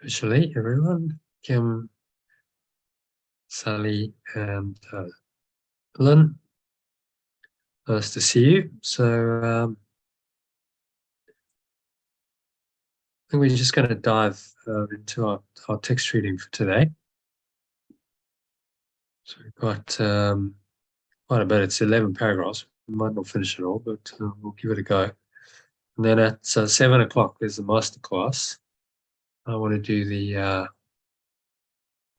Officially, everyone, Kim, Sally, and Lynn. Nice to see you. So I think we're just going to dive into our text reading for today. So we've got quite a bit. It's 11 paragraphs. We might not finish it all, but we'll give it a go. And then at 7 o'clock, there's the masterclass. I want to do the,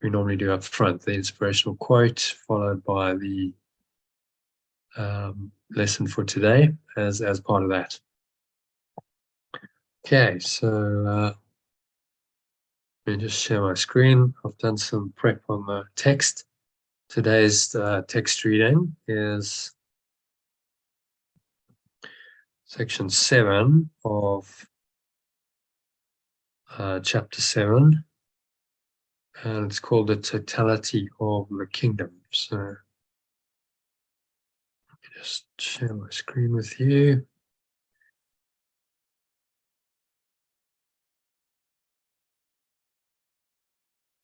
we normally do up front, the inspirational quote, followed by the lesson for today as part of that. Okay, so let me just share my screen. I've done some prep on the text. Today's text reading is section 7 of chapter 7, and it's called the Totality of the Kingdom. So let me just share my screen with you.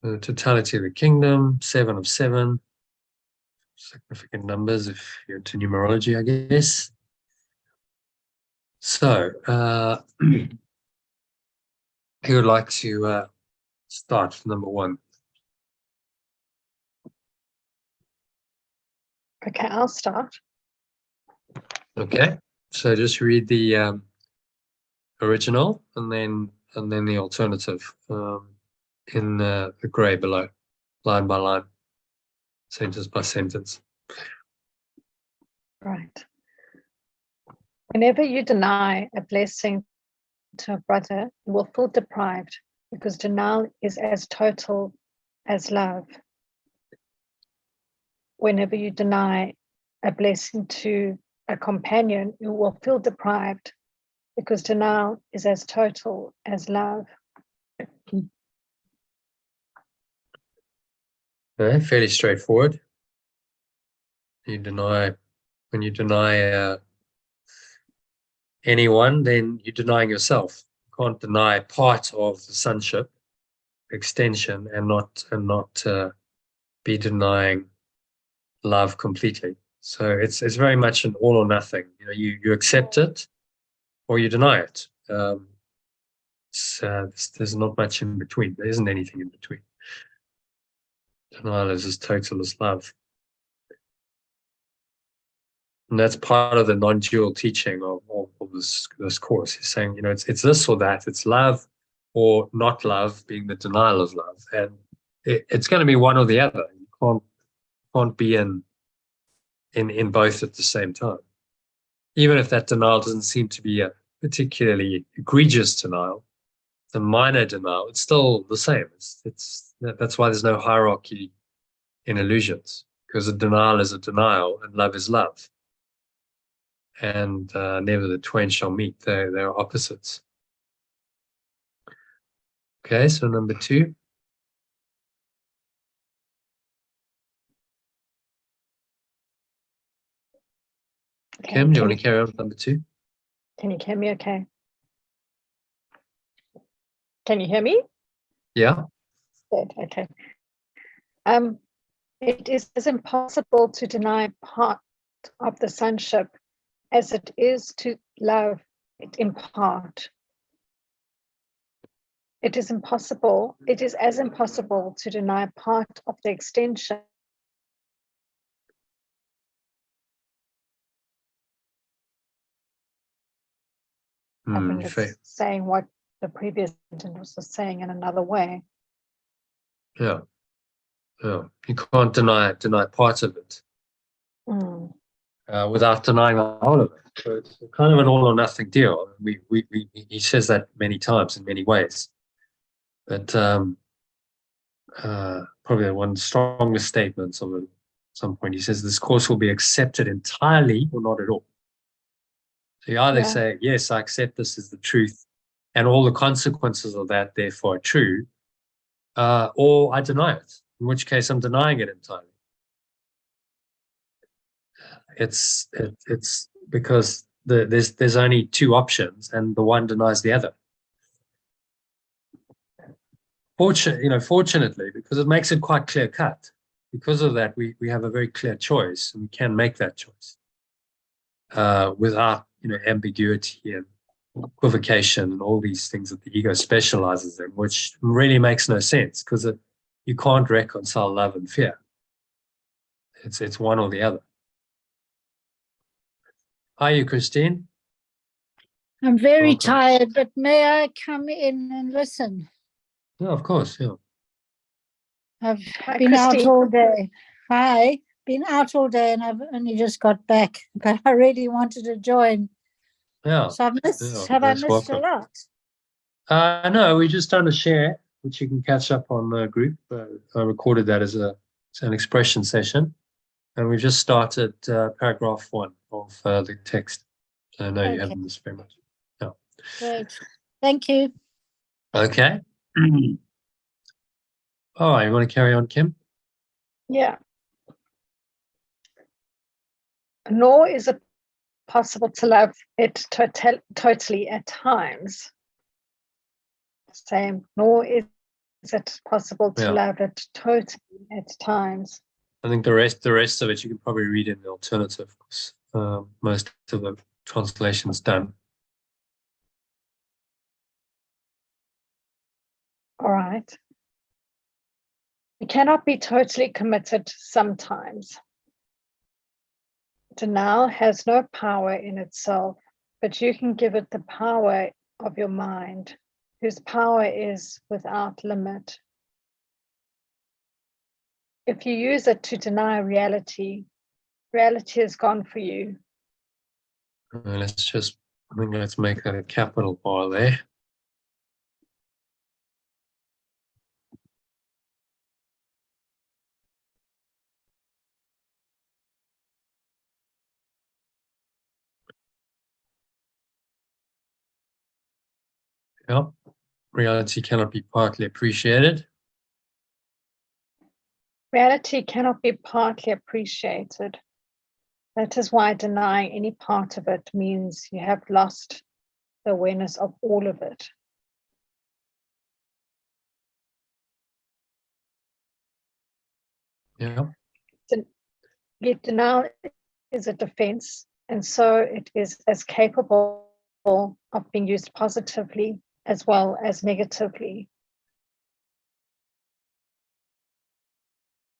The Totality of the Kingdom, 7 of 7. Significant numbers if you're into numerology, I guess. So, who would like to start with number 1? Okay, I'll start. Okay, so just read the original and then the alternative in the grey below, line by line, sentence by sentence. Right. Whenever you deny a blessing to a brother, you will feel deprived because denial is as total as love. Whenever you deny a blessing to a companion, you will feel deprived because denial is as total as love. Okay, fairly straightforward. When you deny anyone, then you're denying yourself. You can't deny part of the sonship extension and not be denying love completely. So it's very much an all or nothing. You accept it or you deny it. There's not much in between. There isn't anything in between. Denial is as total as love. And that's part of the non-dual teaching of this course. He's saying, it's this or that. It's love or not love, being the denial of love. And it's going to be one or the other. You can't be in both at the same time. Even if that denial doesn't seem to be a particularly egregious denial, it's a minor denial, it's still the same. That's why there's no hierarchy in illusions, because a denial is a denial and love is love. And never the twain shall meet. They're opposites. Okay, so number 2. Okay, Kim, do you want to carry on with number 2? Can you hear me okay? Can you hear me? Yeah. Good, okay. It is as impossible to deny part of the sonship as it is to love it in part. It is as impossible to deny part of the extension I think it's saying what the previous sentence was saying in another way. Yeah. You can't deny parts of it without denying the whole of it. So it's kind of an all or nothing deal. He says that many times in many ways. But probably one of the strongest statements of it at some point, he says this course will be accepted entirely or not at all. So you either say, yes, I accept this as the truth and all the consequences of that therefore are true, or I deny it, in which case I'm denying it entirely. It's because there's only 2 options and the one denies the other. fortunately, because it makes it quite clear cut. Because of that, we have a very clear choice, and we can make that choice without ambiguity and equivocation and all these things that the ego specializes in, which really makes no sense because you can't reconcile love and fear. It's one or the other. Are you, Christine? I'm very Welcome. tired, but may I come in and listen? Yeah, of course. Yeah. I've Hi, been out Christine. all day. Hi, been out all day and I've only just got back, but I really wanted to join. Yeah. So I've missed, Yeah, have I most missed welcome. a lot? No, we just done a share, which you can catch up on the group. I recorded that as an expression session, and we've just started paragraph 1 of the text. So I know you Okay. haven't missed very much. Yeah. Great. Thank you. Okay. All right, you want to carry on, Kim? Yeah. Nor is it possible to love it totally at times. Same. Nor is it possible to love it totally at times. I think the rest of it you can probably read in the alternative, because most of the translation's done. All right. You cannot be totally committed sometimes. Denial has no power in itself, but you can give it the power of your mind, whose power is without limit. If you use it to deny reality, reality is gone for you. Let's make that a capital bar there. Yep. Reality cannot be partly appreciated. Reality cannot be partly appreciated. That is why denying any part of it means you have lost the awareness of all of it. Yeah. Yet denial is a defense, and so it is as capable of being used positively as well as negatively.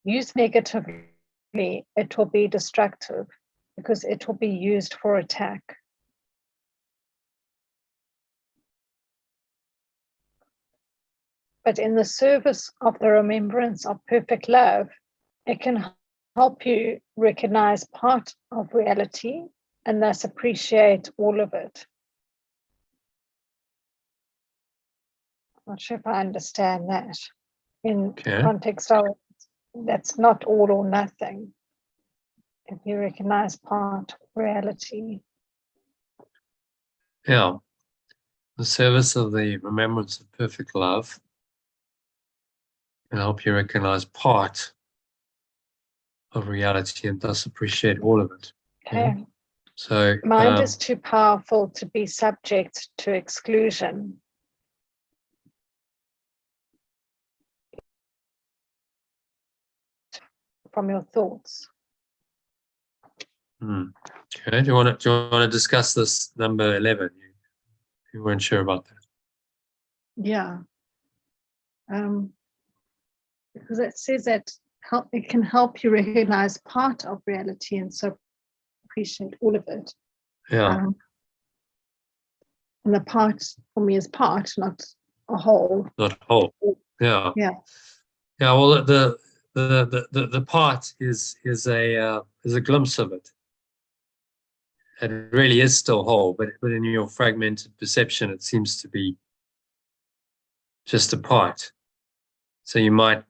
Used negatively, it will be destructive because it will be used for attack. But in the service of the remembrance of perfect love, it can help you recognize part of reality and thus appreciate all of it. I'm not sure if I understand that. In context of that's not all or nothing. If you recognize part of reality. Yeah. The service of the remembrance of perfect love can help you recognize part of reality and thus appreciate all of it. Okay. Yeah? So mind is too powerful to be subject to exclusion. From your thoughts. Okay. Do you want to discuss this number 11? You weren't sure about that. Yeah. Because it says that it can help you recognize part of reality and so appreciate all of it. Yeah. And the part for me is part, not a whole. Not whole. Yeah. Yeah. Yeah. Well, the part is a glimpse of it. It really is still whole, but in your fragmented perception, it seems to be just a part. So you might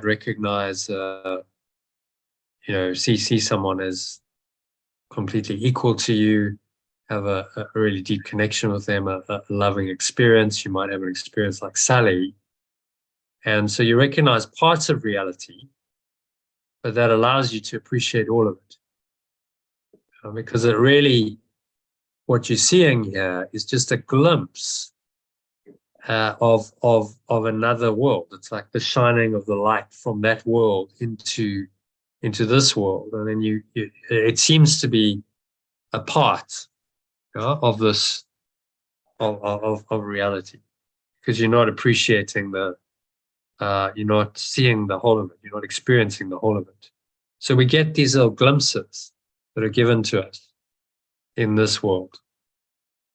recognize, see someone as completely equal to you, have a really deep connection with them, a loving experience. You might have an experience like Sally. And so you recognize parts of reality, but that allows you to appreciate all of it. Because what you're seeing here is just a glimpse of another world. It's like the shining of the light from that world into this world, and then it seems to be a part of this of reality, because you're not appreciating you're not seeing the whole of it, you're not experiencing the whole of it. So we get these little glimpses that are given to us in this world.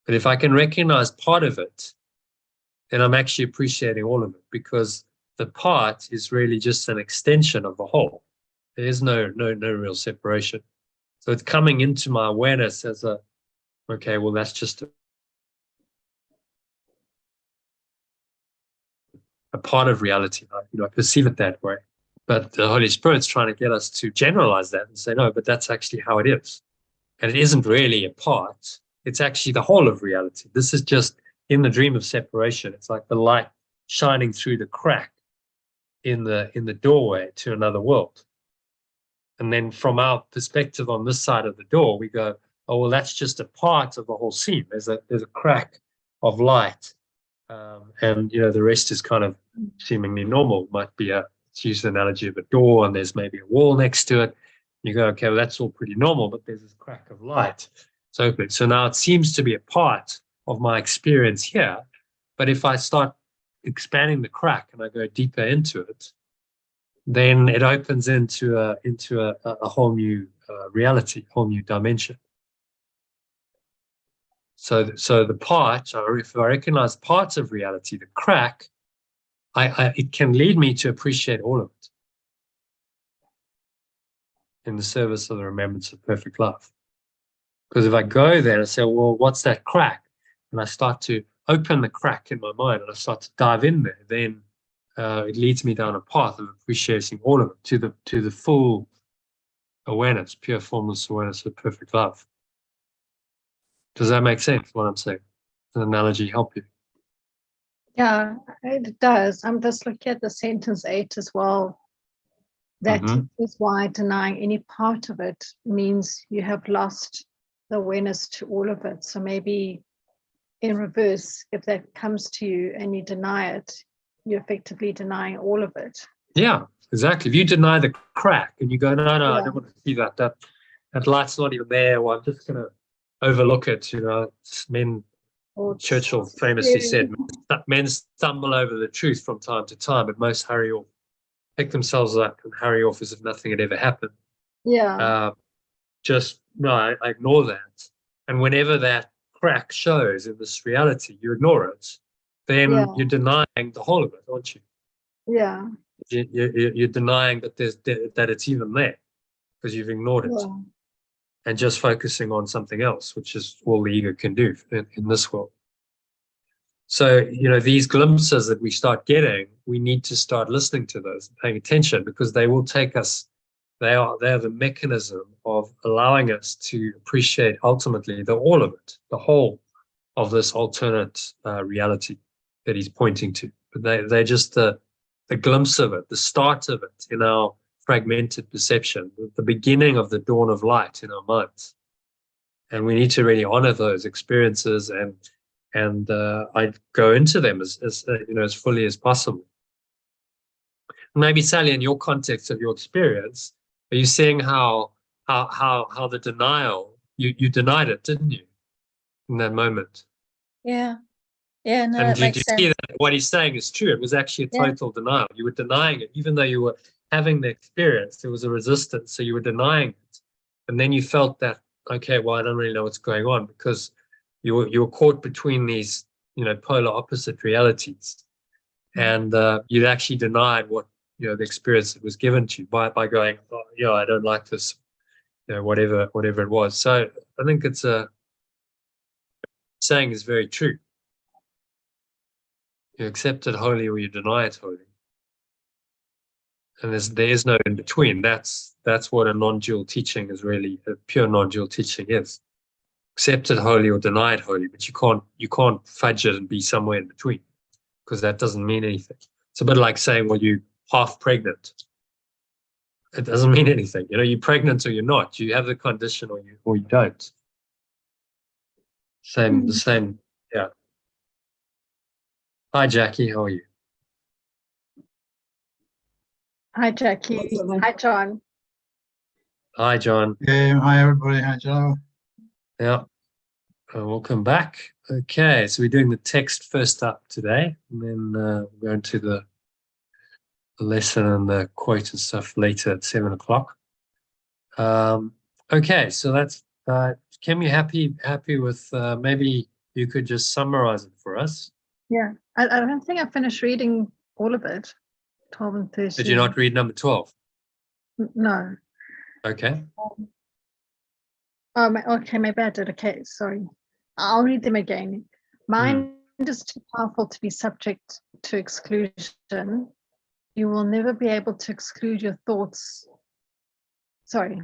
But if I can recognize part of it, then I'm actually appreciating all of it, because the part is really just an extension of the whole. There is no real separation. So it's coming into my awareness as okay, well, that's just a part of reality. I perceive it that way. But the Holy Spirit's trying to get us to generalize that and say, no, but that's actually how it is. And it isn't really a part. It's actually the whole of reality. This is just in the dream of separation. It's like the light shining through the crack in the doorway to another world. And then from our perspective on this side of the door, we go, oh, well, that's just a part of the whole scene. There's a crack of light. And, the rest is kind of seemingly normal. Might be let's use the analogy of a door, and there's maybe a wall next to it. You go, okay, well, that's all pretty normal, but there's this crack of light. It's open. So now it seems to be a part of my experience here. But if I start expanding the crack and I go deeper into it, then it opens into a whole new reality, whole new dimension. So the part, if I recognize parts of reality, the crack, it can lead me to appreciate all of it in the service of the remembrance of perfect love. Because if I go there and say, well, what's that crack? And I start to open the crack in my mind and I start to dive in there, then it leads me down a path of appreciating all of it to the full awareness, pure formless awareness of perfect love. Does that make sense, what I'm saying? Does an analogy help you? Yeah, it does. I'm just looking at the sentence 8 as well. That is why denying any part of it means you have lost the awareness to all of it. So maybe in reverse, if that comes to you and you deny it, you're effectively denying all of it. Yeah, exactly. If you deny the crack and you go, no, I don't want to see that light's not even there, well, I'm just going to overlook it. Churchill famously said, men stumble over the truth from time to time, but most hurry off, pick themselves up and hurry off as if nothing had ever happened. Yeah. I ignore that. And whenever that crack shows in this reality, you ignore it, then you're denying the whole of it, aren't you? Yeah. You're denying that that it's even there because you've ignored it. Yeah. And just focusing on something else, which is all the ego can do in this world. So, these glimpses that we start getting, we need to start listening to those and paying attention, because they will take us, they are the mechanism of allowing us to appreciate ultimately all of it, the whole of this alternate reality that he's pointing to. But they're just the glimpse of it, the start of it in our fragmented perception, the beginning of the dawn of light in our minds. And we need to really honor those experiences and I go into them as fully as possible. Maybe, Sally, in your context of your experience, are you seeing how the denial, you denied it, didn't you, in that moment? Yeah. Yeah, no, and that makes sense. See that what he's saying is true? It was actually a total denial. You were denying it, even though you were having the experience. There was a resistance, so you were denying it, and then you felt that, okay, well, I don't really know what's going on, because you were caught between these polar opposite realities, and you'd actually denied what the experience that was given to you by going, oh, I don't like this, whatever it was. So I think it's saying is very true. You accept it wholly or you deny it wholly. And there is no in between. That's what a non-dual teaching is really, a pure non-dual teaching is. Accept it wholly or deny it wholly, but you can't fudge it and be somewhere in between, because that doesn't mean anything. It's a bit like saying, well, you're half pregnant. It doesn't mean anything. You're pregnant or you're not. You have the condition or you don't. The same, yeah. Hi, Jackie. How are you? Hi, Jackie. Hi, John. Hi, John. Hi, everybody. Hi, Joe. Yeah. Welcome back. Okay, so we're doing the text first up today, and then we're going to the lesson and the quote and stuff later at 7 o'clock. Okay, so that's Kim, you happy with maybe you could just summarize it for us? Yeah, I don't think I finished reading all of it. 12 and 13. Did you not read number 12? No. Okay. Okay, maybe I did. Okay, sorry. I'll read them again. Mind is too powerful to be subject to exclusion. You will never be able to exclude your thoughts. Sorry.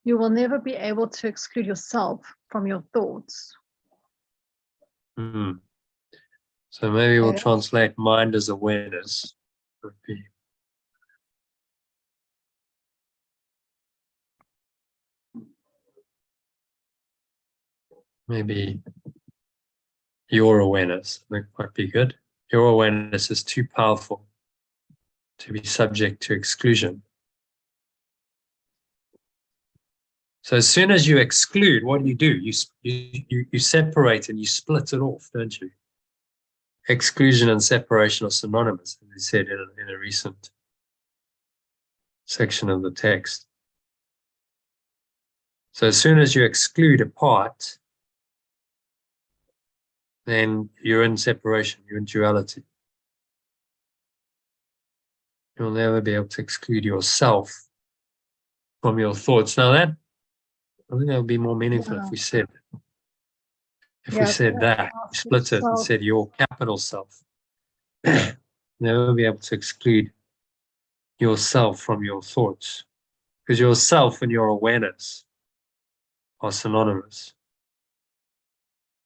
You will never be able to exclude yourself from your thoughts. So maybe we'll translate mind as awareness. Would be maybe your awareness. I think might be good. Your awareness is too powerful to be subject to exclusion. So as soon as you exclude, what do? You separate and you split it off, don't you? Exclusion and separation are synonymous, as we said in a recent section of the text. So as soon as you exclude a part, then you're in separation, you're in duality. You'll never be able to exclude yourself from your thoughts. Now I think that would be more meaningful if we said that, we split it and said your capital self. Never be able to exclude yourself from your thoughts, because yourself and your awareness are synonymous.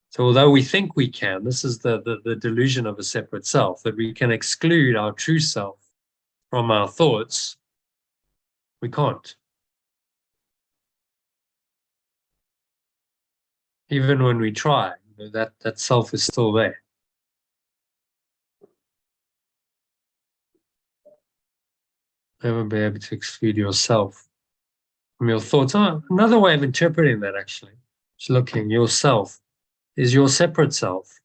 So although we think we can, this is the delusion of a separate self, that we can exclude our true self from our thoughts, we can't. Even when we try, that self is still there. Never be able to exclude yourself from your thoughts. Another way of interpreting that, actually, is looking, yourself is your separate self,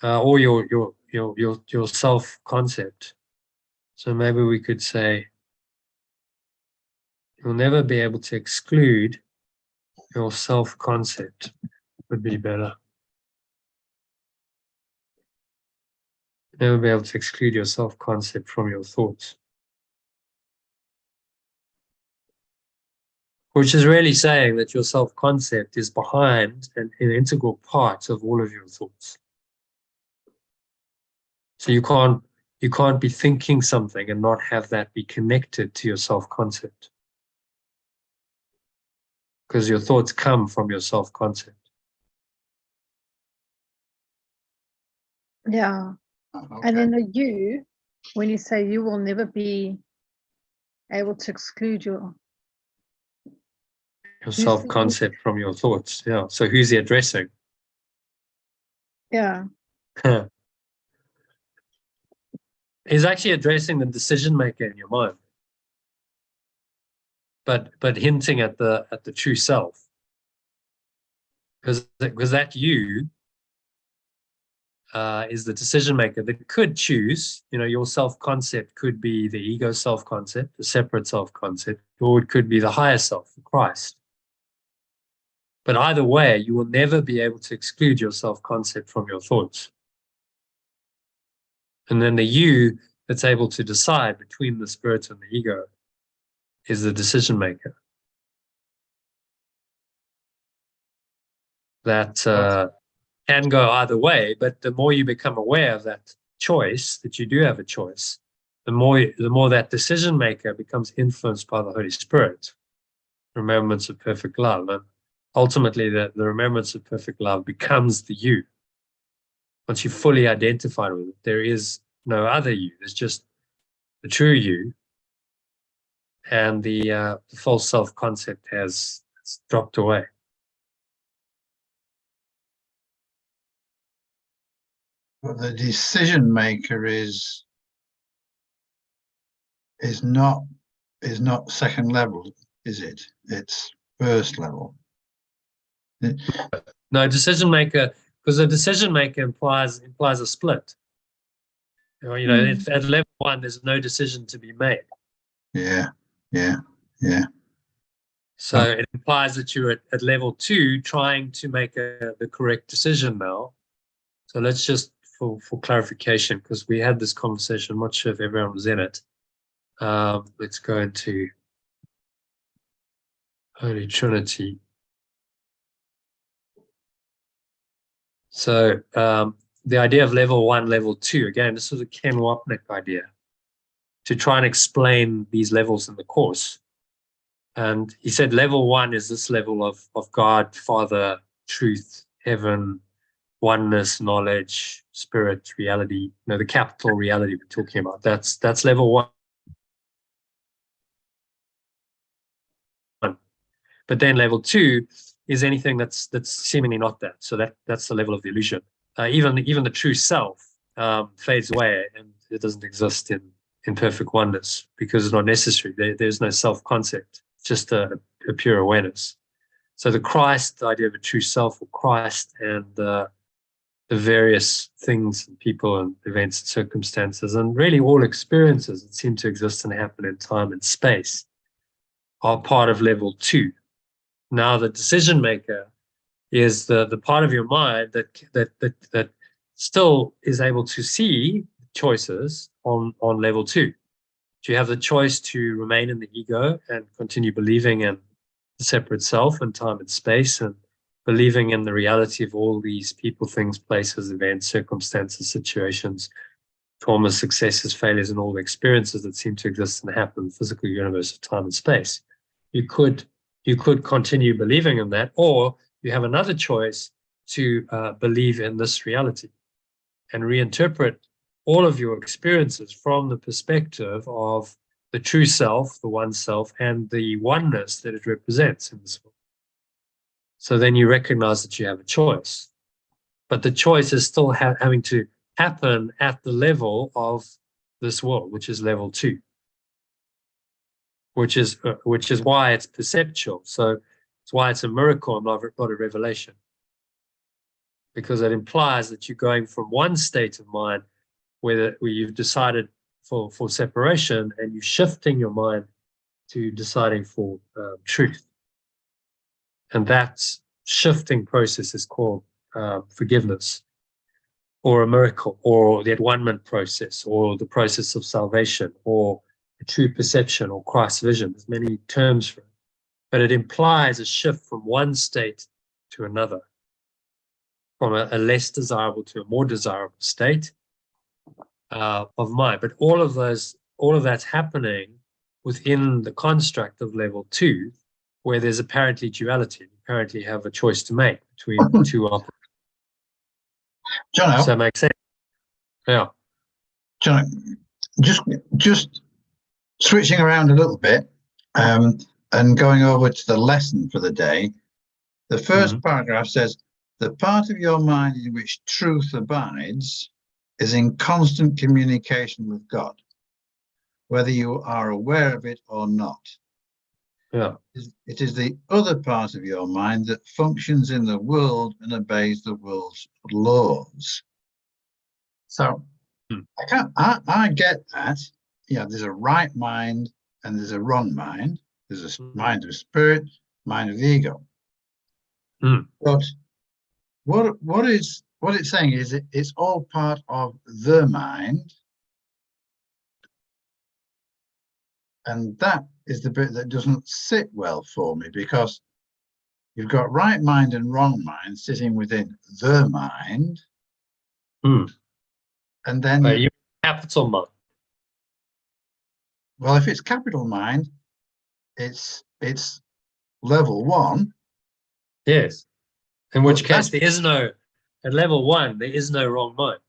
or your self concept. So maybe we could say, you'll never be able to exclude your self concept. Would be better. Never be able to exclude your self concept from your thoughts. Which is really saying that your self concept is behind and an integral part of all of your thoughts. So you can't be thinking something and not have that be connected to your self concept, because your thoughts come from your self concept. Yeah. Okay. And then the you, when you say you will never be able to exclude your self concept from your thoughts. Yeah. So who's he addressing? Yeah. He's actually addressing the decision maker in your mind, but hinting at the true self, because that you is the decision maker that could choose. Your self concept could be the ego self concept, the separate self concept, or it could be the higher self, Christ. But either way, you will never be able to exclude your self concept from your thoughts. And then the you that's able to decide between the spirit and the ego is the decision maker. That can go either way, but the more you become aware of that choice, that you do have a choice, the more that decision maker becomes influenced by the Holy Spirit, remembrance of perfect love. And ultimately, the remembrance of perfect love becomes the you. Once you're fully identified with it, there is no other you. There's just the true you, and the false self-concept has dropped away. But the decision maker is not second level, is it? It's first level. No, decision maker, because a decision maker implies a split. At level 1, there's no decision to be made. Yeah. So it implies that you're at level 2 trying to make the correct decision now. So let's just, for clarification, because we had this conversation, I'm not sure if everyone was in it. Let's go into Holy Trinity. So the idea of level 1, level 2, again, this was a Ken Wapnick idea to try and explain these levels in the course. And he said level 1 is this level of God, Father, truth, heaven, oneness, knowledge, spirit, reality, the capital reality we're talking about. That's level 1. But then level 2 is anything that's seemingly not that. So that's the level of the illusion. Even the true self fades away, and it doesn't exist in perfect oneness because it's not necessary. There's no self-concept, just a pure awareness. So the Christ, the idea of a true self, or Christ, and the various things and people and events and circumstances, and really all experiences that seem to exist and happen in time and space, are part of level 2. Now the decision maker is the part of your mind that still is able to see choices on level 2. Do you have the choice to remain in the ego and continue believing in the separate self and time and space, and believing in the reality of all these people, things, places, events, circumstances, situations, traumas, successes, failures, and all the experiences that seem to exist and happen in the physical universe of time and space? You could continue believing in that, or you have another choice to believe in this reality and reinterpret all of your experiences from the perspective of the true self, the one self, and the oneness that it represents in this world. So then you recognize that you have a choice, but the choice is still having to happen at the level of this world, which is level 2. Which is why it's perceptual. So it's why it's a miracle and not a revelation, because it implies that you're going from one state of mind where you've decided for separation, and you're shifting your mind to deciding for truth. And that shifting process is called forgiveness, or a miracle, or the at-one-ment process, or the process of salvation, or true perception, or Christ's vision. There's many terms for it, but it implies a shift from one state to another, from a less desirable to a more desirable state of mind. But all of that's happening within the construct of level 2, where there's apparently duality. You apparently have a choice to make between the two opposites. John, does that make sense? Yeah. John, just switching around a little bit and going over to the lesson for the day. The first paragraph says, the part of your mind in which truth abides is in constant communication with God, whether you are aware of it or not. Yeah. It is the other part of your mind that functions in the world and obeys the world's laws. So I get that. Yeah, there's a right mind and there's a wrong mind. There's a mind of spirit, mind of the ego. But what it's saying is it's all part of the mind, and that is the bit that doesn't sit well for me, because you've got right mind and wrong mind sitting within the mind, and then you capital mind. Well, if it's capital mind, it's level 1. Yes. In which case there is no, at level 1, there is no wrong mind.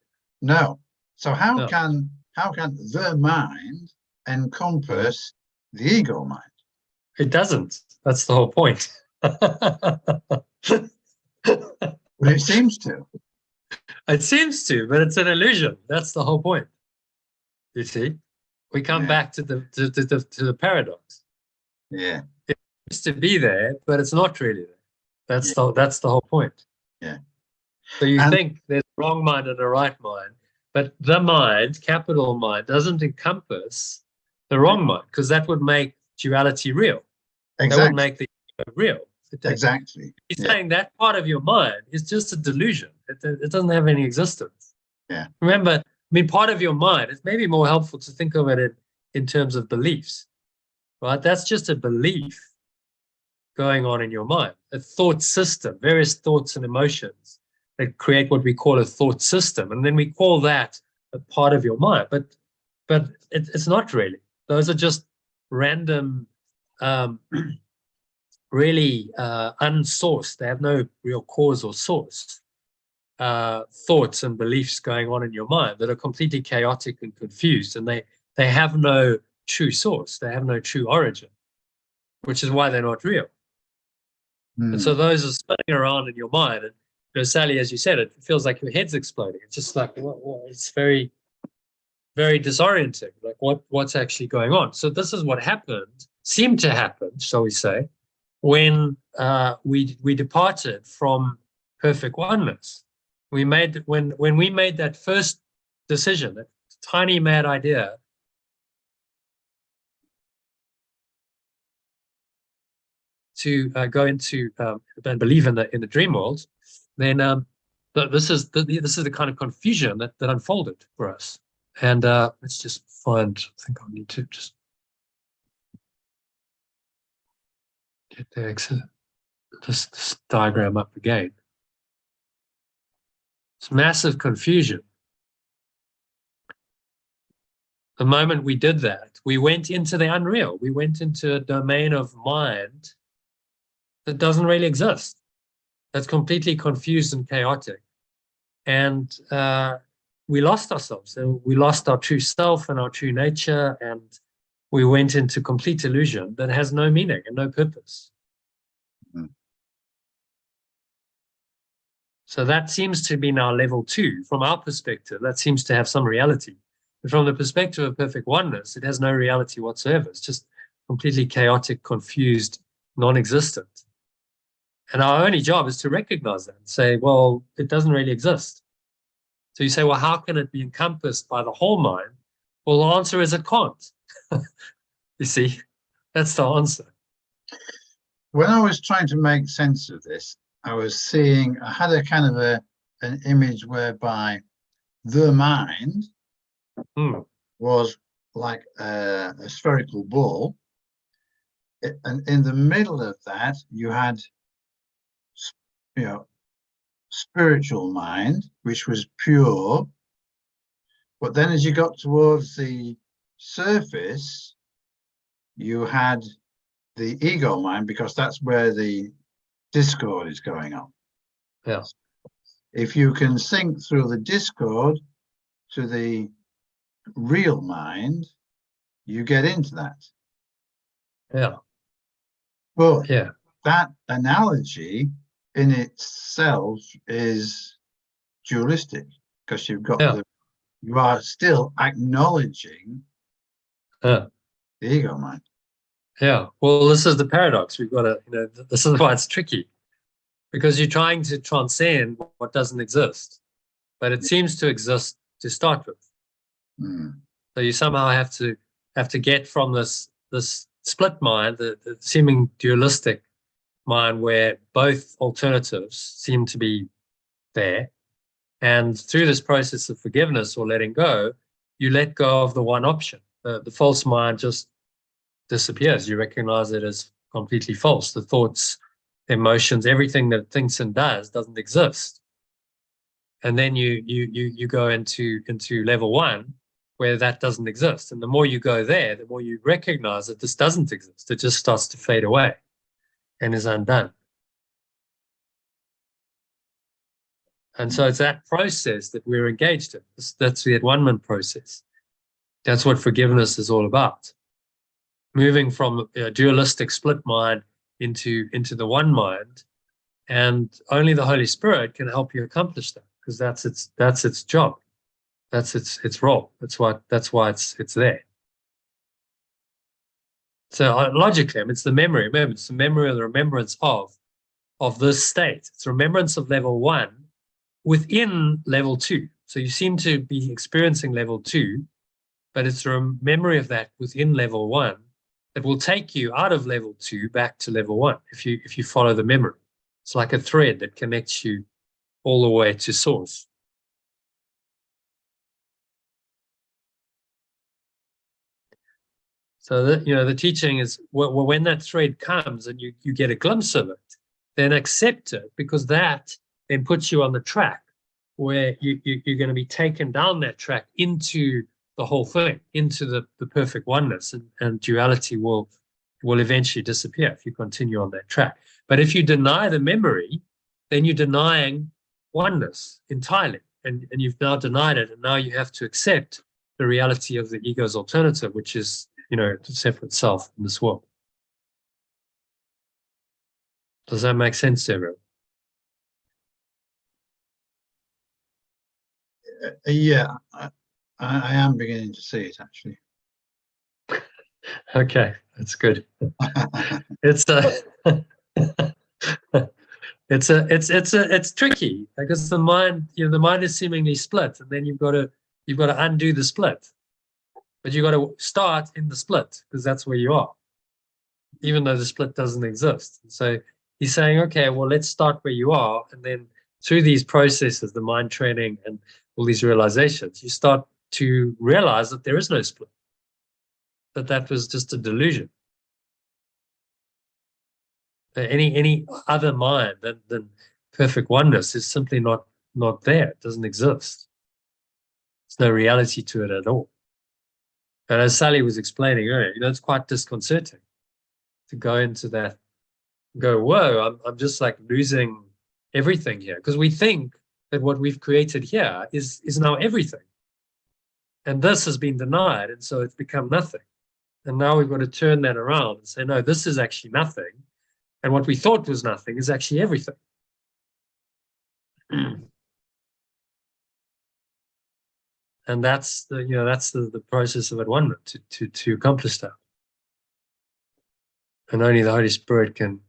No. So how can the mind encompass the ego mind? It doesn't. That's the whole point. But it seems to. It seems to, but it's an illusion. That's the whole point. You see, we come back to the paradox. Yeah. It used to be there, but it's not really there. That's the whole point. Yeah. So you think there's a wrong mind and a right mind, but the mind, capital mind, doesn't encompass the wrong mind, because that would make duality real. Exactly. That would make the ego real. Exactly. He's saying that part of your mind is just a delusion. It doesn't have any existence. Yeah. Remember, I mean, part of your mind, it's maybe more helpful to think of it in terms of beliefs, right? That's just a belief going on in your mind, a thought system, various thoughts and emotions that create what we call a thought system. And then we call that a part of your mind, but it's not really. Those are just random, really unsourced. They have no real cause or source. Thoughts and beliefs going on in your mind that are completely chaotic and confused, and they have no true source. They have no true origin, which is why they're not real. And so those are spinning around in your mind. And Sally, as you said, it feels like your head's exploding. It's just like, it's very, very disorienting. Like what's actually going on? So this is what happened, seemed to happen, shall we say, when we departed from perfect oneness. When we made that first decision, that tiny mad idea to go into and believe in the dream world, then this is the kind of confusion that unfolded for us. And let's just find. I think I'll need to just get this diagram up again. It's massive confusion. The moment we did that, we went into the unreal. We went into a domain of mind that doesn't really exist. That's completely confused and chaotic. And we lost ourselves. And we lost our true self and our true nature. And we went into complete illusion that has no meaning and no purpose. So that seems to be now level 2. From our perspective, that seems to have some reality. But from the perspective of perfect oneness, it has no reality whatsoever. It's just completely chaotic, confused, non-existent. And our only job is to recognize that and say, well, it doesn't really exist. So you say, well, how can it be encompassed by the whole mind? Well, the answer is it can't. You see, that's the answer. When I was trying to make sense of this, I had a kind of an image whereby the mind was like a spherical ball. And in the middle of that, you had, spiritual mind, which was pure. But then as you got towards the surface, you had the ego mind, because that's where the discord is going on. Yeah. If you can sync through the discord to the real mind, you get into that. Yeah. But yeah. That analogy in itself is dualistic, because you've got you are still acknowledging the ego mind. Yeah. Well, this is the paradox. We've got to, this is why it's tricky, because you're trying to transcend what doesn't exist, but it seems to exist to start with. So you somehow have to get from this split mind, the seeming dualistic mind, where both alternatives seem to be there. And through this process of forgiveness or letting go, you let go of the one option. The false mind just disappears. You recognize it as completely false. The thoughts, emotions, everything that it thinks and does doesn't exist. And then you go into level 1, where that doesn't exist. And the more you go there, the more you recognize that this doesn't exist. It just starts to fade away and is undone. And so it's that process that we're engaged in. That's the at-one-ment process. That's what forgiveness is all about. Moving from a dualistic split mind into the one mind. And only the Holy Spirit can help you accomplish that. because that's its job. That's its role. That's why it's there. So logically, I mean, it's the memory. Remember, it's the memory or the remembrance of this state. It's remembrance of level 1 within level 2. So you seem to be experiencing level 2, but it's a memory of that within level 1 that will take you out of level 2 back to level 1 if you follow the memory. It's like a thread that connects you all the way to source. So that, the teaching is, well, when that thread comes and you get a glimpse of it, then accept it, because that then puts you on the track where you're going to be taken down that track into the whole thing, into the perfect oneness, and duality will eventually disappear if you continue on that track. But if you deny the memory, then you're denying oneness entirely, and you've now denied it, and now you have to accept the reality of the ego's alternative, which is the separate self in this world. Does that make sense to everyone? Yeah, I am beginning to see it, actually. Okay, that's good. It's it's tricky because the mind, the mind is seemingly split, and then you've got to undo the split, but you've got to start in the split because that's where you are, even though the split doesn't exist. So he's saying, okay, well, let's start where you are, and then through these processes, the mind training and all these realizations, you start to realize that there is no split, that was just a delusion. Any other mind than perfect oneness is simply not there. It doesn't exist. There's no reality to it at all. And as Sally was explaining earlier, it's quite disconcerting to go into that, go, whoa, I'm just like losing everything here, because we think that what we've created here is now everything, and this has been denied, and so it's become nothing. And now we've got to turn that around and say, no, this is actually nothing. And what we thought was nothing is actually everything. And that's the process of at-one-ment, to accomplish that. And only the Holy Spirit can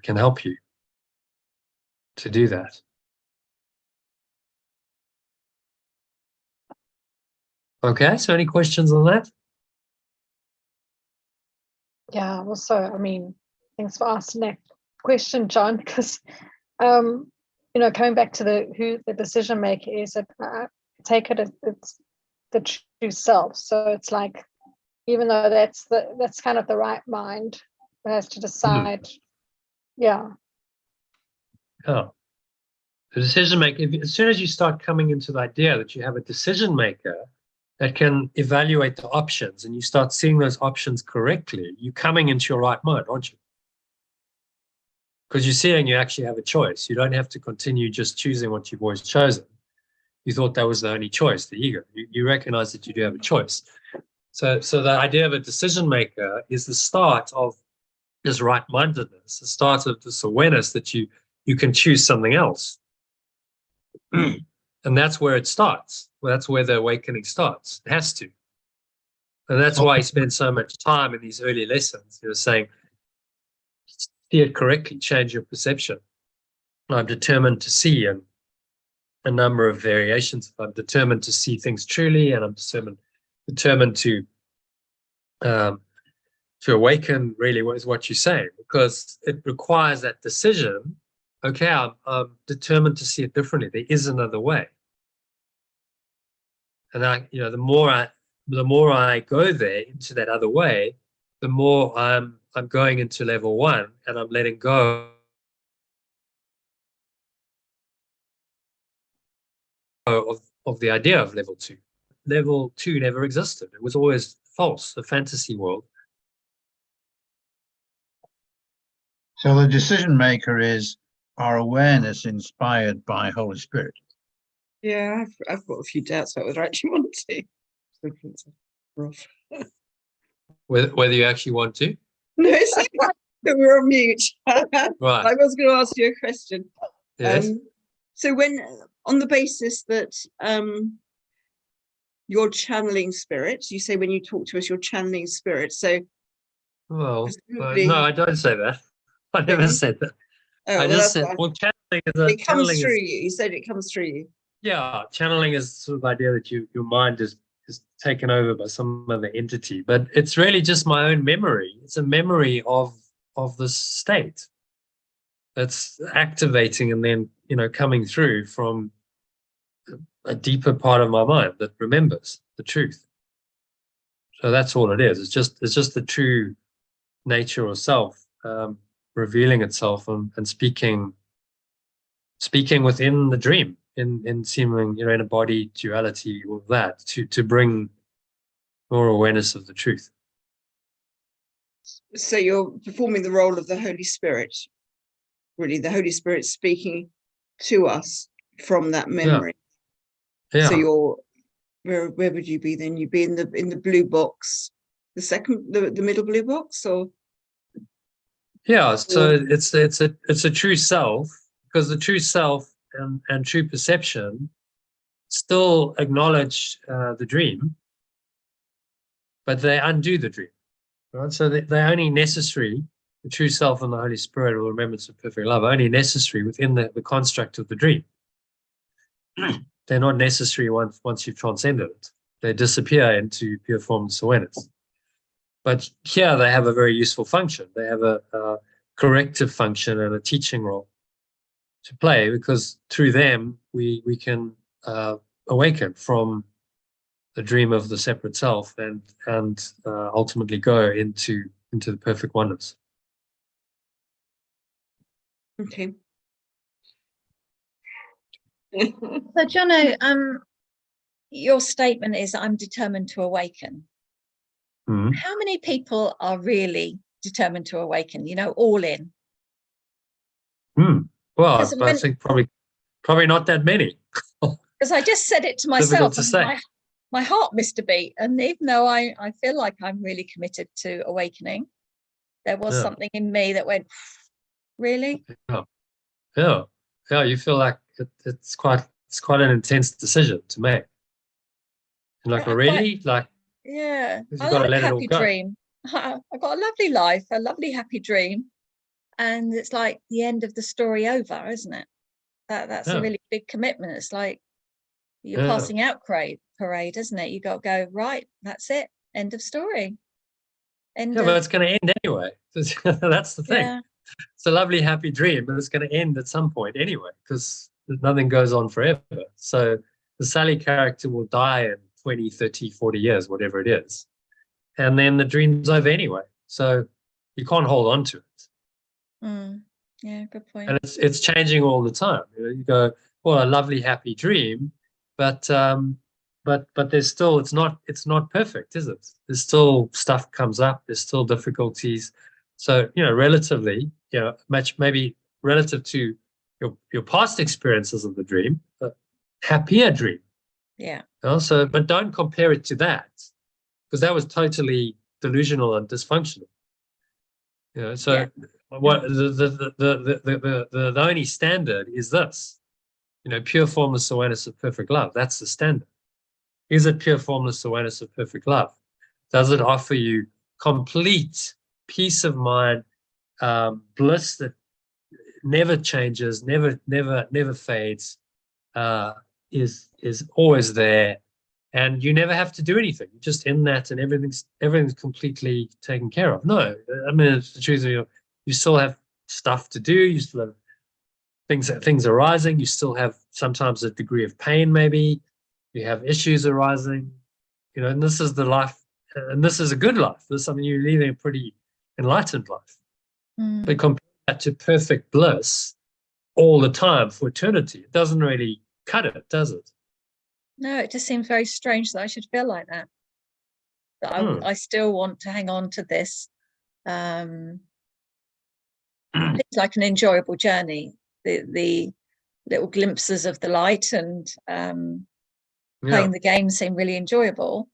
help you to do that. Okay, so any questions on that? Yeah, also, I mean, thanks for asking that question, John, because, coming back to who the decision maker is, I take it it's the true self. So it's like, even though that's kind of the right mind that has to decide. Yeah. Oh. The decision maker, as soon as you start coming into the idea that you have a decision maker that can evaluate the options, and you start seeing those options correctly, you're coming into your right mind, aren't you? Because you're seeing you actually have a choice. You don't have to continue just choosing what you've always chosen. You thought that was the only choice, the ego. You recognize that you do have a choice. So the idea of a decision maker is the start of this right-mindedness, the start of this awareness that you can choose something else. And that's where it starts. Well, that's where the awakening starts. It has to. And that's why he spends so much time in these early lessons, saying, see it correctly, change your perception. I'm determined to see a number of variations. I'm determined to see things truly, and I'm determined to awaken, really, is what you're saying, because it requires that decision. Okay, I'm determined to see it differently. There is another way. And the more I go there into that other way, the more I'm going into level 1, and I'm letting go of the idea of level 2. Level 2 never existed. It was always false, a fantasy world. So the decision maker is our awareness inspired by Holy Spirit. Yeah, I've got a few doubts about whether I actually want to. Rough. Whether you actually want to? No, it's like that we're on mute. Right. I was going to ask you a question. Yes. So when on the basis that you're channeling spirit. You say when you talk to us, you're channeling spirit. So, Well, presumably- no, I don't say that. I never Really? said that. Oh, I well, just that's said, fine. well, channeling is a It comes channeling through is, you. You said it comes through you. yeah, channeling is sort of the idea that your mind is taken over by some other entity, but it's really just my own memory. It's a memory of this state that's activating and then, you know, coming through from a deeper part of my mind that remembers the truth. So that's all it is. It's just the true nature or self revealing itself and speaking within the dream in seeming, you know, in a body duality, all of that to bring more awareness of the truth. So you're performing the role of the Holy Spirit. Really, the Holy Spirit speaking to us from that memory. Yeah. So you're where would you be then? You'd be in the blue box, the middle blue box, or Yeah, so it's a true self, because the true self and true perception still acknowledge the dream, but they undo the dream, right? So they're only necessary, the true self and the Holy Spirit or remembrance of perfect love are only necessary within the construct of the dream. They're not necessary once you've transcended it. They disappear into pure formless awareness. But here they have a very useful function. They have a corrective function and a teaching role to play, because through them we can awaken from the dream of the separate self and ultimately go into the perfect oneness. okay. So, Jono, your statement is, I'm determined to awaken. Mm-hmm. How many people are really determined to awaken, you know, all in? Well, Because I think probably not that many. Because I just said it to myself. Difficult to say. My heart missed a beat. And even though I feel like I'm really committed to awakening, there was something in me that went, really? Yeah. You feel like it's quite an intense decision to make. And like, really? Yeah. you've I got to like let it all happy go. dream. I got a lovely life, a lovely happy dream. And it's like the end of the story over, isn't it? That's a really big commitment. It's like you're passing out parade, isn't it? You got to go, right, that's it, end of story. But it's going to end anyway. That's the thing. Yeah. It's a lovely happy dream, but it's going to end at some point anyway, because nothing goes on forever. So the Sally character will die in 20, 30, 40 years, whatever it is. And then the dream's over anyway. So you can't hold on to it. Yeah, good point. And it's changing all the time. You go, well, a lovely happy dream, but there's still, it's not perfect, is it? There's still stuff comes up, there's still difficulties. So, relatively, maybe relative to your past experiences of the dream, a happier dream. Yeah. So, but don't compare it to that, because that was totally delusional and dysfunctional. What the only standard is this, pure formless awareness of perfect love. That's the standard. Is it pure formless awareness of perfect love? Does it offer you complete peace of mind, bliss that never changes, never fades, is always there, and you never have to do anything? You're just in that, and everything's completely taken care of. No, I mean, it's the truth. You still have stuff to do. You still have things arising. You still have sometimes a degree of pain. Maybe you have issues arising. And this is the life, and this is a good life. You're leading a pretty enlightened life. But compare that to perfect bliss all the time for eternity, it doesn't really cut it, does it? No, it just seems very strange that I should feel like that. That I still want to hang on to this. It's like an enjoyable journey. The little glimpses of the light and playing the game seem really enjoyable.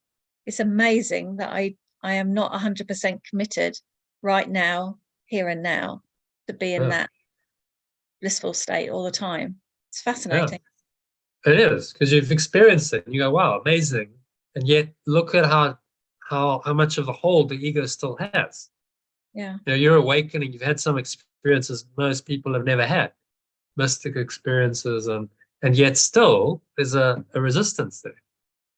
It's amazing that I am not 100% committed right now, here and now, to be in that blissful state all the time. It's fascinating. It is, because you've experienced it and you go, wow, amazing. And yet look at how much of a hold the ego still has. Yeah. You know, you're awakening, you've had some experiences most people have never had, mystic experiences, and yet still there's a resistance there.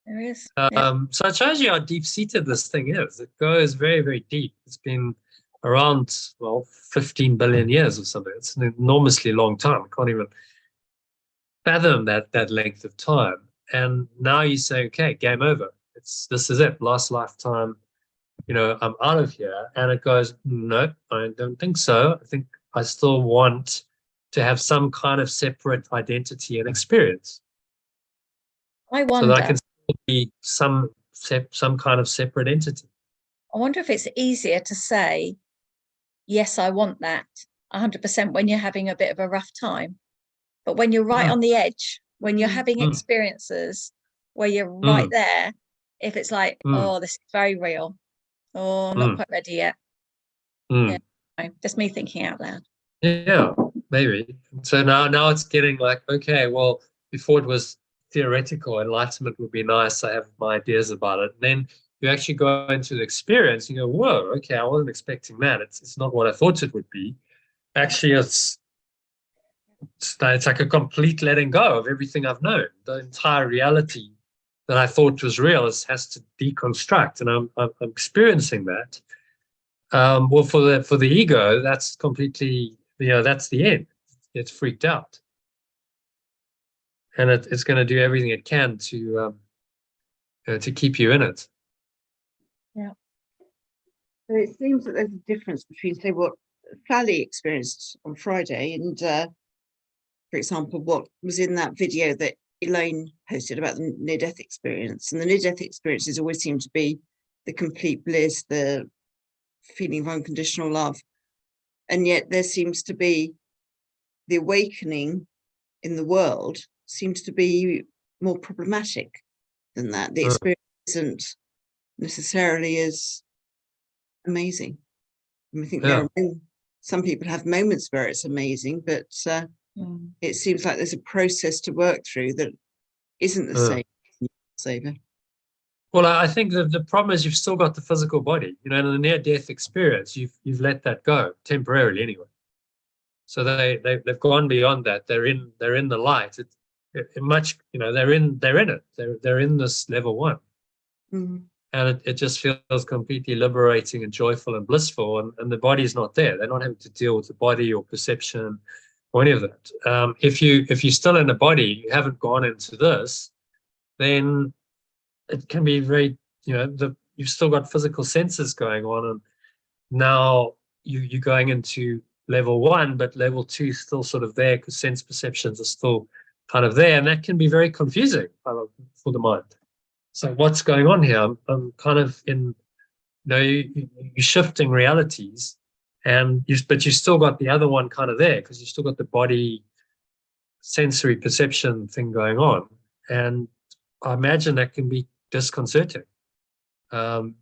There is. Yeah. So it shows you how deep-seated this thing is. It goes very, very deep. It's been around, well, 15 billion years or something. It's an enormously long time. I can't even fathom that length of time. And now you say, okay, game over. This is it, last lifetime. You know, I'm out of here. And it goes, no, I don't think so. I think I still want to have some kind of separate identity and experience. I So wonder. that I can still be some kind of separate entity. I wonder if it's easier to say, yes, I want that 100% when you're having a bit of a rough time. But when you're right on the edge, when you're having experiences where you're right there, if it's like, oh, this is very real, oh, I'm not quite ready yet. Yeah, just me thinking out loud. Yeah, maybe. So now it's getting like, okay, well, before it was theoretical, enlightenment would be nice. I have my ideas about it. And then you actually go into the experience, you go, whoa, okay, I wasn't expecting that. It's not what I thought it would be. Actually, it's like a complete letting go of everything I've known. The entire reality that I thought was real has to deconstruct, and I'm experiencing that. Well, for the ego, that's completely, that's the end. It's freaked out, and it's going to do everything it can to keep you in it. Yeah. So it seems that there's a difference between, say, what Sally experienced on Friday and, for example, what was in that video that Elaine posted about the near-death experience. And the near-death experiences always seem to be the complete bliss, the feeling of unconditional love. And yet there seems to be the awakening in the world seems to be more problematic than that. The experience isn't necessarily as amazing. And I think there are some people have moments where it's amazing, but it seems like there's a process to work through that isn't the same. Well, I think that the problem is you've still got the physical body. You know, in a near-death experience, you've let that go temporarily anyway. So they've gone beyond that. They're in the light. They're in it. They're in this level one, and it just feels completely liberating and joyful and blissful. And the body's not there. They're not having to deal with the body or perception or any of that. If you're still in the body, you haven't gone into this, then it can be very, you've still got physical senses going on, and now you're going into level one, but level two is still sort of there because sense perceptions are still kind of there, and that can be very confusing for the mind. So what's going on here? I'm kind of in, you're shifting realities, but you still got the other one kind of there because you still got the body sensory perception thing going on, and I imagine that can be disconcerting. I've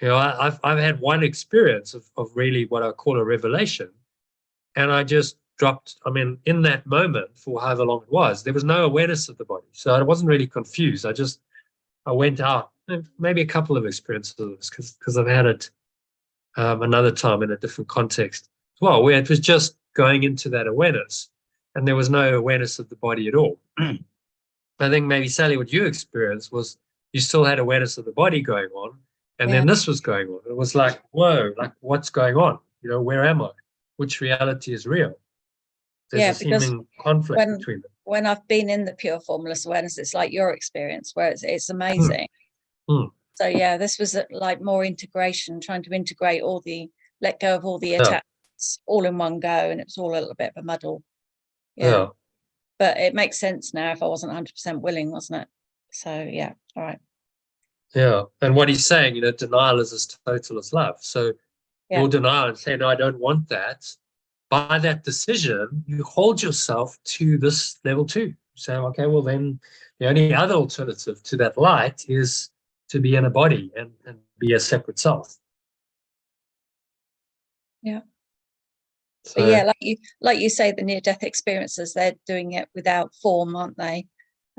had one experience of really what I call a revelation, and I just dropped. I mean, in that moment, for however long it was, there was no awareness of the body, so I wasn't really confused. I went out, maybe a couple of experiences because I've had it another time in a different context as well, where it was just going into that awareness, and there was no awareness of the body at all. I think maybe, Sally, what you experienced was you still had awareness of the body going on, and then this was going on. It was like, whoa, like what's going on? Where am I? Which reality is real? There's a seeming conflict between them. When I've been in the pure formless awareness, it's like your experience where it's amazing. So this was like more integration, trying to integrate let go of all the attachments all in one go, and it was all a little bit of a muddle. But it makes sense now if I wasn't 100% willing, wasn't it? So, all right. Yeah. And what he's saying, denial is as total as love. So your denial and saying, no, I don't want that. By that decision, you hold yourself to this level two. So, okay, well, then the only other alternative to that light is to be in a body and be a separate self. Yeah. So, but like you say, the near-death experiences, they're doing it without form, aren't they?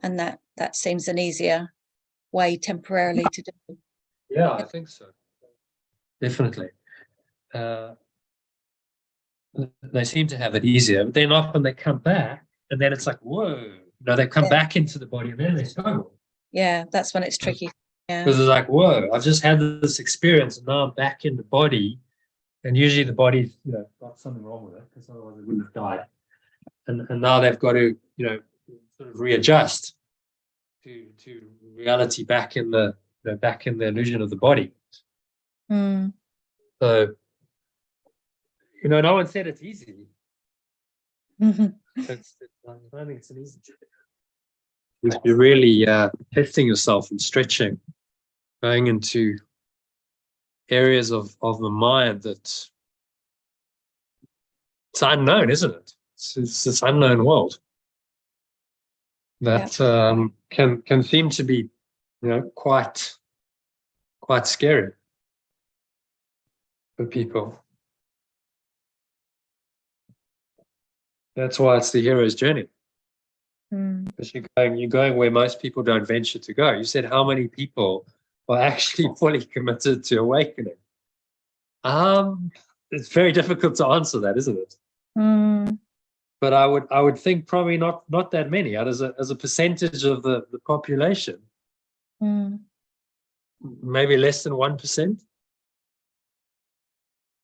and that seems an easier way temporarily to do. Yeah, I think so. Definitely. They seem to have it easier, but then often they come back, and then it's like, whoa, they come back into the body, and then they struggle. Yeah, that's when it's tricky. Yeah, because it's like, whoa, I've just had this experience, and now I'm back in the body, and usually the body's got something wrong with it, because otherwise it wouldn't have died, and now they've got to sort of readjust to reality back in the illusion of the body. So, no one said it's easy. I don't think it's an easy job. You're really testing yourself and stretching, going into areas of the mind that it's unknown, isn't it? It's this unknown world that can seem to be, quite scary for people. That's why it's the hero's journey. Because you're going where most people don't venture to go. You said how many people are actually fully committed to awakening? It's very difficult to answer that, isn't it? But I would think probably not that many. As a percentage of the population, maybe less than 1%.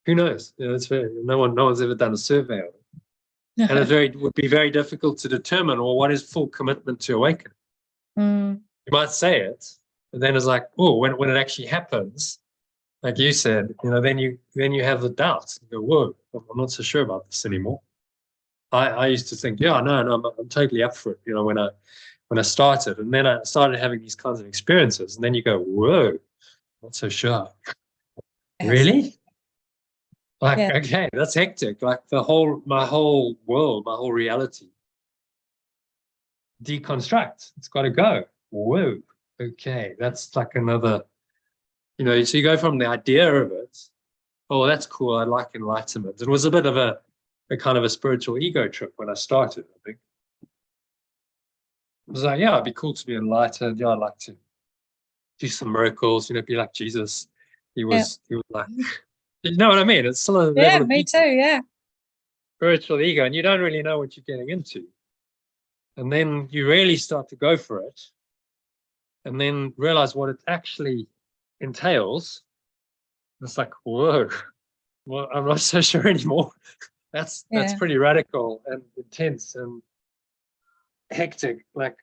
Who knows? It's no one's ever done a survey of it. And it would be very difficult to determine, well, what is full commitment to awakening? You might say it, but then it's like, oh, when it actually happens, like you said, then you have the doubt. You go, whoa, I'm not so sure about this anymore. I used to think, no, I'm totally up for it. When I started, and then I started having these kinds of experiences, and then you go, whoa, not so sure. Yes. Really? Okay, that's hectic. Like my whole world, my whole reality. Deconstruct. It's got to go. Whoa. Okay, that's like another. So you go from the idea of it. Oh, that's cool. I like enlightenment. It was a bit of a kind of a spiritual ego trip when I started. I think it was like, yeah, it'd be cool to be enlightened. Yeah, I'd like to do some miracles. Be like Jesus. He was like. You know what I mean? It's still a level of me too, yeah. Spiritual ego, and you don't really know what you're getting into. And then you really start to go for it, and then realize what it actually entails. It's like, whoa, well, I'm not so sure anymore. That's pretty radical and intense and hectic. Like,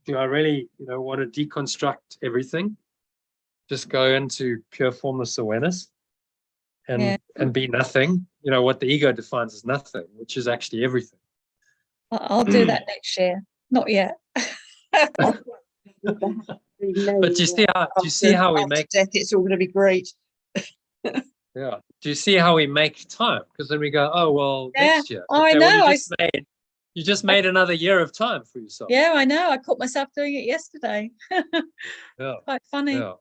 do I really, want to deconstruct everything? Just go into pure formless awareness? And be nothing, what the ego defines as nothing, which is actually everything. I'll do that next year. Not yet. But do you see how we make death? It's all going to be great. Yeah. Do you see how we make time? Because then we go, oh well, next year. Okay, I know. Well, you just made another year of time for yourself. Yeah, I know. I caught myself doing it yesterday. Quite funny. Yeah.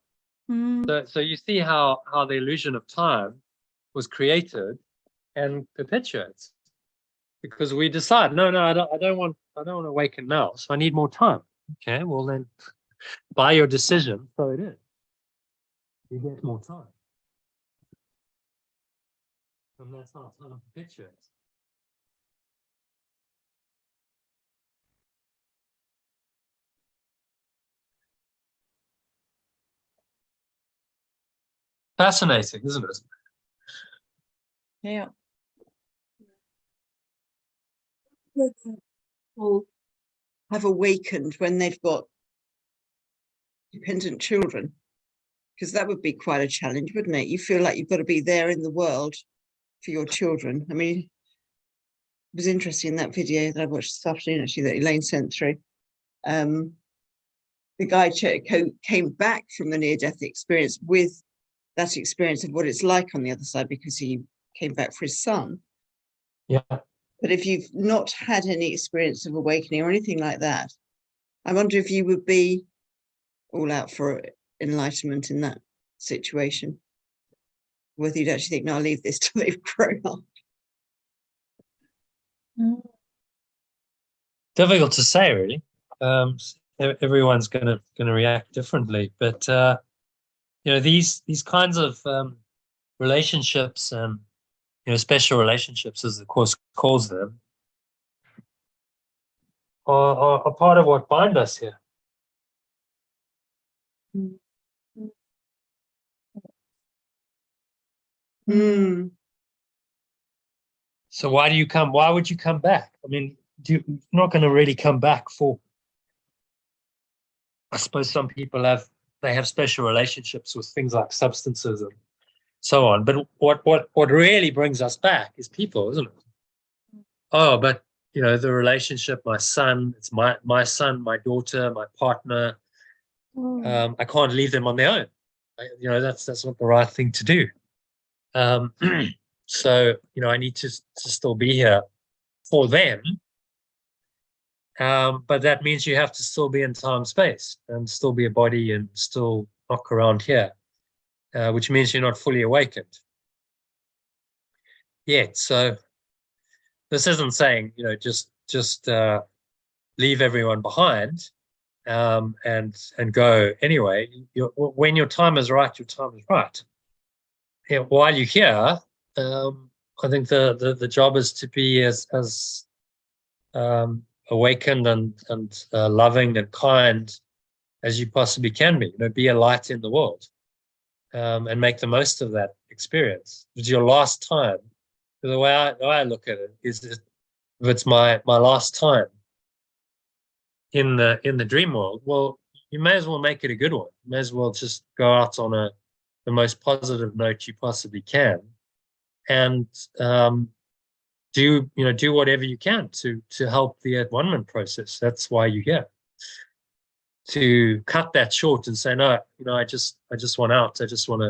So you see how the illusion of time was created and perpetuates, because we decide, no, I don't want to awaken now, so I need more time. Okay, well then, by your decision, so it is. You get more time, and that's how time perpetuates. Fascinating, isn't it? Yeah. People have awakened when they've got dependent children, because that would be quite a challenge, wouldn't it? You feel like you've got to be there in the world for your children. I mean, it was interesting, that video that I watched this afternoon, actually, that Elaine sent through. The guy came back from the near-death experience with that experience of what it's like on the other side, because he came back for his son. Yeah. But if you've not had any experience of awakening or anything like that, I wonder if you would be all out for enlightenment in that situation. Whether you'd actually think, no, I'll leave this till they've grown up. Difficult to say, really. Everyone's gonna react differently, but these kinds of relationships and special relationships, as the Course calls them, are part of what bind us here. Mm. So why would you come back? I mean, you're not going to really come back for, I suppose some people have special relationships with things like substances and so on. But what really brings us back is people, isn't it? Oh, but the relationship, my son, it's my son, my daughter, my partner. I can't leave them on their own. That's not the right thing to do. So I need to still be here for them. But that means you have to still be in time space and still be a body and still knock around here, which means you're not fully awakened yet. So this isn't saying just leave everyone behind and go anyway. When your time is right, your time is right. While you're here, I think the job is to be as awakened and loving and kind as you possibly can be. Be a light in the world, and make the most of that experience. It's your last time. The way I look at it is, if it's my last time in the dream world, well, you may as well make it a good one. You may as well just go out on the most positive note you possibly can, and do whatever you can to help the at-one-ment process. That's why you're here. To cut that short and say, no, I just want out. I just want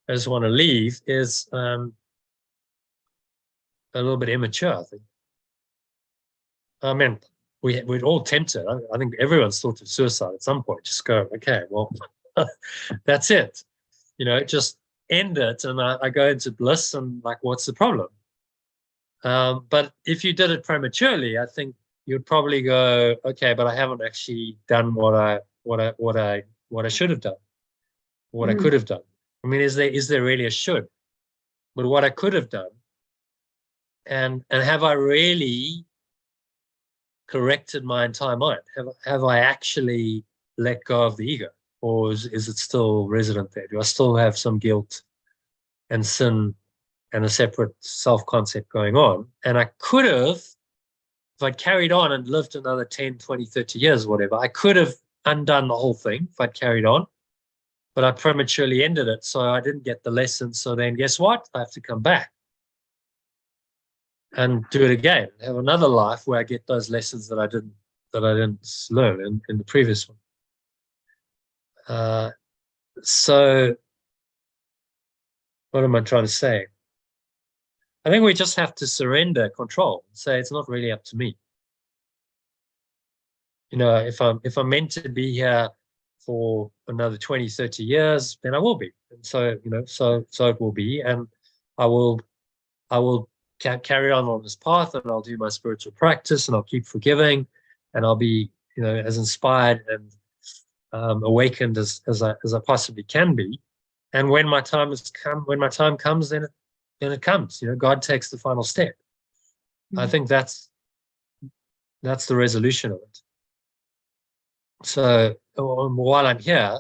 to leave is a little bit immature, I think. I mean, we'd all tempted. I think everyone's thought of suicide at some point. Just go, okay, well, that's it. Just end it, and I go into bliss, and like, what's the problem? But if you did it prematurely, I think you'd probably go, okay, but I haven't actually done what I should have done, what I could have done. I mean, is there really a should? But what I could have done, and have I really corrected my entire mind? Have I actually let go of the ego, or is it still resident there? Do I still have some guilt and sin and a separate self-concept going on? And I could have, if I'd carried on and lived another 10, 20, 30 years, whatever, I could have undone the whole thing if I'd carried on, but I prematurely ended it, so I didn't get the lesson. So then guess what? I have to come back and do it again, have another life where I get those lessons that I didn't learn in the previous one. So what am I trying to say? I think we just have to surrender control and say it's not really up to me. If I'm meant to be here for another 20, 30 years, then I will be. And so, so it will be. And I will carry on this path, and I'll do my spiritual practice, and I'll keep forgiving, and I'll be, as inspired and awakened as I possibly can be. And when my time comes, then it comes. God takes the final step. I think that's the resolution of it. So while I'm here,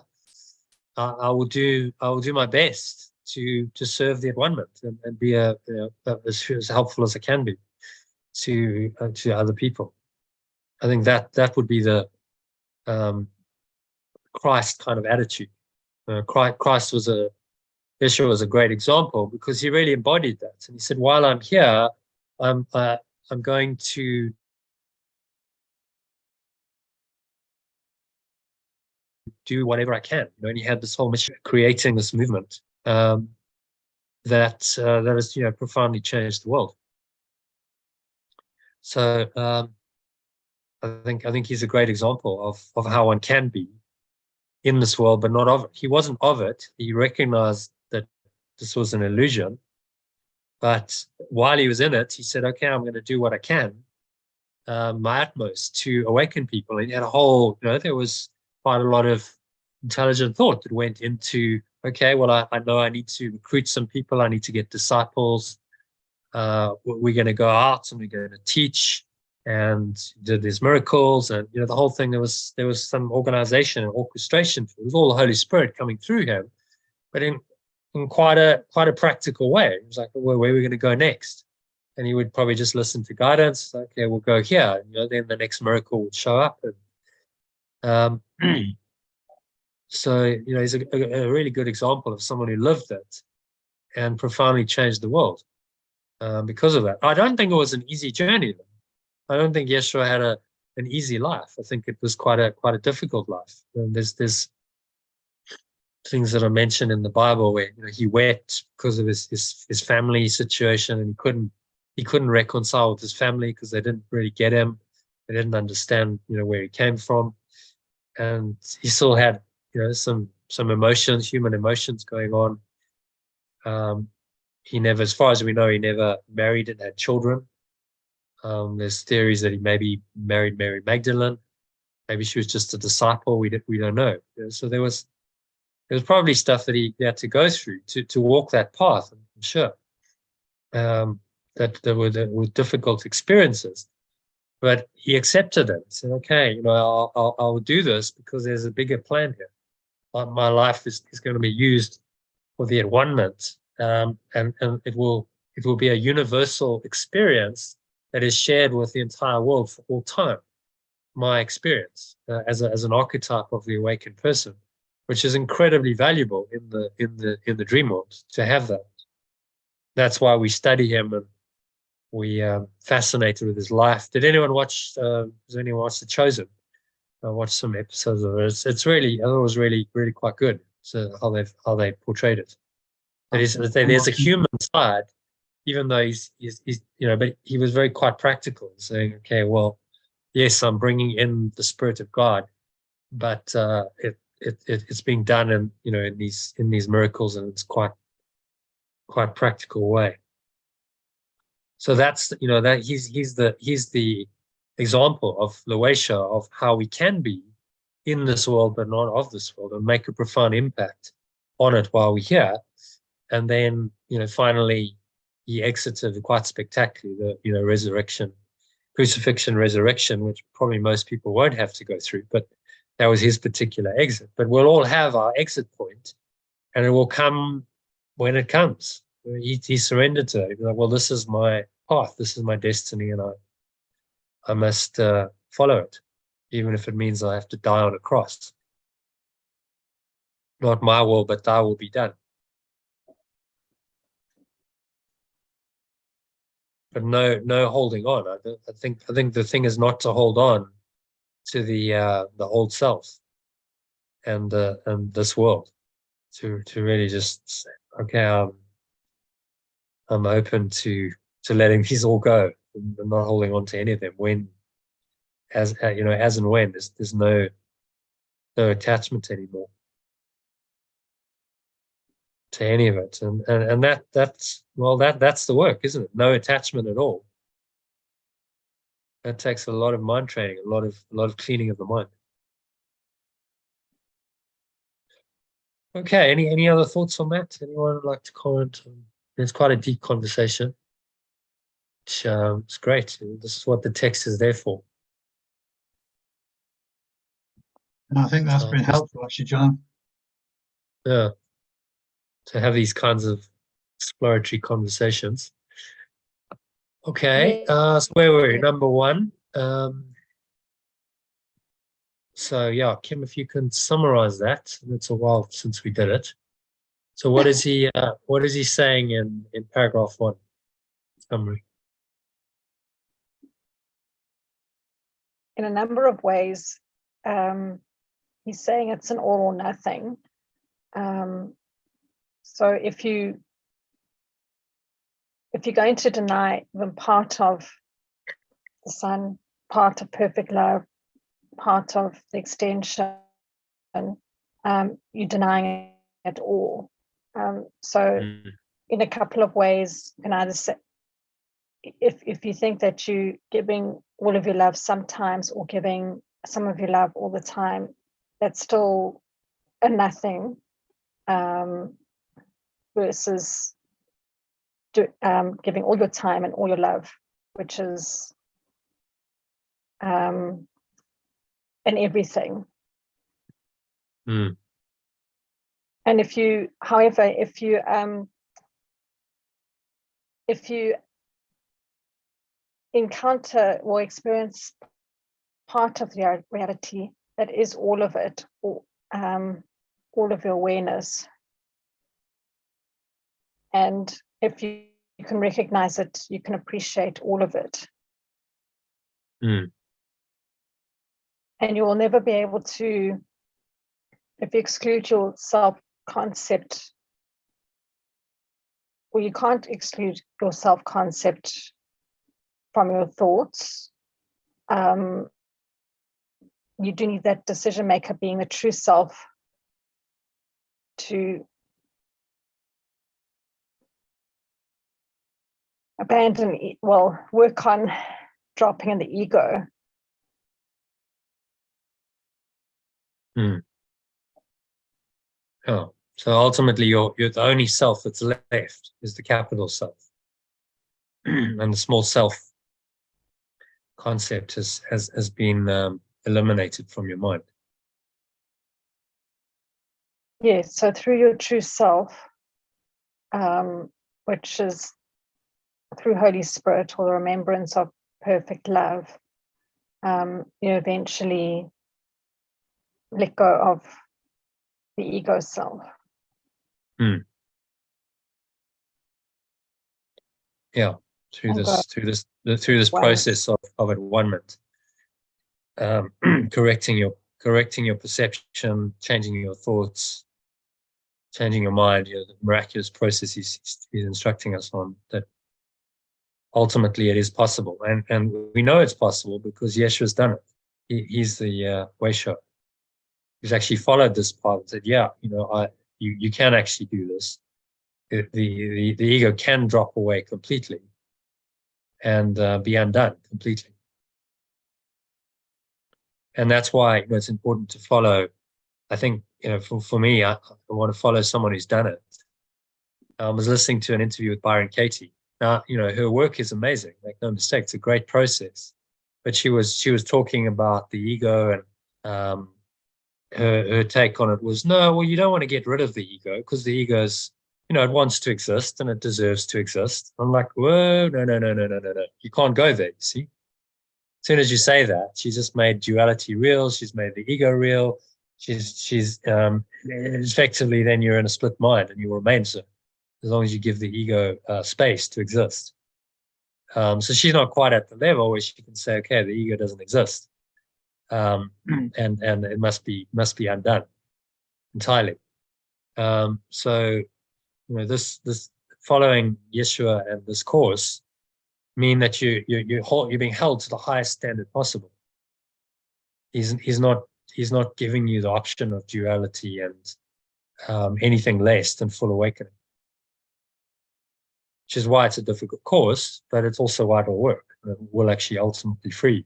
I will do my best to serve the at-one-ment and be as helpful as I can be to other people. I think that would be the Christ kind of attitude. Christ Yeshua was a great example, because he really embodied that. And he said, while I'm here, I'm going to do whatever I can. And he had this whole mission, creating this movement that has profoundly changed the world. So I think he's a great example of how one can be in this world, but not of it. He wasn't of it. He recognized that this was an illusion, but while he was in it, he said, okay, I'm going to do what I can my utmost to awaken people. And he had a whole, there was quite a lot of intelligent thought that went into, okay, well, I know I need to recruit some people. I need to get disciples. We're going to go out and we're going to teach and did these miracles. And, the whole thing, there was some organization and orchestration. It was all the Holy Spirit coming through him, but in quite a practical way. It was like, well, where are we going to go next? And he would probably just listen to guidance. Okay, we'll go here. Then the next miracle would show up. And so, he's a really good example of someone who lived it and profoundly changed the world because of that. I don't think it was an easy journey, though. I don't think Yeshua had an easy life. I think it was quite a difficult life. And there's things that are mentioned in the Bible where he wept because of his family situation, and he couldn't reconcile with his family because they didn't really get him. They didn't understand where he came from, and he still had some emotions, human emotions going on. He never, as far as we know, he never married and had children. There's theories that he maybe married Mary Magdalene. Maybe she was just a disciple. We don't know. So there was probably stuff that he had to go through to walk that path. I'm sure that there were difficult experiences, but he accepted it. He said, "Okay, I'll do this because there's a bigger plan here. My life is going to be used for the at-one-ment, and it will be a universal experience that is shared with the entire world for all time. My experience as an archetype of the awakened person, which is incredibly valuable in the dream world to have that. That's why we study him and we fascinated with his life. Did anyone watch? Does anyone watch The Chosen? I watched some episodes of it. It's really, I thought it was really, really quite good. So how they portrayed it. There's a human side, even though he's but he was very quite practical, saying, okay, well, yes, I'm bringing in the Spirit of God, but it's being done in these miracles, and it's quite practical way. So that's that he's the example of Loesha of how we can be in this world but not of this world, and make a profound impact on it while we're here. And then finally he exited quite spectacularly, the resurrection, crucifixion, resurrection, which probably most people won't have to go through, but that was his particular exit. But we'll all have our exit point, and it will come when it comes. He surrendered to it. Like, well, this is my path, this is my destiny, and I must follow it, even if it means I have to die on a cross. Not my will, but thy will be done. But no holding on. I think the thing is not to hold on to the old self and this world. To really just say, okay, I'm open to letting these all go and not holding on to any of them. When, as and when, there's no attachment anymore to any of it, and that's the work, isn't it? No attachment at all. That takes a lot of mind training, a lot of cleaning of the mind. Okay, any other thoughts on that? Anyone would like to comment? It's quite a deep conversation. It's great. This is what the text is there for. I think that's been helpful, actually, John. Yeah, to have these kinds of exploratory conversations. Okay, so where were we? Number one. So yeah, Kim, if you can summarize that. It's a while since we did it. So what is he saying in paragraph 1? Summary. In a number of ways, he's saying it's an all or nothing. So if you're going to deny even part of the Son, part of perfect love, part of the extension, you're denying it all. So in a couple of ways, you can either say, if you think that you giving all of your love sometimes or giving some of your love all the time, that's still a nothing, versus giving all your time and all your love, which is an everything. Mm. And if you, however, if you encounter or experience part of your reality that is all of it, or all of your awareness, and if you can recognize it, you can appreciate all of it. Mm. And you will never be able to, if you exclude your self-concept, or you can't exclude your self-concept from your thoughts, you do need that decision maker being the true self to work on dropping the ego. Mm. Oh, so ultimately you're the only self that's left is the capital self. And the small self concept has been eliminated from your mind. Yes, so through your true self, which is through Holy Spirit or the remembrance of perfect love, you eventually let go of the ego self. Mm. Yeah, through this process of at-one-ment, correcting your perception, changing your thoughts, changing your mind. The miraculous process he's instructing us on, that ultimately it is possible, and we know it's possible because Yeshua's done it. He's the way show. He's actually followed this path and said, yeah, you can actually do this. The ego can drop away completely and be undone completely. And that's why it's important to follow. I think, for me, I want to follow someone who's done it. I was listening to an interview with Byron Katie. Now, her work is amazing. Make no mistake, it's a great process. But she was talking about the ego, and her take on it was, no, well, you don't want to get rid of the ego because the ego's, it wants to exist and it deserves to exist. I'm like, whoa, no. You can't go there, you see. As soon as you say that, she's just made duality real. She's made the ego real. She's effectively, then you're in a split mind and you will remain so, as long as you give the ego space to exist. So she's not quite at the level where she can say, okay, the ego doesn't exist. And it must be undone entirely. So this following Yeshua and this course mean that you're being held to the highest standard possible. He's not giving you the option of duality and anything less than full awakening, which is why it's a difficult course, but it's also why it'll work. It will actually ultimately free you.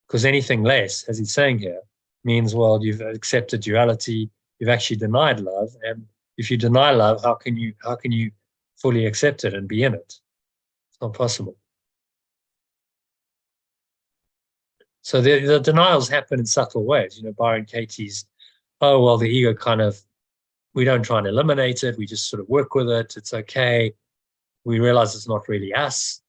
Because anything less, as he's saying here, means, well, you've accepted duality, you've actually denied love, and if you deny love, how can you fully accept it and be in it? It's not possible. So the denials happen in subtle ways. Byron Katie's, oh, well, the ego we don't try and eliminate it, we just sort of work with it, it's okay. We realize it's not really us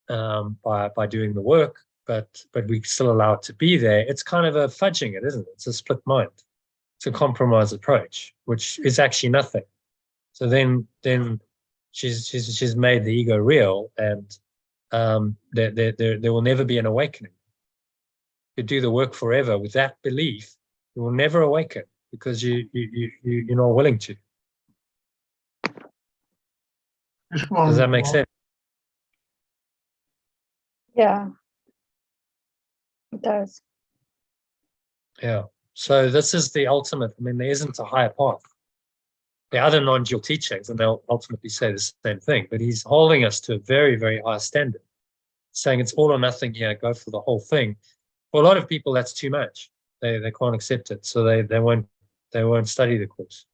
by doing the work. But we still allow it to be there. It's kind of a fudging it, isn't it? It's a split mind. It's a compromise approach, which is actually nothing. So then she's made the ego real, and there will never be an awakening. You do the work forever with that belief, you will never awaken because you're not willing to. Does that make sense? Yeah. It does. Yeah. So this is the ultimate. I mean, there isn't a higher path. There are other non-dual teachings, and they'll ultimately say the same thing. But he's holding us to a very, very high standard. saying it's all or nothing here, go for the whole thing. For a lot of people, that's too much. They can't accept it, so they won't study the course.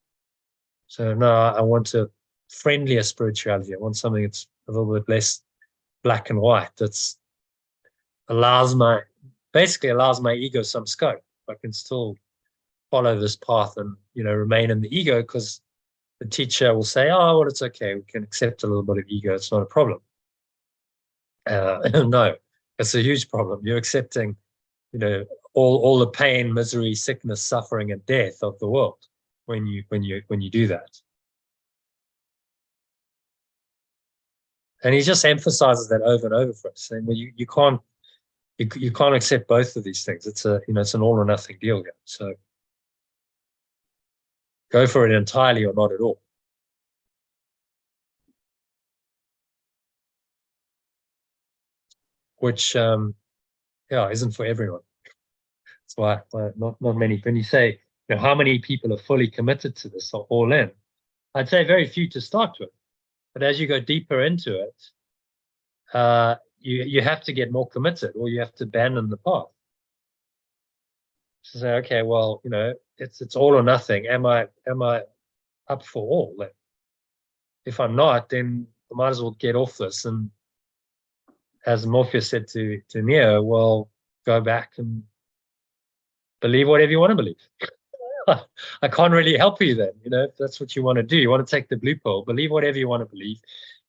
So no, I want a friendlier spirituality. I want something that's a little bit less black and white. That's basically allows my ego some scope. I can still follow this path and remain in the ego, because the teacher will say, oh, well, it's okay, we can accept a little bit of ego, it's not a problem. No, it's a huge problem. You're accepting all the pain, misery, sickness, suffering, and death of the world when you do that. And he just emphasizes that over and over for us, saying, well, you can't accept both of these things. It's it's an all or nothing deal here. So go for it entirely or not at all. Which isn't for everyone. That's why not many. When you say how many people are fully committed to this or all in, I'd say very few to start with. But as you go deeper into it, you have to get more committed, or you have to abandon the path. So say, okay, well, it's all or nothing. Am I up for all? Then? If I'm not, then I might as well get off this. And as Morpheus said to Neo, well, go back and believe whatever you want to believe. I can't really help you then, if that's what you want to do. You want to take the blue pill, believe whatever you want to believe,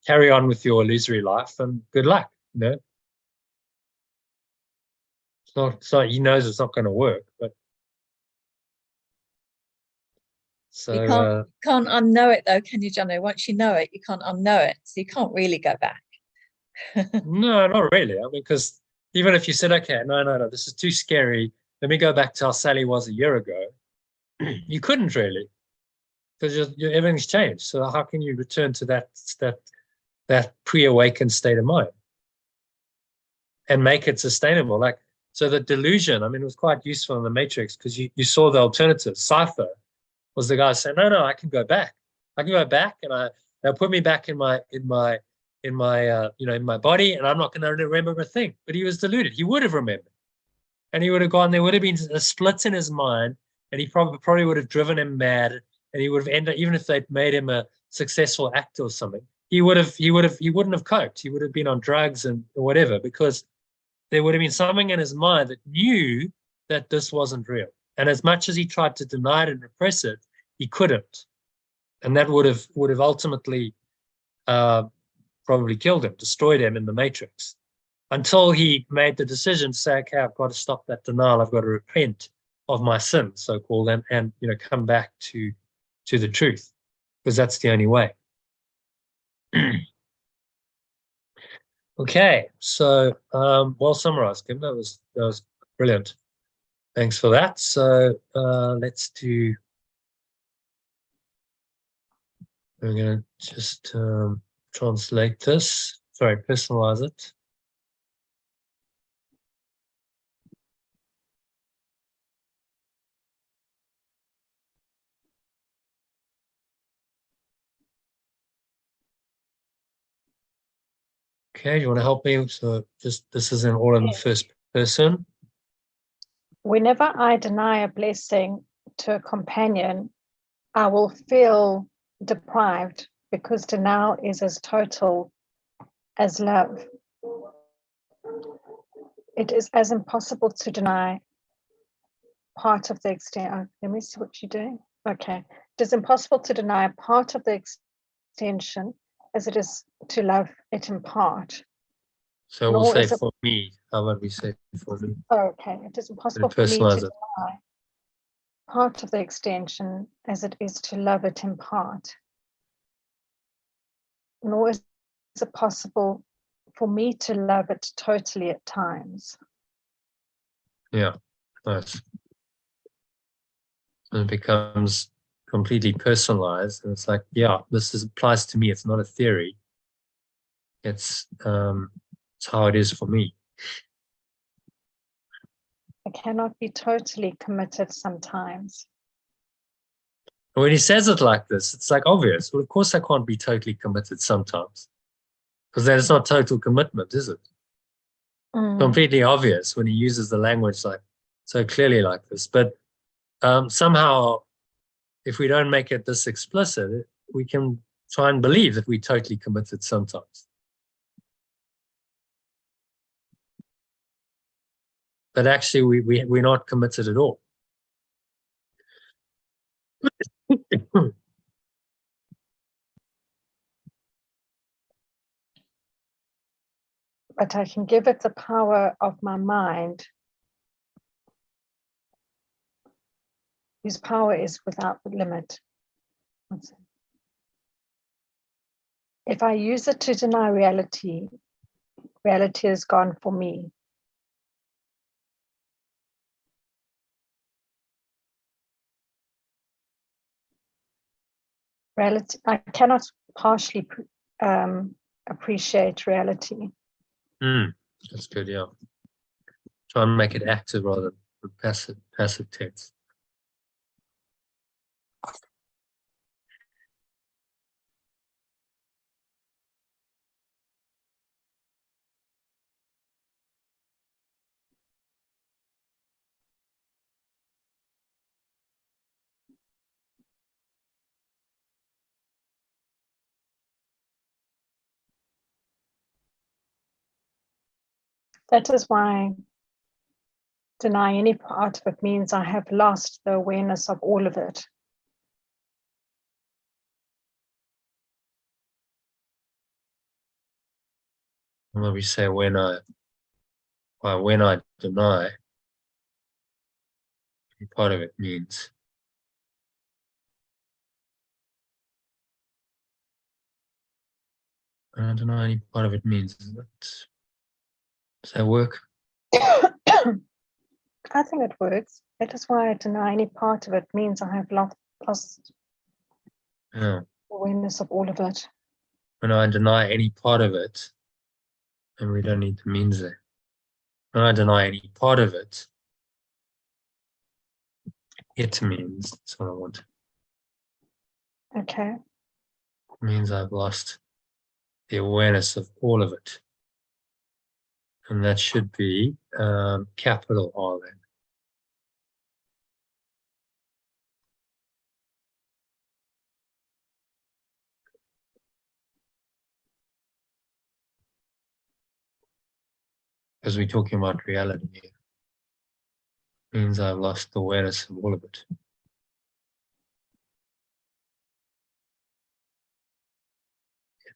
carry on with your illusory life, and good luck, It's not, he knows it's not going to work, but so you can't unknow it though, can you, Jono? Once you know it, you can't unknow it, so you can't really go back. No, not really. I mean, because even if you said, okay, no, this is too scary, let me go back to how Sally was a year ago, you couldn't really, because everything's changed. So how can you return to that pre-awakened state of mind and make it sustainable? So the delusion, I mean, it was quite useful in the Matrix, because you saw the alternative. Cypher was the guy saying, no, I can go back. I can go back, and they'll put me back in my body, and I'm not going to remember a thing. But he was deluded. He would have remembered, and he would have gone. There would have been a split in his mind, and he probably would have driven him mad, and he would have ended. Even if they'd made him a successful actor or something, he wouldn't have coped. He would have been on drugs and whatever, because there would have been something in his mind that knew that this wasn't real. And as much as he tried to deny it and repress it, he couldn't, and that would have ultimately probably killed him, destroyed him in the Matrix, until he made the decision to say, okay, I've got to stop that denial. I've got to repent of my sin, so-called, and come back to the truth, because that's the only way. Okay, so well summarized, Kim. That was brilliant. Thanks for that. So let's do. I'm going to just translate this. Sorry, personalize it. Okay, you want to help me? So this is all in the first person. Whenever I deny a blessing to a companion, I will feel deprived, because denial is as total as love. It is as impossible to deny part of the extent. Let me see what you're doing. Okay. It is impossible to deny part of the extension as it is to love it in part. So we'll say for me. How about we say for me? Okay. It is impossible for me to deny part of the extension as it is to love it in part. Nor is it possible for me to love it totally at times. Yeah, nice. And it becomes completely personalized, and it's like, yeah, this applies to me. It's not a theory. It's how it is for me. I cannot be totally committed sometimes. When he says it like this, it's like obvious. Well, of course I can't be totally committed sometimes, because then it's not total commitment, is it? completely obvious when he uses the language like so clearly like this. But somehow, if we don't make it this explicit, we can try and believe that we totally committed sometimes. But actually, we're not committed at all. But I can give it the power of my mind, whose power is without limit. If I use it to deny reality, reality is gone for me. Reality, I cannot partially appreciate reality. That's good, yeah. Try and make it active rather than passive tense. That is why deny any part of it means I have lost the awareness of all of it. When we say when I deny, part of it means I don't know any part of it means. Does that work? I think it works. That is why I deny any part of it means I have lost awareness of all of it. When I deny any part of it, and we don't need the means there. When I deny any part of it, it means that's what I want. Okay. It means I've lost the awareness of all of it. And that should be capital R then. Because we're talking about reality here. It means I've lost the awareness of all of it.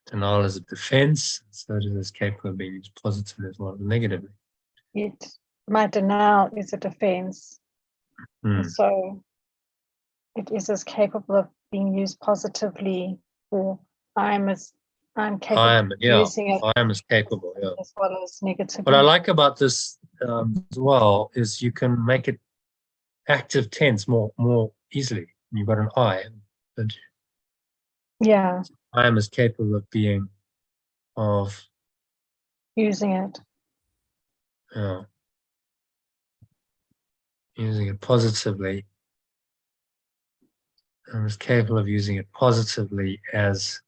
Denial is a defense, so it is capable of being used positively as well as negatively. My denial is a defense. So it is as capable of being used positively, or I'm capable of using it. I am as capable, yeah. As well as negatively. What I like about this as well is you can make it active tense more easily. You've got an I. Yeah. I am as capable of being using it. Using it positively. I'm as capable of using it positively as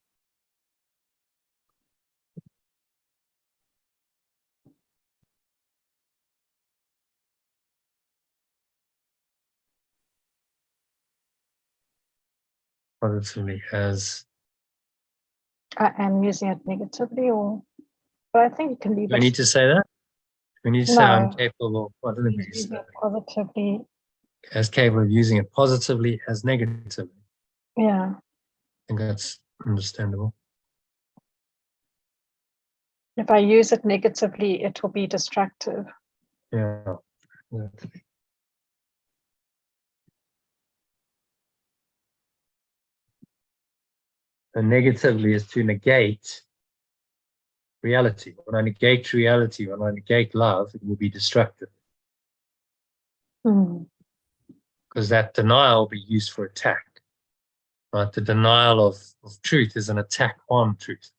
I am using it negatively, but I think you can leave it. I need to say that? We need to say I'm capable. I don't think we use it positively. As capable of using it positively as negatively. Yeah. I think that's understandable. If I use it negatively, it will be destructive. Yeah. Exactly. And negatively is to negate reality. When I negate reality, when I negate love, it will be destructive. Because that denial will be used for attack. Right? The denial of truth is an attack on truth.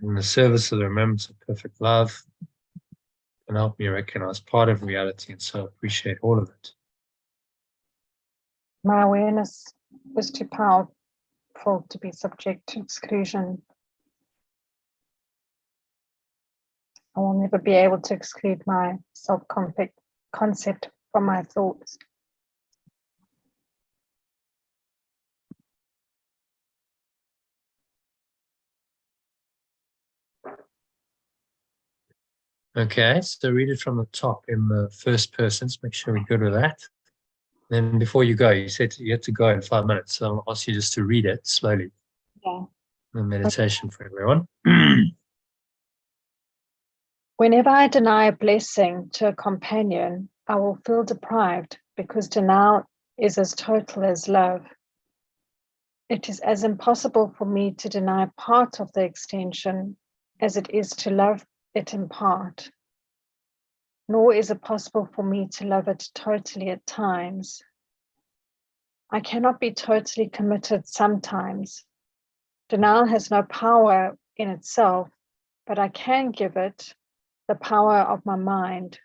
In the service of the remembrance of perfect love can help me recognize part of reality and so appreciate all of it. My awareness was too powerful to be subject to exclusion. I will never be able to exclude my self-concept from my thoughts. Okay, so read it from the top in the first person. Make sure we're good with that. Then before you go, you said you had to go in 5 minutes. So I'll ask you just to read it slowly. Yeah. The meditation for everyone. Whenever I deny a blessing to a companion, I will feel deprived because denial is as total as love. It is as impossible for me to deny part of the extension as it is to love it in part. Nor is it possible for me to love it totally at times. I cannot be totally committed sometimes. Denial has no power in itself, but I can give it the power of my mind,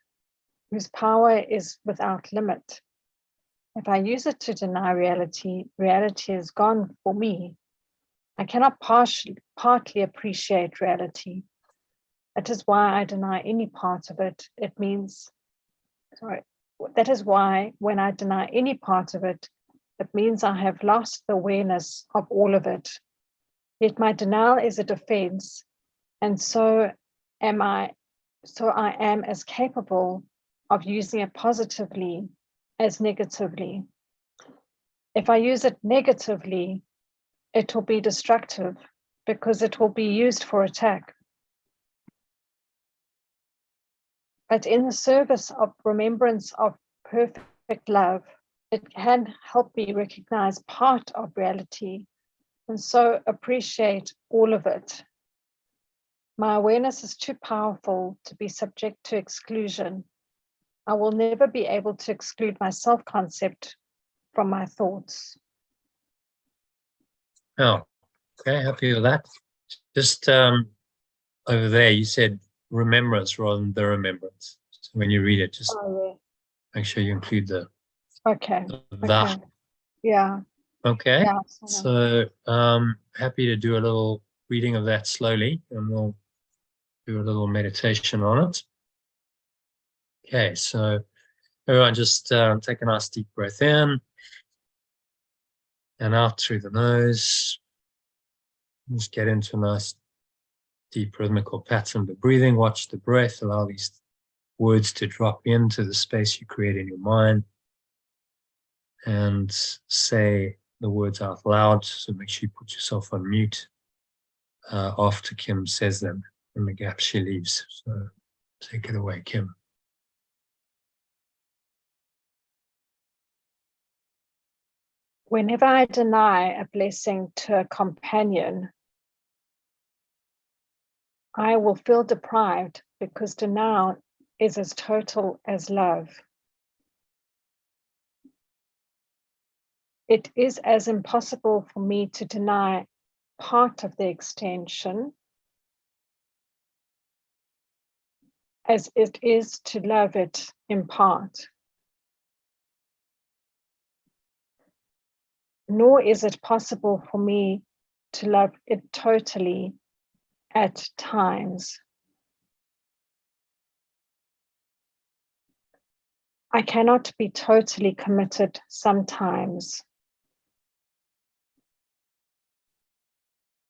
whose power is without limit. If I use it to deny reality, reality is gone for me. I cannot partly appreciate reality. That is why I deny any part of it. That is why when I deny any part of it, it means I have lost the awareness of all of it. Yet my denial is a defense, and so I am as capable of using it positively as negatively. If I use it negatively, it will be destructive because it will be used for attack. But in the service of remembrance of perfect love, it can help me recognize part of reality and so appreciate all of it. My awareness is too powerful to be subject to exclusion. I will never be able to exclude my self-concept from my thoughts. Oh, okay, happy with that. Just over there, you said remembrance rather than the remembrance. So when you read it, just make sure you include the Okay. that. Okay. Yeah. Okay. Yeah. So happy to do a little reading of that slowly, and we'll do a little meditation on it. Okay, so everyone just take a nice deep breath in and out through the nose. Just get into a nice deep rhythmical pattern of breathing. Watch the breath. Allow these words to drop into the space you create in your mind, and say the words out loud. So make sure you put yourself on mute after Kim says them in the gap she leaves. So take it away, Kim. Whenever I deny a blessing to a companion, I will feel deprived because denial is as total as love. It is as impossible for me to deny part of the extension as it is to love it in part. Nor is it possible for me to love it totally at times. I cannot be totally committed sometimes.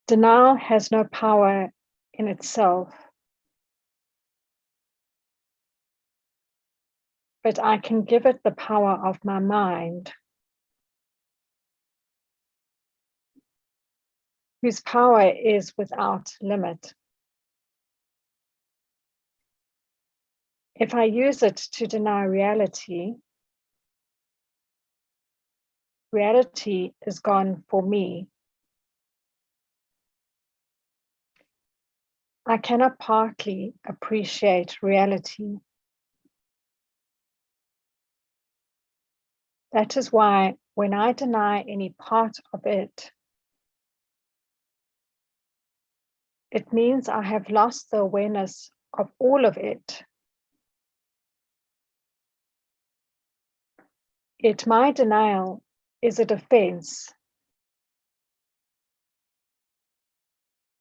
Denial has no power in itself, but I can give it the power of my mind, whose power is without limit. If I use it to deny reality, reality is gone for me. I cannot partly appreciate reality. That is why when I deny any part of it, it means I have lost the awareness of all of it. Yet my denial is a defense,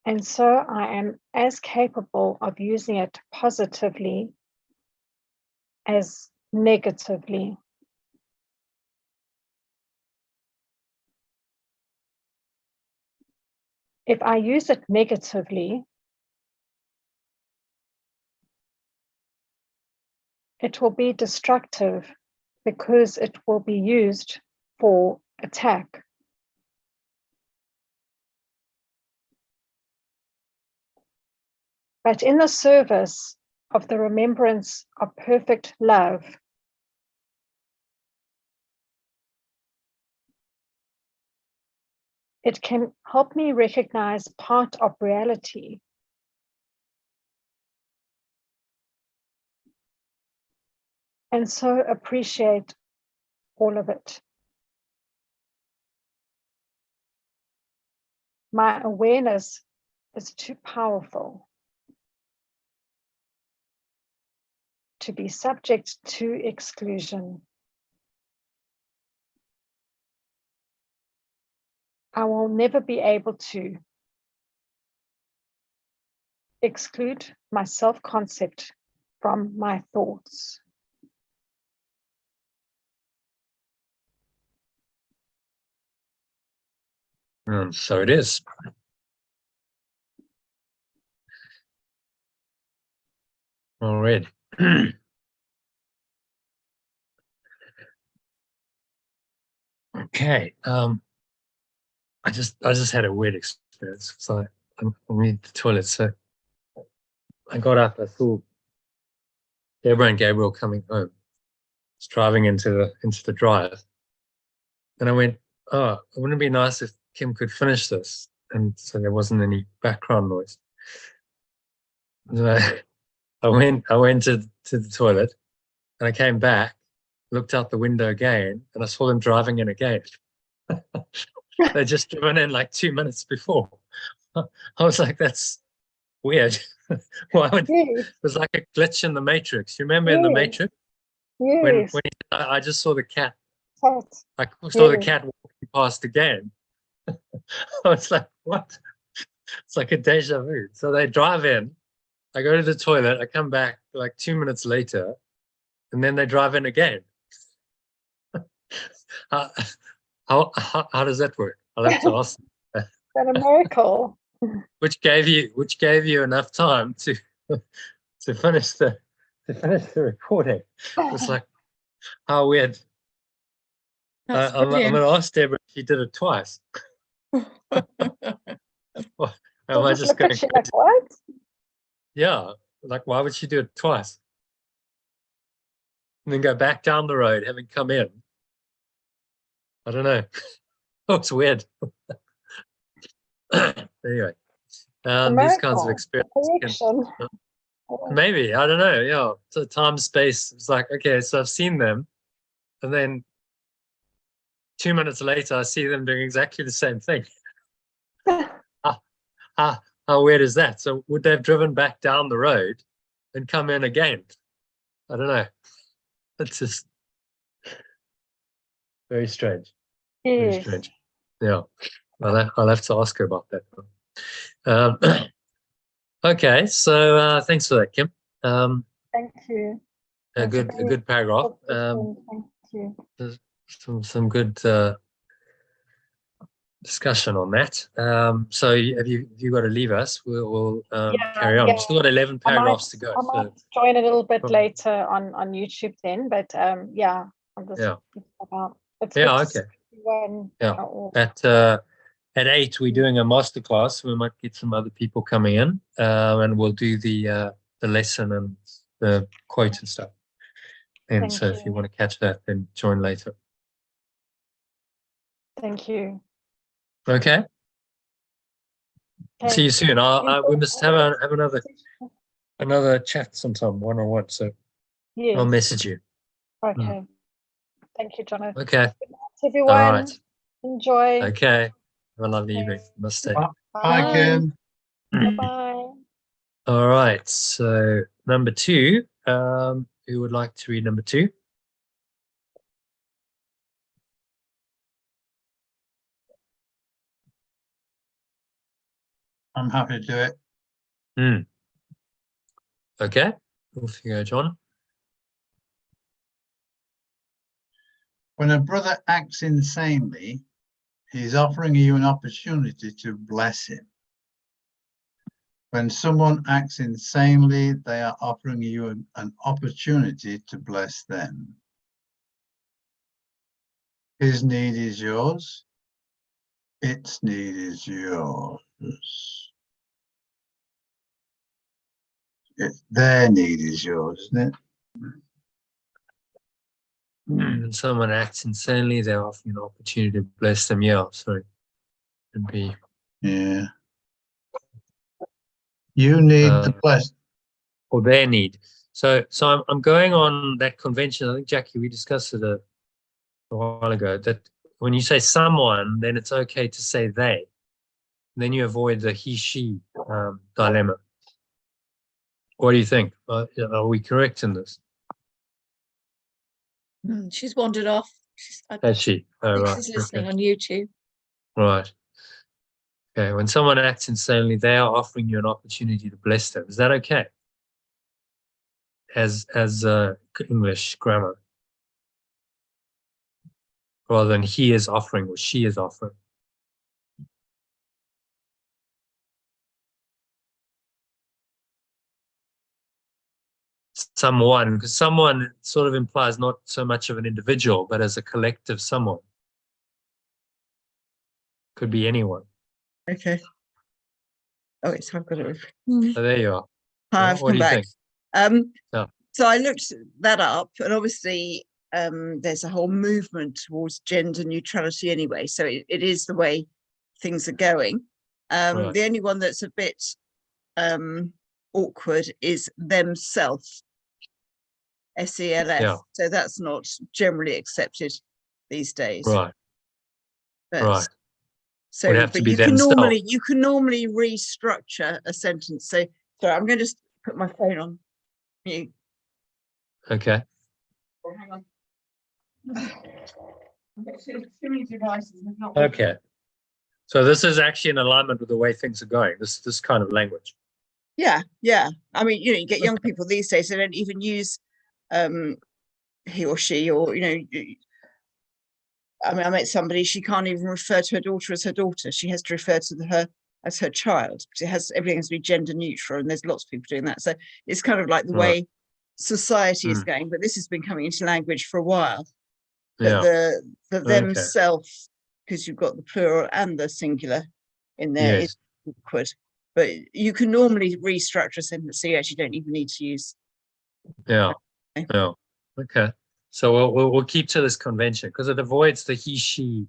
And so I am as capable of using it positively as negatively. If I use it negatively, it will be destructive because it will be used for attack. But in the service of the remembrance of perfect love, it can help me recognize part of reality and so appreciate all of it. My awareness is too powerful to be subject to exclusion. I will never be able to exclude my self-concept from my thoughts. So it is. All right. Okay. I just had a weird experience. So I'm in the toilet. So I got up. I saw Deborah and Gabriel coming home. It's driving into the drive, and I went, "Oh, wouldn't it be nice if Kim could finish this?" And so there wasn't any background noise. And I went to the toilet, and I came back, looked out the window again, and I saw them driving in again. They just driven in like 2 minutes before. I was like, that's weird. Why would, Yes. it was like a glitch in the Matrix. You remember in the Matrix when Yes. I just saw the cat. Cat. I saw the Yes. cat walking past again. I was like, what? It's like a deja vu. So they drive in. I go to the toilet. I come back like 2 minutes later, and then they drive in again. How does that work? I'll have to ask. What a miracle. Which gave you enough time to finish the recording. It's like, how weird. That's I'm brilliant. going to ask Deborah if she did it twice. Am I just look going? at you like, what? Yeah, like why would she do it twice? And then go back down the road, having come in. I don't know. It's weird. Anyway, these kinds of experiences can, maybe, I don't know. Yeah, so time space. It's like, okay, so I've seen them, and then 2 minutes later, I see them doing exactly the same thing. How weird is that? So would they have driven back down the road and come in again? I don't know. It's just very strange. Very Yes. strange. Yeah, I'll have to ask her about that. Okay, so thanks for that, Kim. Thank you. A good paragraph. Thank you. There's some good discussion on that. So have you got to leave us? We'll carry on. Yeah. We've still got 11 paragraphs to go. I might join a little bit later on YouTube then, but yeah, I'll just keep about. It's okay. At 8 we're doing a masterclass. We might get some other people coming in, and we'll do the lesson and the quote and stuff. And so if you want to catch that, then join later. Thank you. Okay. See you soon. We must have another chat sometime, one-on-one. So yes. I'll message you. Okay. Thank you, Jonathan. Okay. Good night, everyone. All right. Enjoy. Okay. Have a lovely evening. Namaste. Bye, Kim. Bye-bye. All right. So number 2. Who would like to read number 2? I'm happy to do it. Okay, off you go, John. When a brother acts insanely, he's offering you an opportunity to bless him. When someone acts insanely, they are offering you an opportunity to bless them. His need is yours. Its need is yours. Their need is yours, isn't it? When someone acts insanely, they're offering an opportunity to bless them. Yeah, sorry. Could be. Yeah. You need the blessing. Or their need. So I'm going on that convention. I think, Jackie, we discussed it a while ago, that when you say someone, then it's okay to say they. Then you avoid the he-she dilemma. What do you think? Are we correct in this? She's wandered off. Has she? Oh, right. She's listening Okay. on YouTube. Right. Okay. When someone acts insanely, they are offering you an opportunity to bless them. Is that okay? As English grammar, rather than he is offering or she is offering. Someone, because someone sort of implies not so much of an individual, but as a collective someone. Could be anyone. Okay. Oh, it's I've got it. So there you are. Hi, I've What come do you back. think? Yeah. So I looked that up, and obviously there's a whole movement towards gender neutrality anyway. So it is the way things are going. Right. The only one that's a bit awkward is themself. SELF. Yeah. So that's not generally accepted these days. Right. But, Right. So, Would have but to be you can themselves. normally restructure a sentence. So, sorry, I'm going to just put my phone on mute. Okay. Oh, hang on. I've got too many devices. Okay. So this is actually in alignment with the way things are going. This kind of language. Yeah. I mean, you get young people these days, they don't even use he or she, or I mean, I met somebody, she can't even refer to her daughter as her daughter. She has to refer to her as her child, because everything has to be gender neutral, and there's lots of people doing that. So it's kind of like the way society is going, but this has been coming into language for a while. But the themselves, because you've got the plural and the singular in there, is awkward. But you can normally restructure a sentence, so you actually don't even need to use. Yeah. Okay. So we'll keep to this convention because it avoids the he-she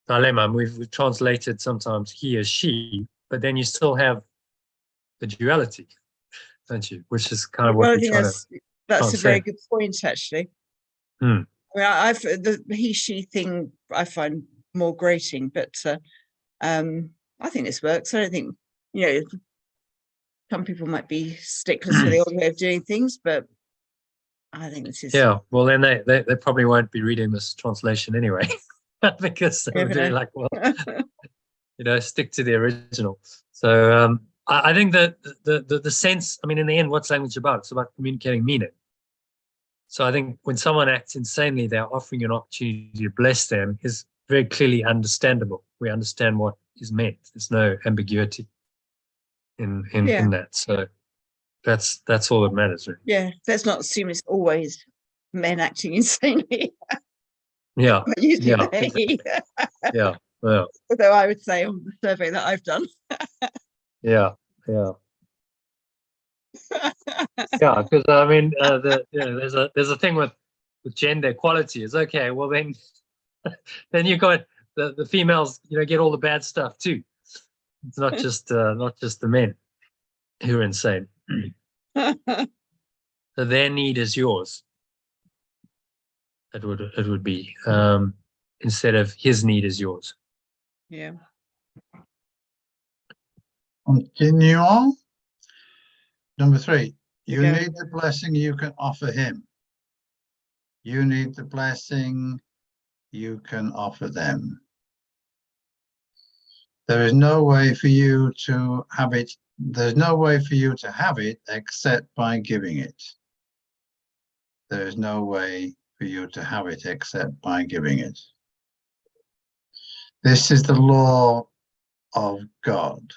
dilemma. We've translated sometimes he as she, but then you still have the duality, don't you? Which is kind of what we're trying to. That's a very good point, actually. I mean, the he-she thing I find more grating, but I think this works. I don't think, some people might be sticklers for the old way of doing things, but I think this is. Yeah, well, then they probably won't be reading this translation anyway, because they're really like, well, stick to the original. So I think that the sense, I mean, in the end, what's language about? It's about communicating meaning. So I think when someone acts insanely, they're offering you an opportunity to bless them is very clearly understandable. We understand what is meant. There's no ambiguity in that. So that's all that matters, really. Yeah, let's not assume it's always men acting insanely. Yeah. Usually they. Yeah. Well. Although I would say on the survey that I've done. Yeah. Yeah, because I mean, there's a thing with gender equality. Is okay. Well, then you got the females, get all the bad stuff too. It's not just the men who are insane. So their need is yours. It would be instead of his need is yours. Yeah. Continue on. Number 3. You need the blessing you can offer him. You need the blessing you can offer them. There is no way for you to have it. There's no way for you to have it except by giving it. There is no way for you to have it except by giving it. This is the law of God,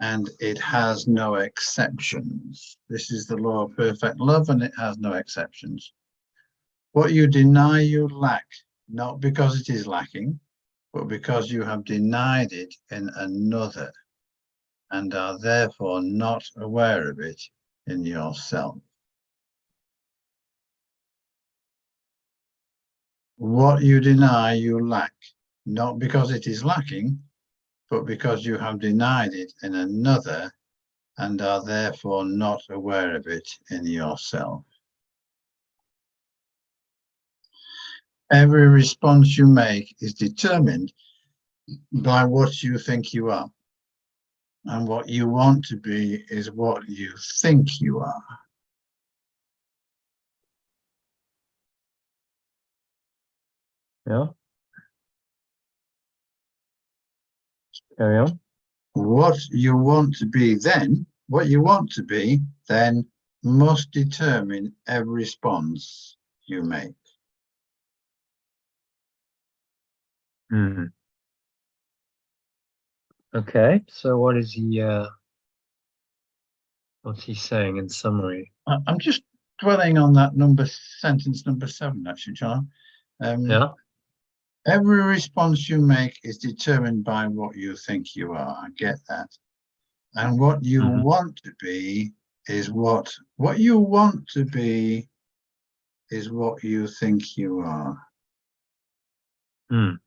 and it has no exceptions. This is the law of perfect love, and it has no exceptions. What you deny you lack, not because it is lacking, but because you have denied it in another, and are therefore not aware of it in yourself. What you deny you lack, not because it is lacking, but because you have denied it in another, and are therefore not aware of it in yourself. Every response you make is determined by what you think you are, and what you want to be is what you think you are. Yeah. Carry on. What you want to be then must determine every response you make. Hmm. Okay, so what is he what's he saying in summary? I'm just dwelling on that sentence number 7, actually, John. Yeah. Every response you make is determined by what you think you are. I get that. And what you want to be is what you want to be is what you think you are. Hmm.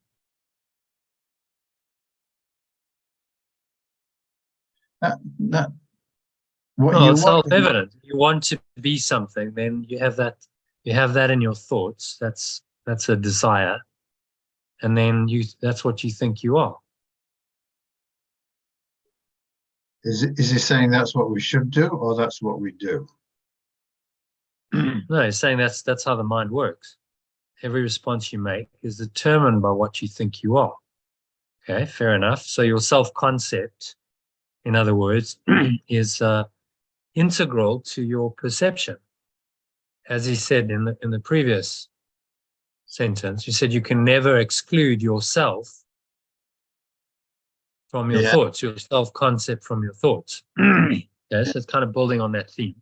That what Well, you it's want. self-evident. You want to be something, then you have that in your thoughts. That's a desire. And then that's what you think you are. Is he saying that's what we should do, or that's what we do? No, he's saying that's how the mind works. Every response you make is determined by what you think you are. Okay, fair enough. So your self-concept, in other words, is integral to your perception. As he said in the previous sentence, you said you can never exclude yourself from your thoughts, your self-concept from your thoughts. Yes, it's kind of building on that theme.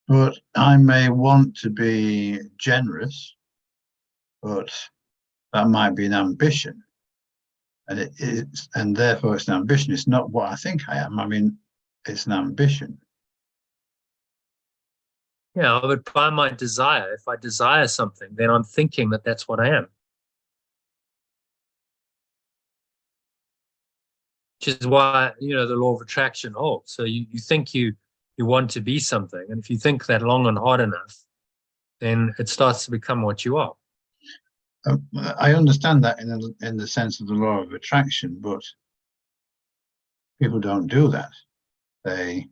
But I may want to be generous, but that might be an ambition. And it is, and therefore it's an ambition. It's not what I think I am. I mean, it's an ambition. Yeah, but by my desire, if I desire something, then I'm thinking that that's what I am. Which is why, the law of attraction holds. So you think you want to be something, and if you think that long and hard enough, then it starts to become what you are. I understand that in the sense of the law of attraction, but people don't do that. They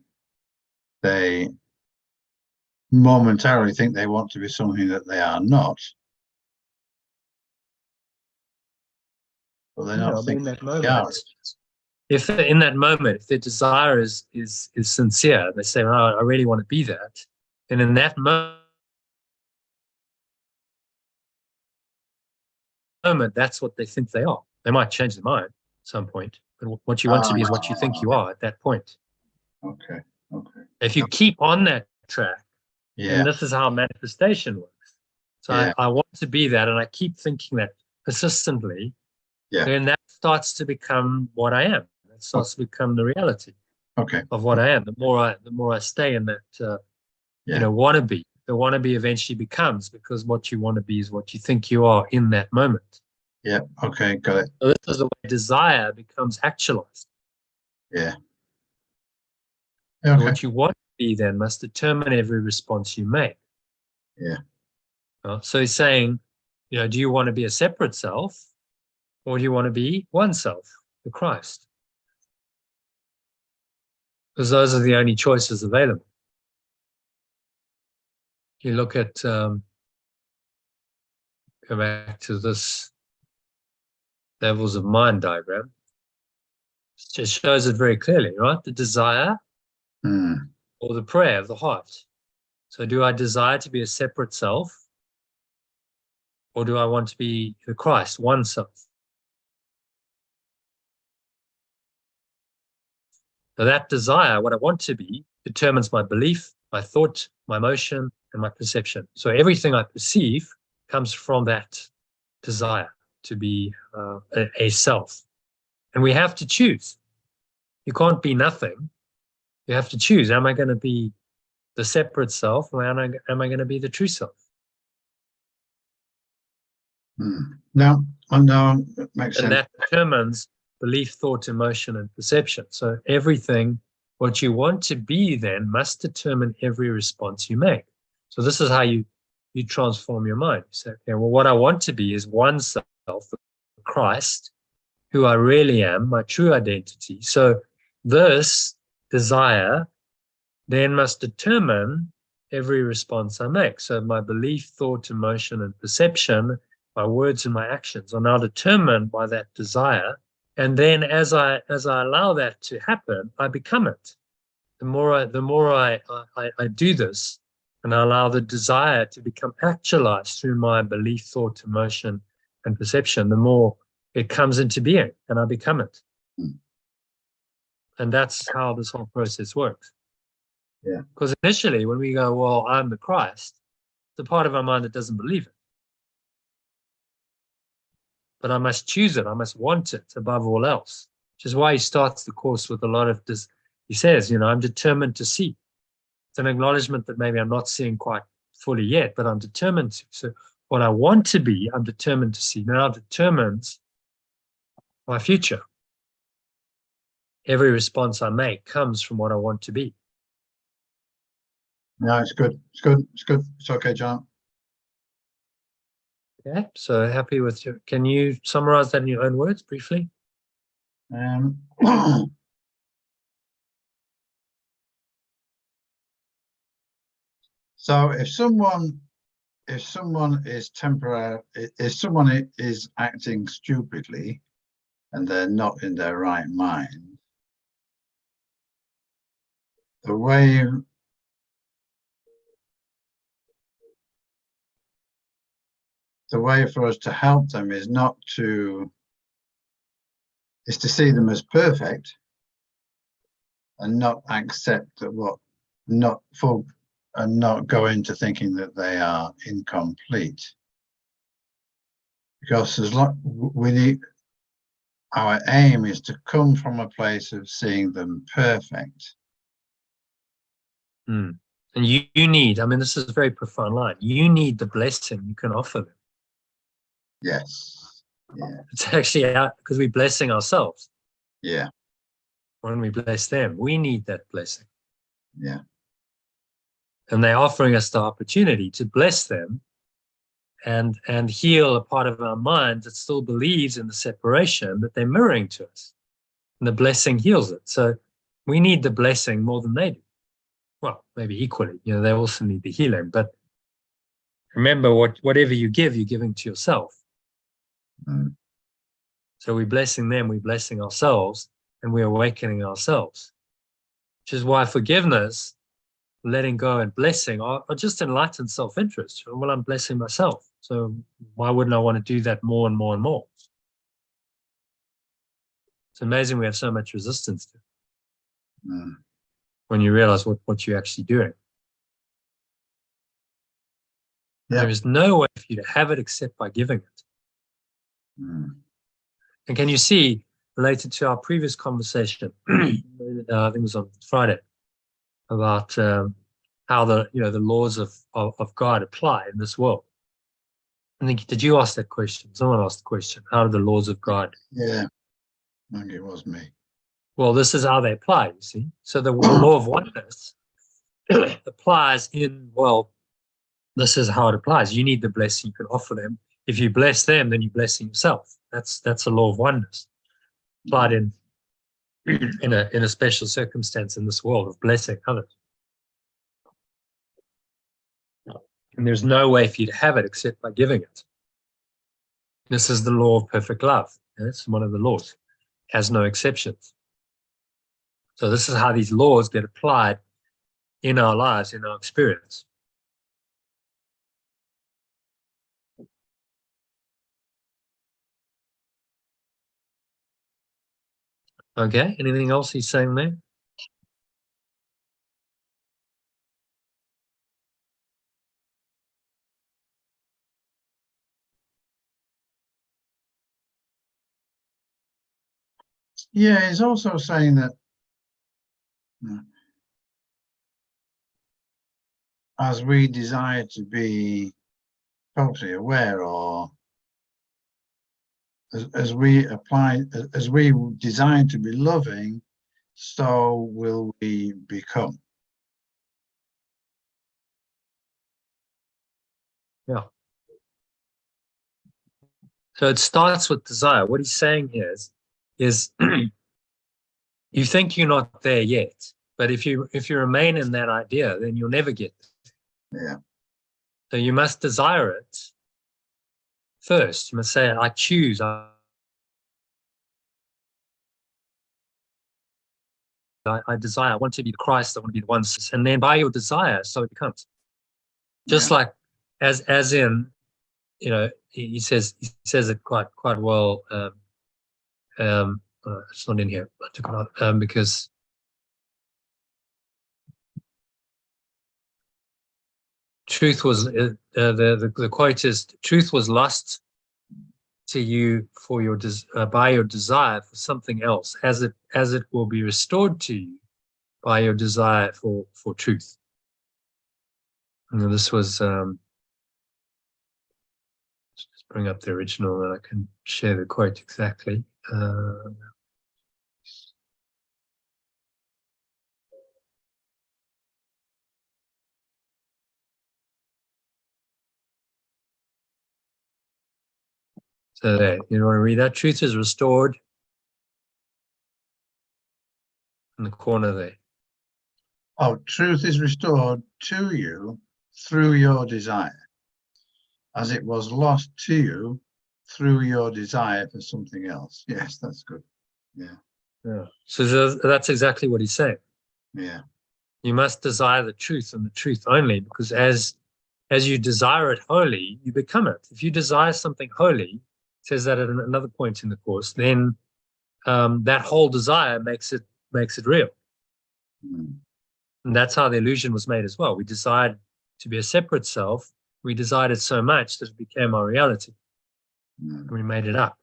momentarily think they want to be something that they are not, but they're not thinking that they moment. are. If in that moment, if their desire is sincere, they say, "Oh, I really want to be that," then in that moment, that's what they think they are. They might change their mind at some point, but what you want to be is what you think you are at that point. Okay. If you keep on that track, and this is how manifestation works. So I want to be that, and I keep thinking that persistently, then that starts to become what I am. That starts to become the reality of what I am. The more I stay in that, wannabe. The wannabe eventually becomes, because what you want to be is what you think you are in that moment. Yeah. Okay. Got it. So this is the way desire becomes actualized. Yeah. So what you want to be then must determine every response you make. Yeah. So he's saying, do you want to be a separate self, or do you want to be one self, the Christ? Because those are the only choices available. You look at, go back to this levels of mind diagram. It just shows it very clearly, right? The desire or the prayer of the heart. So do I desire to be a separate self, or do I want to be the Christ, one self? So that desire, what I want to be, determines my belief, my thought, my emotion, and my perception. So everything I perceive comes from that desire to be a self. And we have to choose. You can't be nothing. You have to choose. Am I going to be the separate self, or am I going to be the true self? No, it makes sense. And that determines belief, thought, emotion, and perception. So everything, what you want to be then must determine every response you make. So this is how you transform your mind. You say, okay, well, what I want to be is one self, Christ, who I really am, my true identity. So this desire then must determine every response I make. So my belief, thought, emotion, and perception, my words and my actions are now determined by that desire. And then as I allow that to happen, I become it. The more I do this, and I allow the desire to become actualized through my belief, thought, emotion, and perception, the more it comes into being and I become it. And that's how this whole process works. Yeah. Because initially when we go, well, I'm the Christ, the part of our mind that doesn't believe it. But I must choose it. I must want it above all else, which is why he starts the course with a lot of this. He says, I'm determined to see. It's an acknowledgement that maybe I'm not seeing quite fully yet, but I'm determined to. So what I want to be, I'm determined to see. Now determines my future. Every response I make comes from what I want to be. No, it's good. It's good. It's good. It's okay, John. Okay, so happy with you. Can you summarize that in your own words briefly? So if someone is if someone is acting stupidly and they're not in their right mind, the way for us to help them is to see them as perfect and not accept that and not go into thinking that they are incomplete. Because our aim is to come from a place of seeing them perfect. And you need, this is a very profound line. You need the blessing you can offer them. Yes. Yeah. It's actually because we're blessing ourselves. Yeah. When we bless them, we need that blessing. Yeah. And they're offering us the opportunity to bless them and heal a part of our mind that still believes in the separation that they're mirroring to us. And the blessing heals it. So we need the blessing more than they do. Well, maybe equally. They also need the healing. But remember, whatever you give, you're giving to yourself. So we're blessing them, we're blessing ourselves, and we're awakening ourselves. Which is why forgiveness, letting go, and blessing are just enlightened self-interest. Well, I'm blessing myself. So why wouldn't I want to do that more and more and more? It's amazing we have so much resistance to it. When you realize what you're actually doing. Yeah. There is no way for you to have it except by giving it. And can you see, related to our previous conversation, I think it was on Friday, about how the laws of God apply in this world. I think, did you ask that question? Someone asked the question, how do the laws of God? Yeah, I think it was me. Well, this is how they apply, you see. So the law of oneness applies this is how it applies. You need the blessing you can offer them. If you bless them, then you're blessing yourself. That's a law of oneness applied in a special circumstance in this world of blessing others. And there's no way for you to have it except by giving it. This is the law of perfect love. That's one of the laws. Has no exceptions. So this is how these laws get applied in our lives, in our experience. Okay, anything else he's saying there? Yeah, he's also saying that as we desire to be totally aware, or as we design to be loving, so will we become. Yeah. So it starts with desire. What he's saying here is you think you're not there yet, but if you remain in that idea, then you'll never get there. Yeah. So you must desire it first. You must say, I choose. I desire. I want to be the Christ. I want to be the one. And then by your desire, so it becomes. Just like as in, you know, he says it quite well. It's not in here. I took it out because truth was the quote is, truth was lust to you for your by your desire for something else, as it will be restored to you by your desire for truth. And this was just bring up the original and I can share the quote exactly. So there, you want to read that? Truth is restored in the corner there. Oh, truth is restored to you through your desire, as it was lost to you through your desire for something else. Yes, that's good. Yeah. Yeah. So that's exactly what he's saying. Yeah. You must desire the truth and the truth only, because as you desire it wholly, you become it. If you desire something holy, it says that at another point in the course, then that whole desire makes it real. Mm. And that's how the illusion was made as well. We desired to be a separate self. We desired it so much that it became our reality. And we made it up.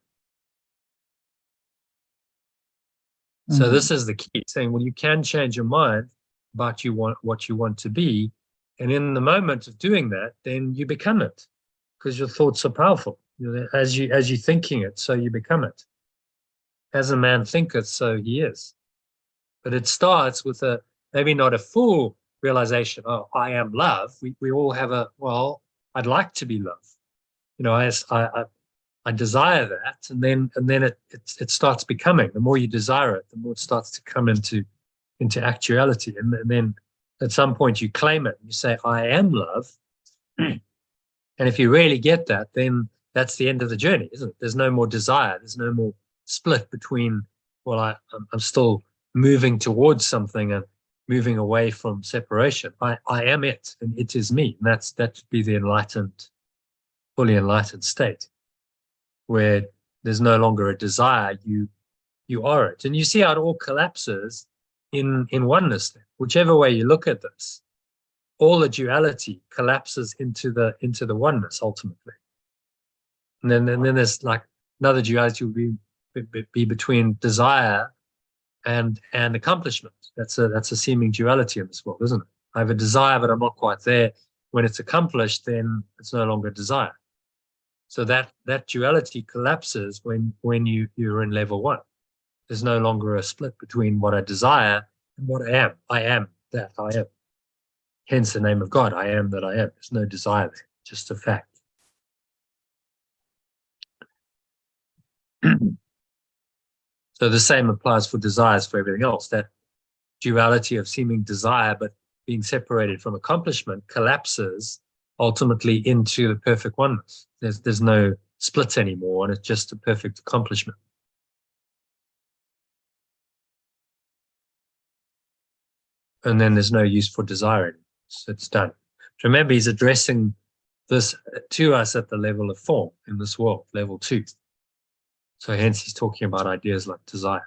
So this is the key, saying, well, you can change your mind about what you want to be. And in the moment of doing that, then you become it, because your thoughts are powerful. You know, as you're thinking it, so you become it. As a man thinketh, so he is. But it starts with maybe not a full realization, oh, I am love. We all have well, I'd like to be love. You know, I desire that, and then it starts becoming. The more you desire it, the more it starts to come into actuality. And then at some point you claim it. You say, I am love. And if you really get that, then that's the end of the journey, isn't it? There's no more desire. There's no more split between, well, I'm still moving towards something and moving away from separation. I am it, and it is me. And that would be the fully enlightened state, where there's no longer a desire. You are it. And you see how it all collapses in oneness. Whichever way you look at this, all the duality collapses into the oneness ultimately. And then there's like another duality will be between desire and accomplishment. That's a seeming duality in this world, isn't it? I have a desire, but I'm not quite there. When it's accomplished, then it's no longer desire. So that duality collapses when you're in level one. There's no longer a split between what I desire and what I am. I am that I am. Hence the name of God. I am that I am. There's no desire there, just a fact. So the same applies for desires for everything else. That duality of seeming desire but being separated from accomplishment collapses ultimately into the perfect oneness. There's no split anymore, and it's just a perfect accomplishment. And then there's no use for desiring. So it's done. Remember, he's addressing this to us at the level of form in this world, level 2. So hence he's talking about ideas like desire.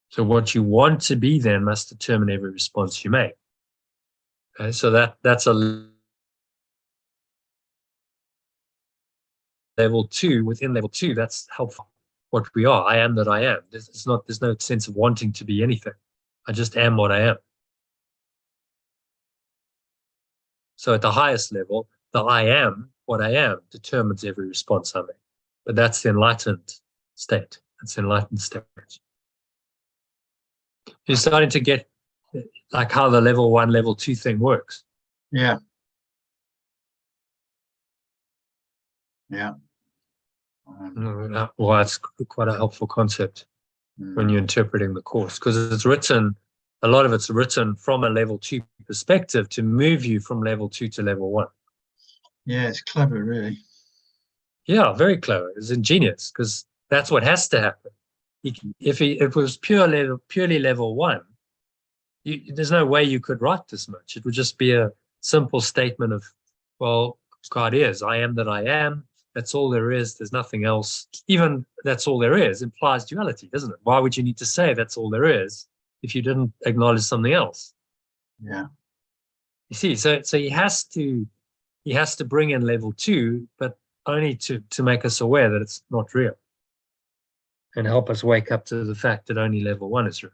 So what you want to be then must determine every response you make. Okay, so that's a level 2. Within level 2, that's helpful. What we are, I am that I am. There's no sense of wanting to be anything. I just am what I am. So at the highest level, the I am what I am determines every response I make. But that's the enlightened state. That's the enlightened state. You're starting to get like how the level 1, level 2 thing works. Yeah. Yeah. Well, it's quite a helpful concept when you're interpreting the course, because it's written, a lot of it's written from a level 2 perspective to move you from level 2 to level 1. Yeah, it's clever, really. Yeah, very clever. It's ingenious, because that's what has to happen. If it was purely level 1, there's no way you could write this much. It would just be a simple statement of, well, God is, I am that I am. That's all there is. There's nothing else. Even that's all there is implies duality, doesn't it? Why would you need to say that's all there is if you didn't acknowledge something else? Yeah. You see, so he has to bring in level 2, but only to make us aware that it's not real, and help us wake up to the fact that only level 1 is real.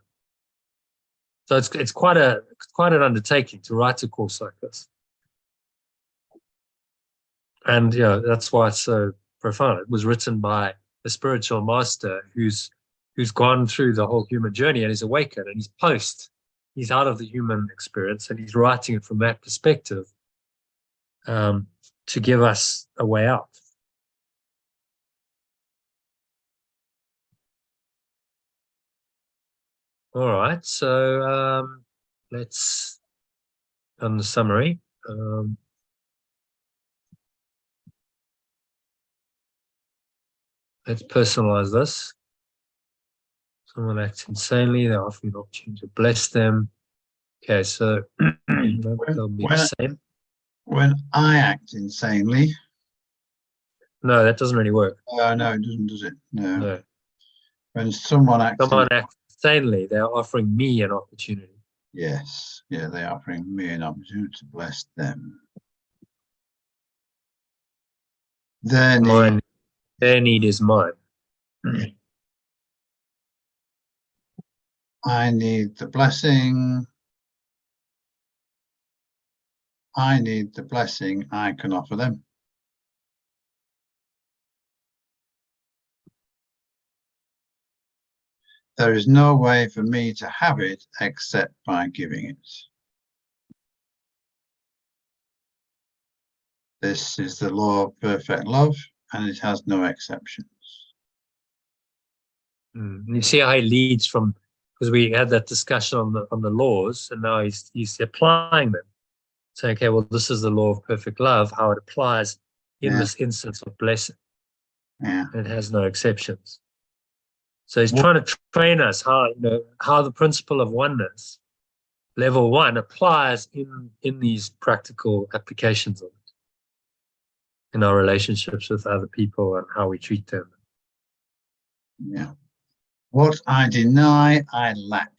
So it's quite an undertaking to write a course like this. And yeah, that's why it's so profound. It was written by a spiritual master who's gone through the whole human journey and is awakened, and he's out of the human experience, and he's writing it from that perspective to give us a way out. All right, so let's on the summary. Let's personalize this. Someone acts insanely, they're offering an opportunity to bless them. Okay, so they'll be the same. When I act insanely. No, that doesn't really work. No, it doesn't, does it? No. When someone acts insanely, they're offering me an opportunity. Yes, yeah, they're offering me an opportunity to bless them. Their need is mine. I need the blessing. I need the blessing I can offer them. There is no way for me to have it except by giving it. This is the law of perfect love, and it has no exceptions. You see how he leads from, because we had that discussion on the laws, and now he's applying them. Saying, okay, well, this is the law of perfect love, how it applies in this instance of blessing. Yeah. And it has no exceptions. So he's trying to train us how the principle of oneness, level 1, applies in these practical applications of it, in our relationships with other people and how we treat them. Yeah. What I deny, I lack.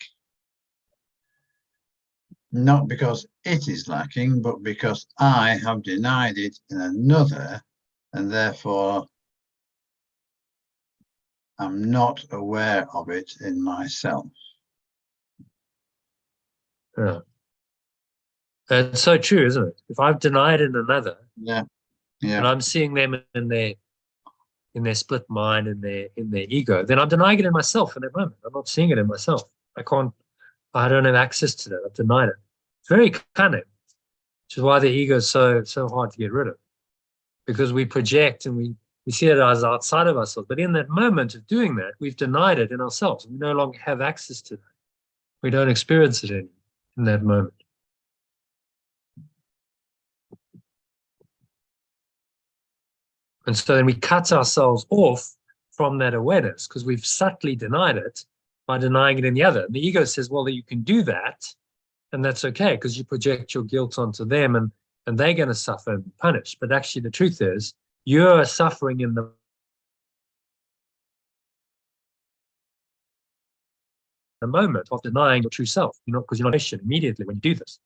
Not because it is lacking, but because I have denied it in another, and therefore I'm not aware of it in myself. Yeah. It's so true, isn't it? If I've denied in another, and I'm seeing them in their split mind, in their ego, then I'm denying it in myself in that moment. I'm not seeing it in myself. I don't have access to that. I've denied it. It's very cunning, which is why the ego is so hard to get rid of, because we project and we see it as outside of ourselves. But in that moment of doing that, we've denied it in ourselves. We no longer have access to that. We don't experience it in that moment. And so then we cut ourselves off from that awareness because we've subtly denied it by denying it in the other. And the ego says, well, you can do that, and that's okay because you project your guilt onto them and they're going to suffer and be punished. But actually, the truth is, you're suffering in the moment of denying your true self, because you're not patient immediately when you do this.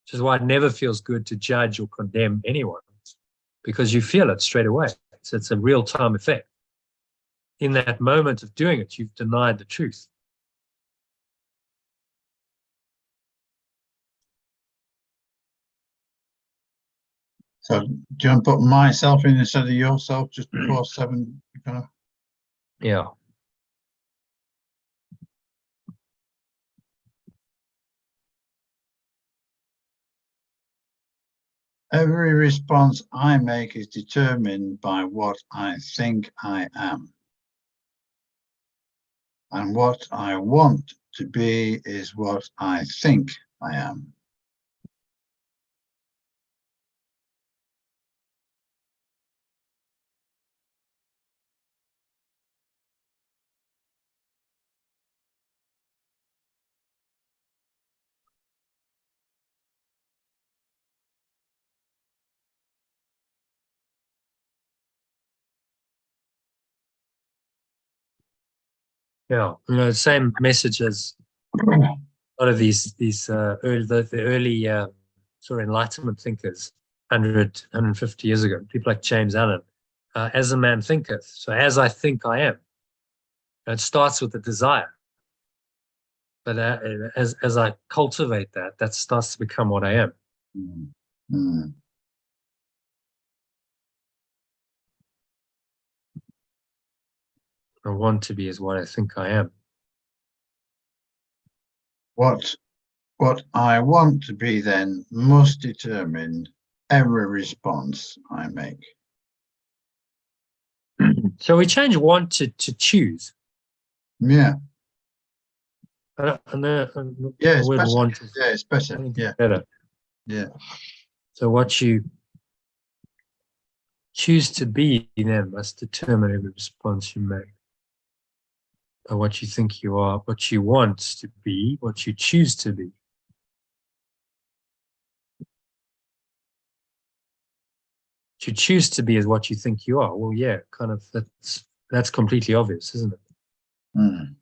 Which is why it never feels good to judge or condemn anyone, because you feel it straight away. So it's a real-time effect. In that moment of doing it, you've denied the truth. So do you want to put myself in instead of yourself just before 7? Yeah. Every response I make is determined by what I think I am. And what I want to be is what I think I am. Yeah. The same message as a lot of these early, the early sort of Enlightenment thinkers 150 years ago, people like James Allen, as a man thinketh, so as I think I am. And it starts with a desire. But as I cultivate that starts to become what I am. Mm. I want to be is what I think I am. What I want to be then must determine every response I make. So we change want to choose. Yeah. Yeah, Yeah, it's better. Want Yeah, it's better. Yeah. Better. Yeah. So what you choose to be then must determine every response you make. Or what you think you are, what you want to be, what you choose to be. What you choose to be is what you think you are. Well, yeah, kind of that's completely obvious, isn't it? Mm.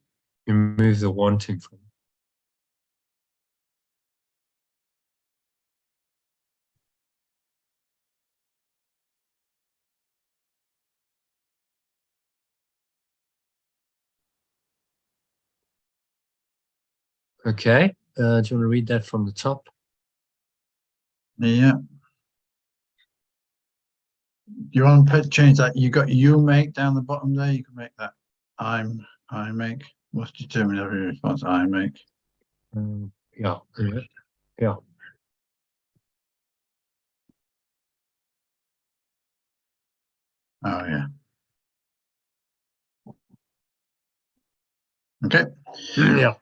You remove the wanting from it. Okay. Do you want to read that from the top? Yeah. Do you want to change that? You got you make down the bottom there. You can make that I make. Must determine every response I make. Yeah. Yeah. Oh yeah. Okay. Yeah.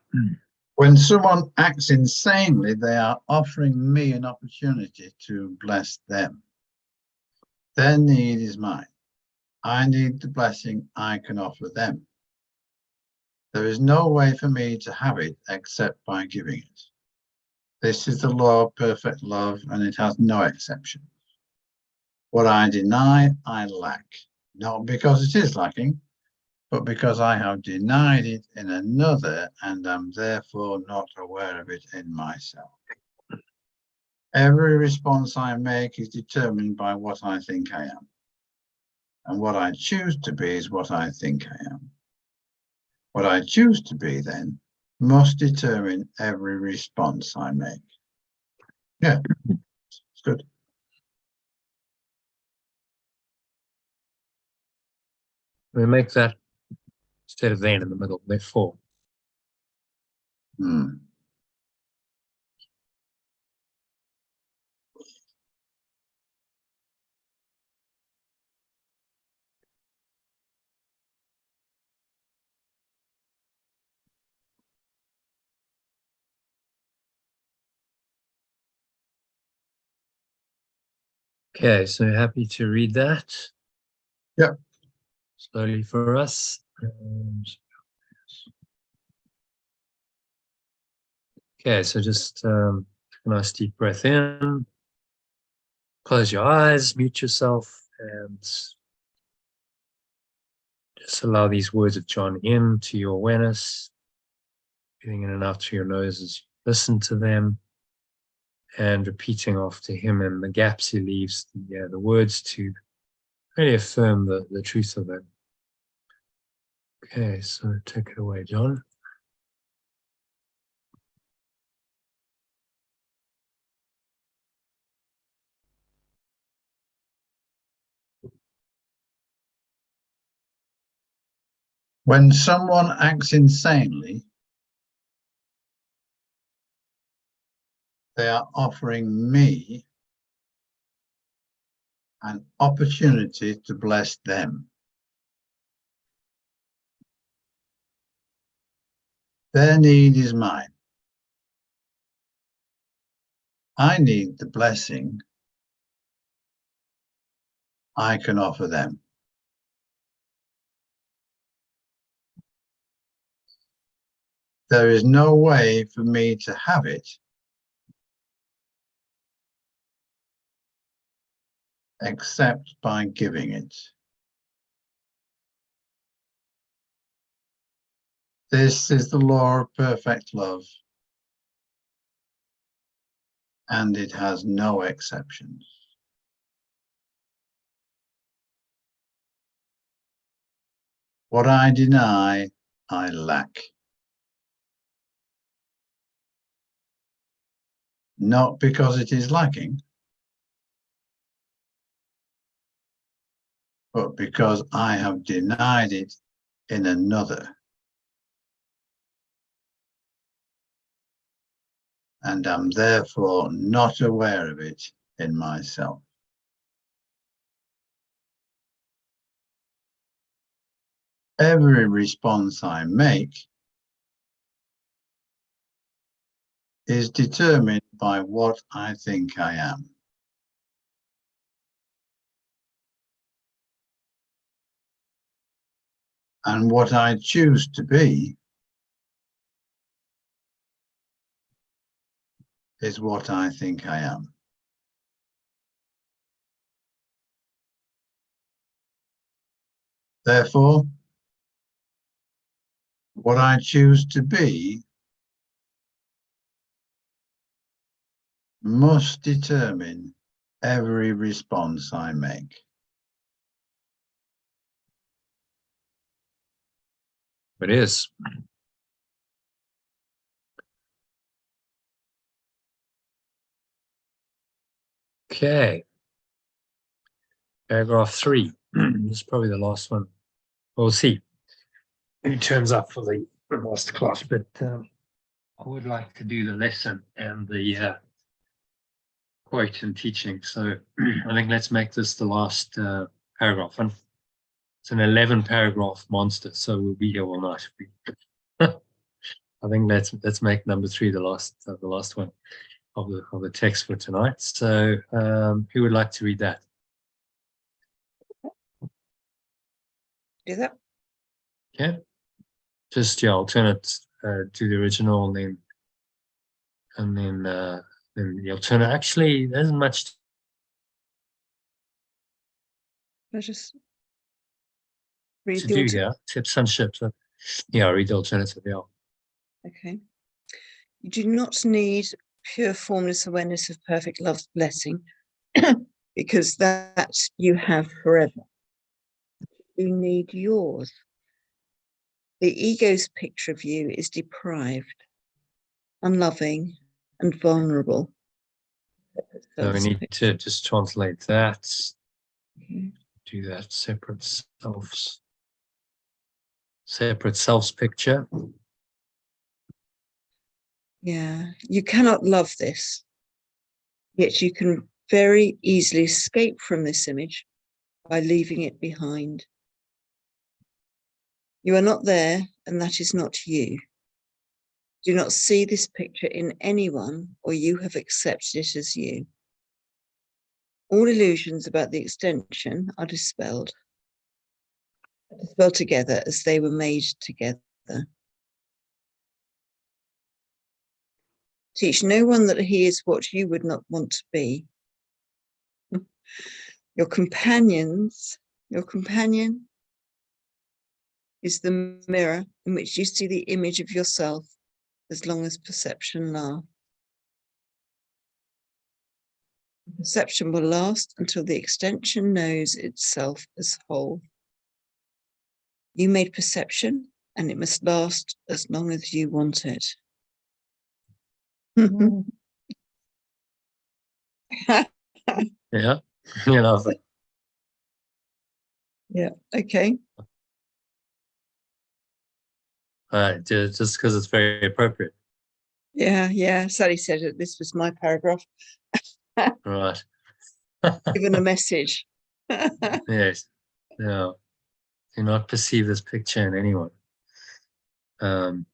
When someone acts insanely, they are offering me an opportunity to bless them. Their need is mine. I need the blessing I can offer them. There is no way for me to have it except by giving it. This is the law of perfect love, and it has no exceptions. What I deny, I lack, not because it is lacking, but because I have denied it in another and am therefore not aware of it in myself. Every response I make is determined by what I think I am. And what I choose to be is what I think I am. What I choose to be, then, must determine every response I make. Yeah, it's good. We make that instead of then in the middle, therefore. Hmm. Okay, so happy to read that. Yeah. Slowly for us. Okay, so just a nice deep breath in. Close your eyes, mute yourself, and just allow these words of John into your awareness. Breathing in and out through your nose as you listen to them, and repeating after him in the gaps he leaves the words to really affirm the truth of them. Okay, so take it away, John. When someone acts insanely, they are offering me an opportunity to bless them. Their need is mine. I need the blessing I can offer them. There is no way for me to have it except by giving it. This is the law of perfect love, and it has no exceptions. What I deny, I lack. Not because it is lacking, but because I have denied it in another, and am therefore not aware of it in myself. Every response I make is determined by what I think I am. And what I choose to be is what I think I am. Therefore, what I choose to be must determine every response I make. It is. Okay. Paragraph 3. This is probably the last one. We'll see who turns up for the masterclass, but I would like to do the lesson and the quote and teaching. So I think let's make this the last paragraph. And it's an 11-paragraph monster, so we'll be here all night. I think let's make number 3 the last one of the text for tonight. So who would like to read that? Do that. Okay. Just alternate to the original, and then the alternate. Actually, there isn't much I just read to the do alternative. here, except sonship. So, yeah, read the alternative. Yeah. Okay. You do not need pure formless awareness of perfect love's blessing because that you have forever. You need yours. The ego's picture of you is deprived, unloving, and vulnerable. So we need to just translate that. Okay. Do that separate selves picture. Yeah, you cannot love this, yet you can very easily escape from this image by leaving it behind. You are not there, and that is not you. Do not see this picture in anyone, or you have accepted it as you. All illusions about the extension are dispelled. dwell together as they were made together. Teach no one that he is what you would not want to be. Your companion is the mirror in which you see the image of yourself as long as perception lasts. Perception will last until the extension knows itself as whole. You made perception, and it must last as long as you want it. Yeah, you know. Yeah. Okay. Just because it's very appropriate. Yeah. Yeah. Sally said that this was my paragraph. Right. Given a message. Yes. No. Do not perceive this picture in anyone. Or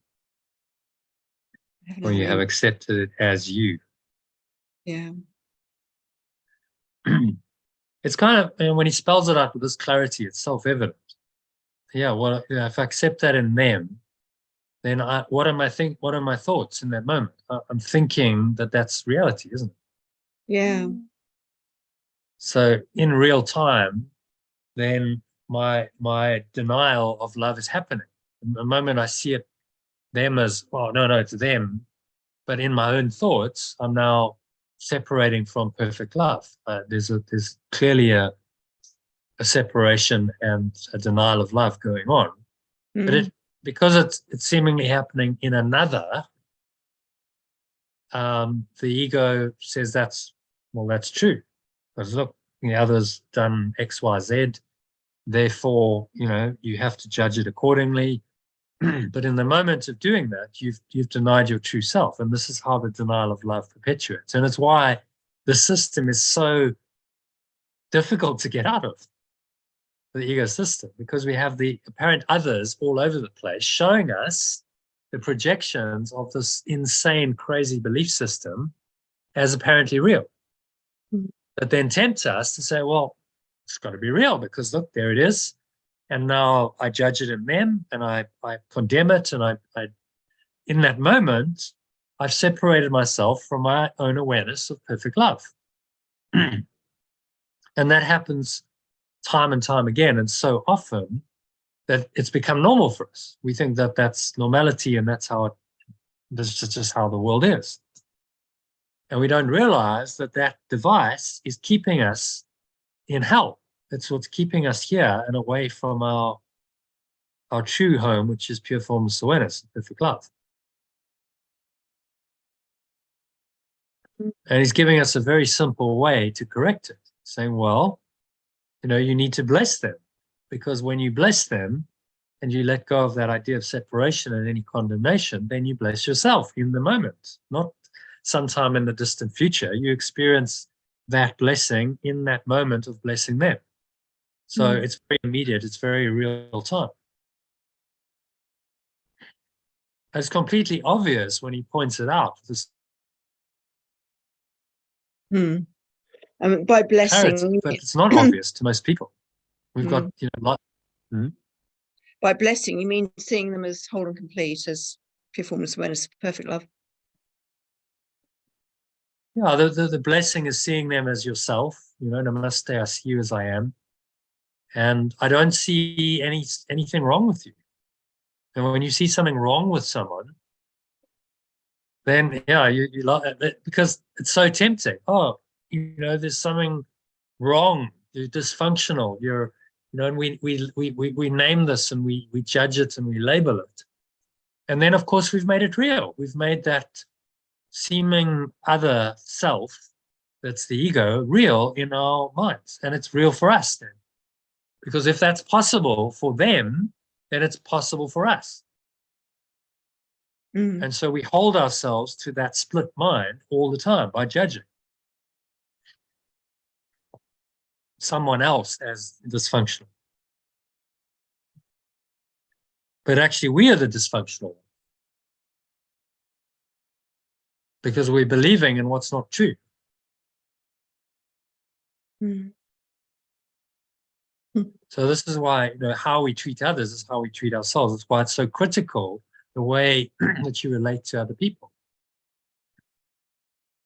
you have accepted it as you. Yeah. It's kind of, and when he spells it out with this clarity, it's self-evident. Yeah, well, yeah, if I accept that in them, then what am I what are my thoughts in that moment? I'm thinking that that's reality, isn't it? Yeah. So in real time, then my denial of love is happening. The moment I see it, them as, oh, no, it's them. But in my own thoughts, I'm now separating from perfect love. There's clearly a separation and a denial of love going on. But because it's seemingly happening in another, the ego says that's true. Because look, the other's done X, Y, Z. Therefore, you have to judge it accordingly. But in the moment of doing that, you've denied your true self. And this is how the denial of love perpetuates. And it's why the system is so difficult to get out of, the ego system, because we have the apparent others all over the place showing us the projections of this insane, crazy belief system as apparently real. That then tempt us to say, well, it's got to be real because look, there it is. And now I judge it in them and I condemn it. And I in that moment, I've separated myself from my own awareness of perfect love. And that happens time and time again. And so often that it's become normal for us. We think that that's normality and that's just how the world is. And we don't realize that that device is keeping us in hell. It's what's keeping us here and away from our true home, which is pure formless awareness, perfect love. And he's giving us a very simple way to correct it, saying, well, you need to bless them, because when you bless them and you let go of that idea of separation and any condemnation, then you bless yourself in the moment, not sometime in the distant future. You experience that blessing in that moment of blessing them. So it's very immediate, it's very real time. It's completely obvious when he points it out. By blessing, clarity, but it's not obvious to most people. We've got, By blessing, you mean seeing them as whole and complete, as pure formless awareness, perfect love? Yeah, the blessing is seeing them as yourself. Namaste, I see you as I am. And I don't see anything wrong with you. And when you see something wrong with someone, then you love it because it's so tempting. Oh, there's something wrong. You're dysfunctional. And we name this and we judge it and we label it. And then of course we've made it real. We've made that seeming other self, that's the ego, real in our minds. And it's real for us then. Because if that's possible for them, then it's possible for us. And so we hold ourselves to that split mind all the time by judging someone else as dysfunctional. But actually we are the dysfunctional one. Because we're believing in what's not true. So this is why, you know, how we treat others is how we treat ourselves. That's why it's so critical, the way that you relate to other people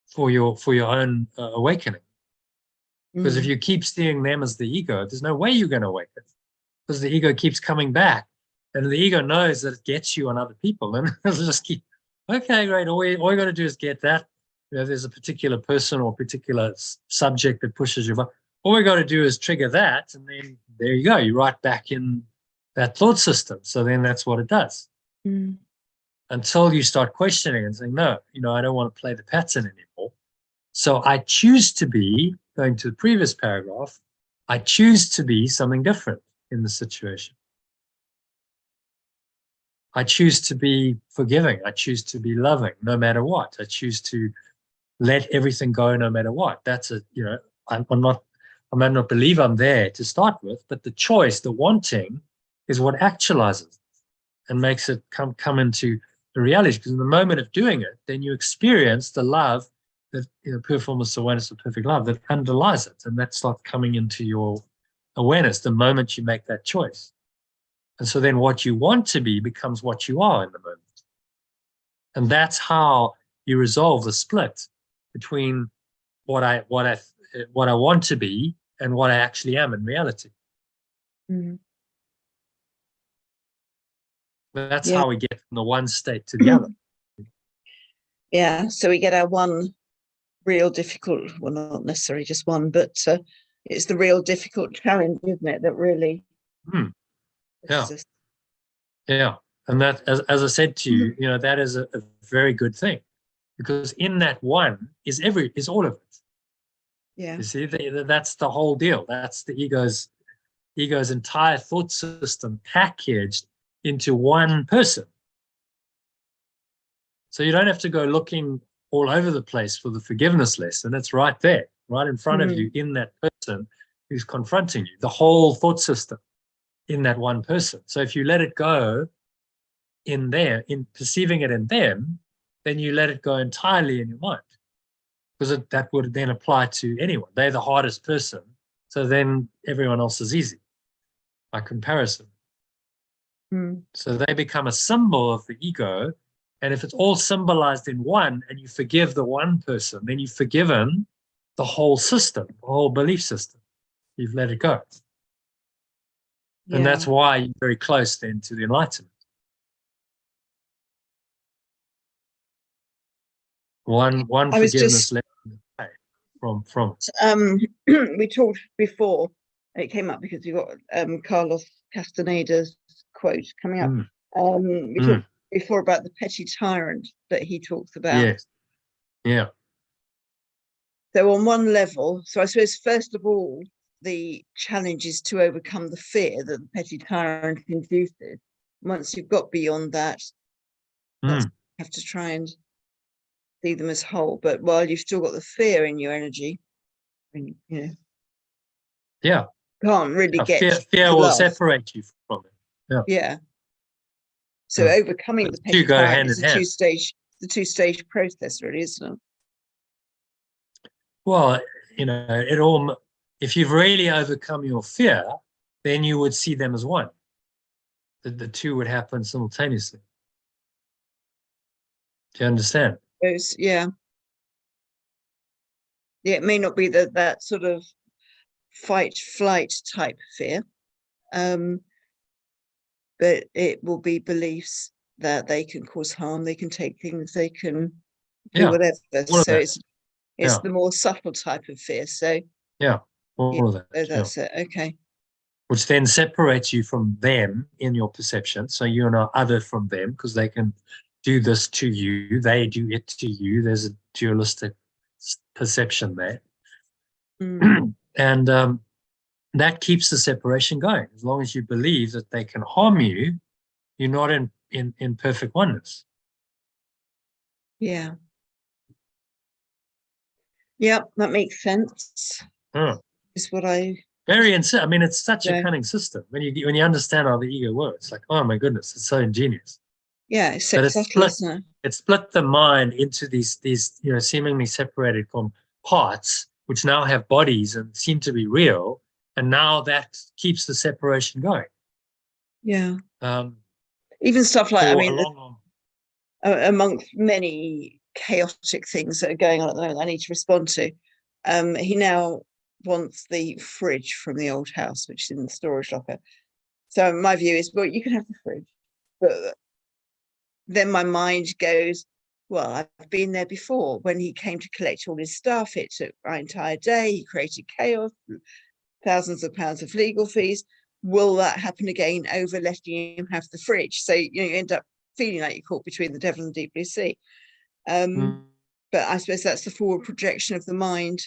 for your own awakening. Because if you keep seeing them as the ego, there's no way you're going to awaken, because the ego keeps coming back, and the ego knows that it gets you on other people, and it'll just keep, okay, great, all you got to do is get that. You know, there's a particular person or particular subject that pushes you. All we got to do is trigger that, and then there you go. You're right back in that thought system. So then that's what it does. Until you start questioning and saying, no, you know, I don't want to play the pattern anymore. So I choose to be, going to the previous paragraph, I choose to be something different in the situation. I choose to be forgiving. I choose to be loving no matter what. I choose to let everything go no matter what. That's a, you know, I might not believe I'm there to start with, but the choice, the wanting, is what actualizes and makes it come into the reality. Because in the moment of doing it, then you experience the love that, you know, pure formless awareness of perfect love that underlies it, and that starts coming into your awareness the moment you make that choice. And so then what you want to be becomes what you are in the moment. And that's how you resolve the split between what I want to be and what I actually am in reality. That's how we get from the one state to the other. Yeah, so we get our one real difficult, well, not necessarily just one, but it's the real difficult challenge, isn't it, that really Yeah, and that, as I said to you, you know, that is a very good thing, because in that one is all of it. Yeah, you see, that's the whole deal. That's the ego's entire thought system packaged into one person. So you don't have to go looking all over the place for the forgiveness lesson. It's right there, right in front of you, in that person who's confronting you, the whole thought system in that one person. So if you let it go in there, in perceiving it in them, then you let it go entirely in your mind, because that would then apply to anyone. They're the hardest person, so then everyone else is easy by comparison. So they become a symbol of the ego. And if it's all symbolized in one, and you forgive the one person, then you've forgiven the whole system, the whole belief system. You've let it go. And that's why you're very close then to the enlightenment. One forgiveness lesson from. We talked before, it came up because we got Carlos Castaneda's quote coming up. We talked before about the petty tyrant that he talks about. Yes. Yeah. So on one level, so I suppose first of all, the challenge is to overcome the fear that the petty tyrant induces. Once you've got beyond that, you have to try and see them as whole. But while you've still got the fear in your energy, you know, can't really get fear will separate you from it. Yeah. So overcoming the petty tyrant is the two-stage process, really, isn't it? Well, you know, if you've really overcome your fear, then you would see them as one. The two would happen simultaneously. Do you understand? Yeah, it may not be that sort of fight-flight type fear, but it will be beliefs that they can cause harm, they can take things, they can do whatever. So it's the more subtle type of fear. So all of that. So that's it. Okay. Which then separates you from them in your perception. So you're not other from them, because they can do this to you, they do it to you. There's a dualistic perception there. And that keeps the separation going. As long as you believe that they can harm you, you're not in perfect oneness. Yeah, that makes sense. Is what I I mean, it's such a cunning system. When you understand how the ego works, like, oh my goodness, it's so ingenious. Yeah, it's so subtle, isn't it? It split the mind into these you know, seemingly separated from parts, which now have bodies and seem to be real, And now that keeps the separation going. Yeah. Um, Even stuff like, I for a mean, long amongst many chaotic things that are going on at the moment, I need to respond to. He now wants the fridge from the old house, which is in the storage locker. So my view is, well, you can have the fridge, but then my mind goes, well, I've been there before. When he came to collect all his stuff, it took my entire day. He created chaos, thousands of pounds of legal fees. Will that happen again over letting him have the fridge? So you end up feeling like you're caught between the devil and the deep blue sea. But I suppose that's the forward projection of the mind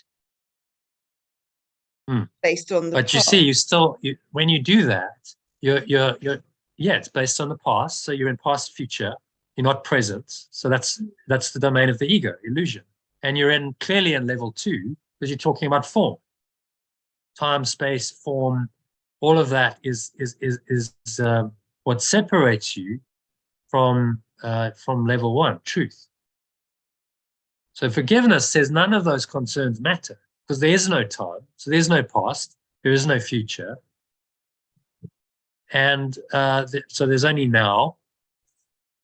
based on the But past. you see, when you do that, it's based on the past. So you're in past, future. You're not present. So that's the domain of the ego, illusion. And you're clearly in level 2 because you're talking about form, time, space, form. All of that is what separates you from level 1, truth. So forgiveness says none of those concerns matter because there is no time. So there's no past. There is no future. And so there's only now.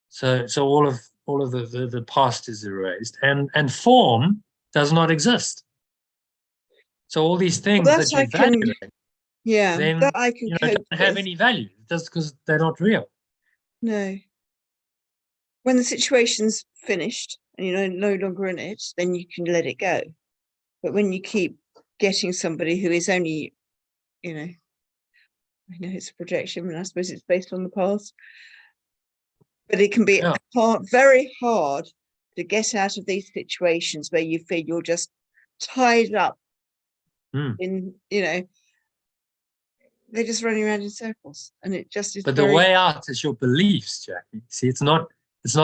So all of the past is erased, and form does not exist. So all these things that you value, then that I can cope don't have with. any value just because they're not real. No. When the situation's finished and you're no longer in it, then you can let it go. But when you keep getting somebody who is only, I know it's a projection, and I suppose it's based on the past, but it can be very hard to get out of these situations where you feel you're just tied up in, they're just running around in circles, and it just is. But the way out is your beliefs, Jackie. See, it's not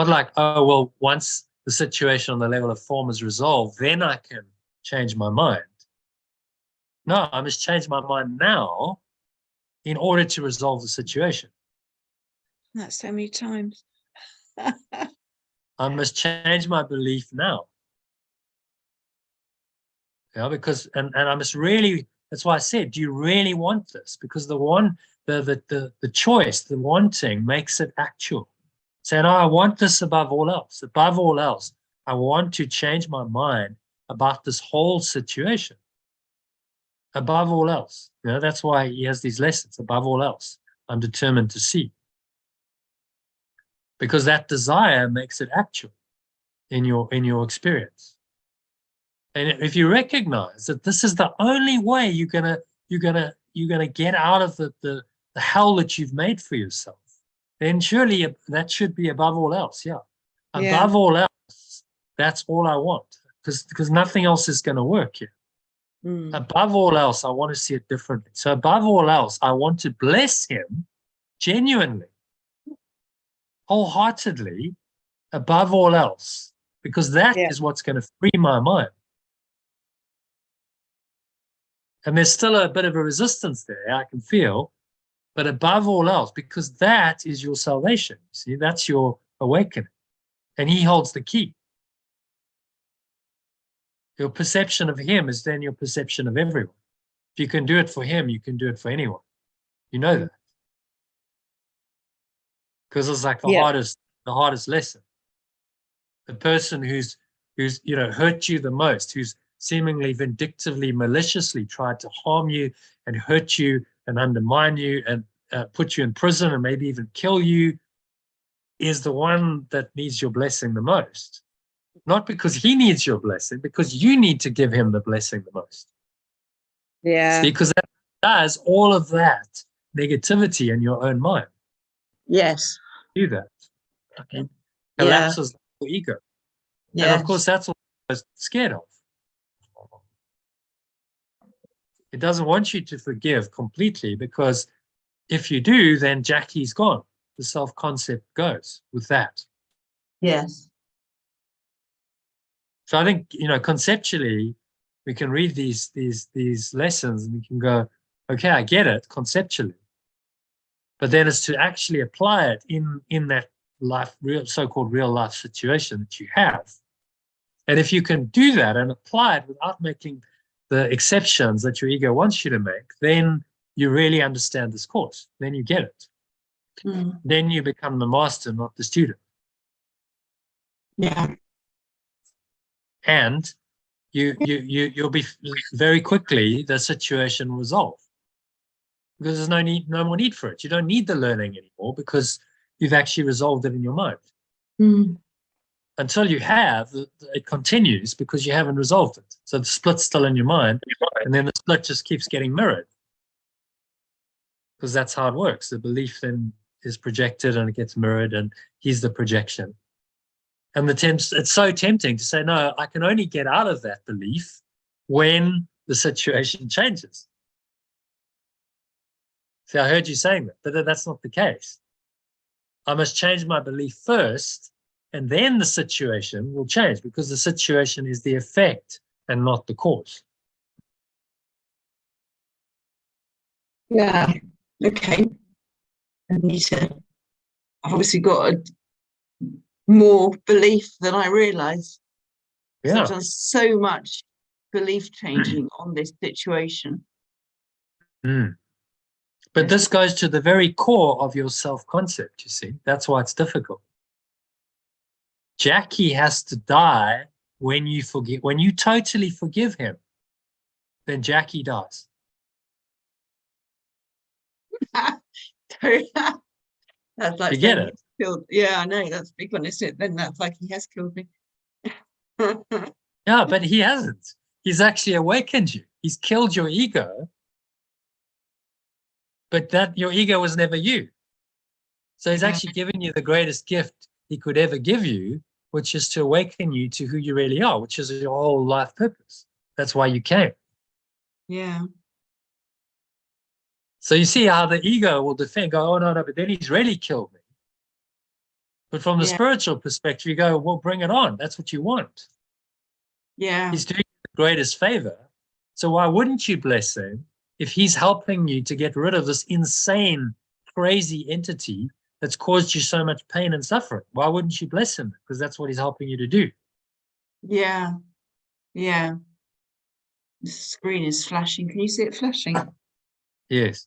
like, oh, well, once the situation on the level of form is resolved, then I can change my mind. No, I must change my mind now in order to resolve the situation. That's so many times. I must change my belief now. Because and I must really, that's why I said, do you really want this? Because the choice, the wanting makes it actual. Saying, I want this above all else. Above all else, I want to change my mind about this whole situation. Above all else. That's why he has these lessons. Above all else, I'm determined to see. Because that desire makes it actual in your experience. And if you recognize that this is the only way you're gonna get out of the hell that you've made for yourself, then surely that should be above all else. Above all else, that's all I want, because nothing else is going to work here. Above all else, I want to see it differently. So above all else, I want to bless him genuinely, wholeheartedly, above all else, because that is what's going to free my mind. And there's still a bit of a resistance there, I can feel, but above all else, because that is your salvation. See, that's your awakening. And he holds the key. Your perception of him is then your perception of everyone. If you can do it for him, you can do it for anyone. You know that. Because it's like the hardest lesson. The person who's hurt you the most, who's seemingly vindictively, maliciously tried to harm you and hurt you and undermine you and put you in prison and maybe even kill you, is the one that needs your blessing the most. Not because he needs your blessing, because you need to give him the blessing the most. Yeah. Because that does all of that negativity in your own mind. Yes. Do that. Okay. Collapses the ego. Yes. And of course, that's what I'm scared of. It doesn't want you to forgive completely, because if you do, then Jackie's gone. The self-concept goes with that. Yes. So I think, conceptually, we can read these lessons and we can go, okay, I get it conceptually. But then it's to actually apply it in that so-called real life situation that you have. And if you can do that and apply it without making the exceptions that your ego wants you to make, then you really understand this course. Then you get it. Then you become the master, not the student. Yeah. And you'll be very quickly the situation resolved, because there's no more need for it. You don't need the learning anymore because you've actually resolved it in your mind. Until you have, it continues because you haven't resolved it. So the split's still in your mind, and then the split just keeps getting mirrored, because that's how it works. The belief then is projected and it gets mirrored, and he's the projection. And it's so tempting to say, no, I can only get out of that belief when the situation changes. See, I heard you saying that, but that's not the case. I must change my belief first, and then the situation will change, because the situation is the effect and not the cause. Yeah. Okay. And you said, I've obviously got more belief than I realise. Yeah. I've done so much belief changing on this situation. But this goes to the very core of your self-concept, you see. That's why it's difficult. Jackie has to die when you forgive. When you totally forgive him, then Jackie dies. That's like You get saying it? he's killed. Yeah, I know, that's a big one, isn't it? Then that's like he has killed me. Yeah, but he hasn't. He's actually awakened you. He's killed your ego, but that your ego was never you. So he's actually given you the greatest gift he could ever give you, which is to awaken you to who you really are, which is your whole life purpose. That's why you came. Yeah. So you see how the ego will defend, go, oh, no, but then he's really killed me. But from the spiritual perspective, you go, well, bring it on. That's what you want. Yeah. He's doing you the greatest favor. So why wouldn't you bless him if he's helping you to get rid of this insane, crazy entity that's caused you so much pain and suffering? Why wouldn't you bless him? Because that's what he's helping you to do. Yeah. Yeah. The screen is flashing. Can you see it flashing? Yes.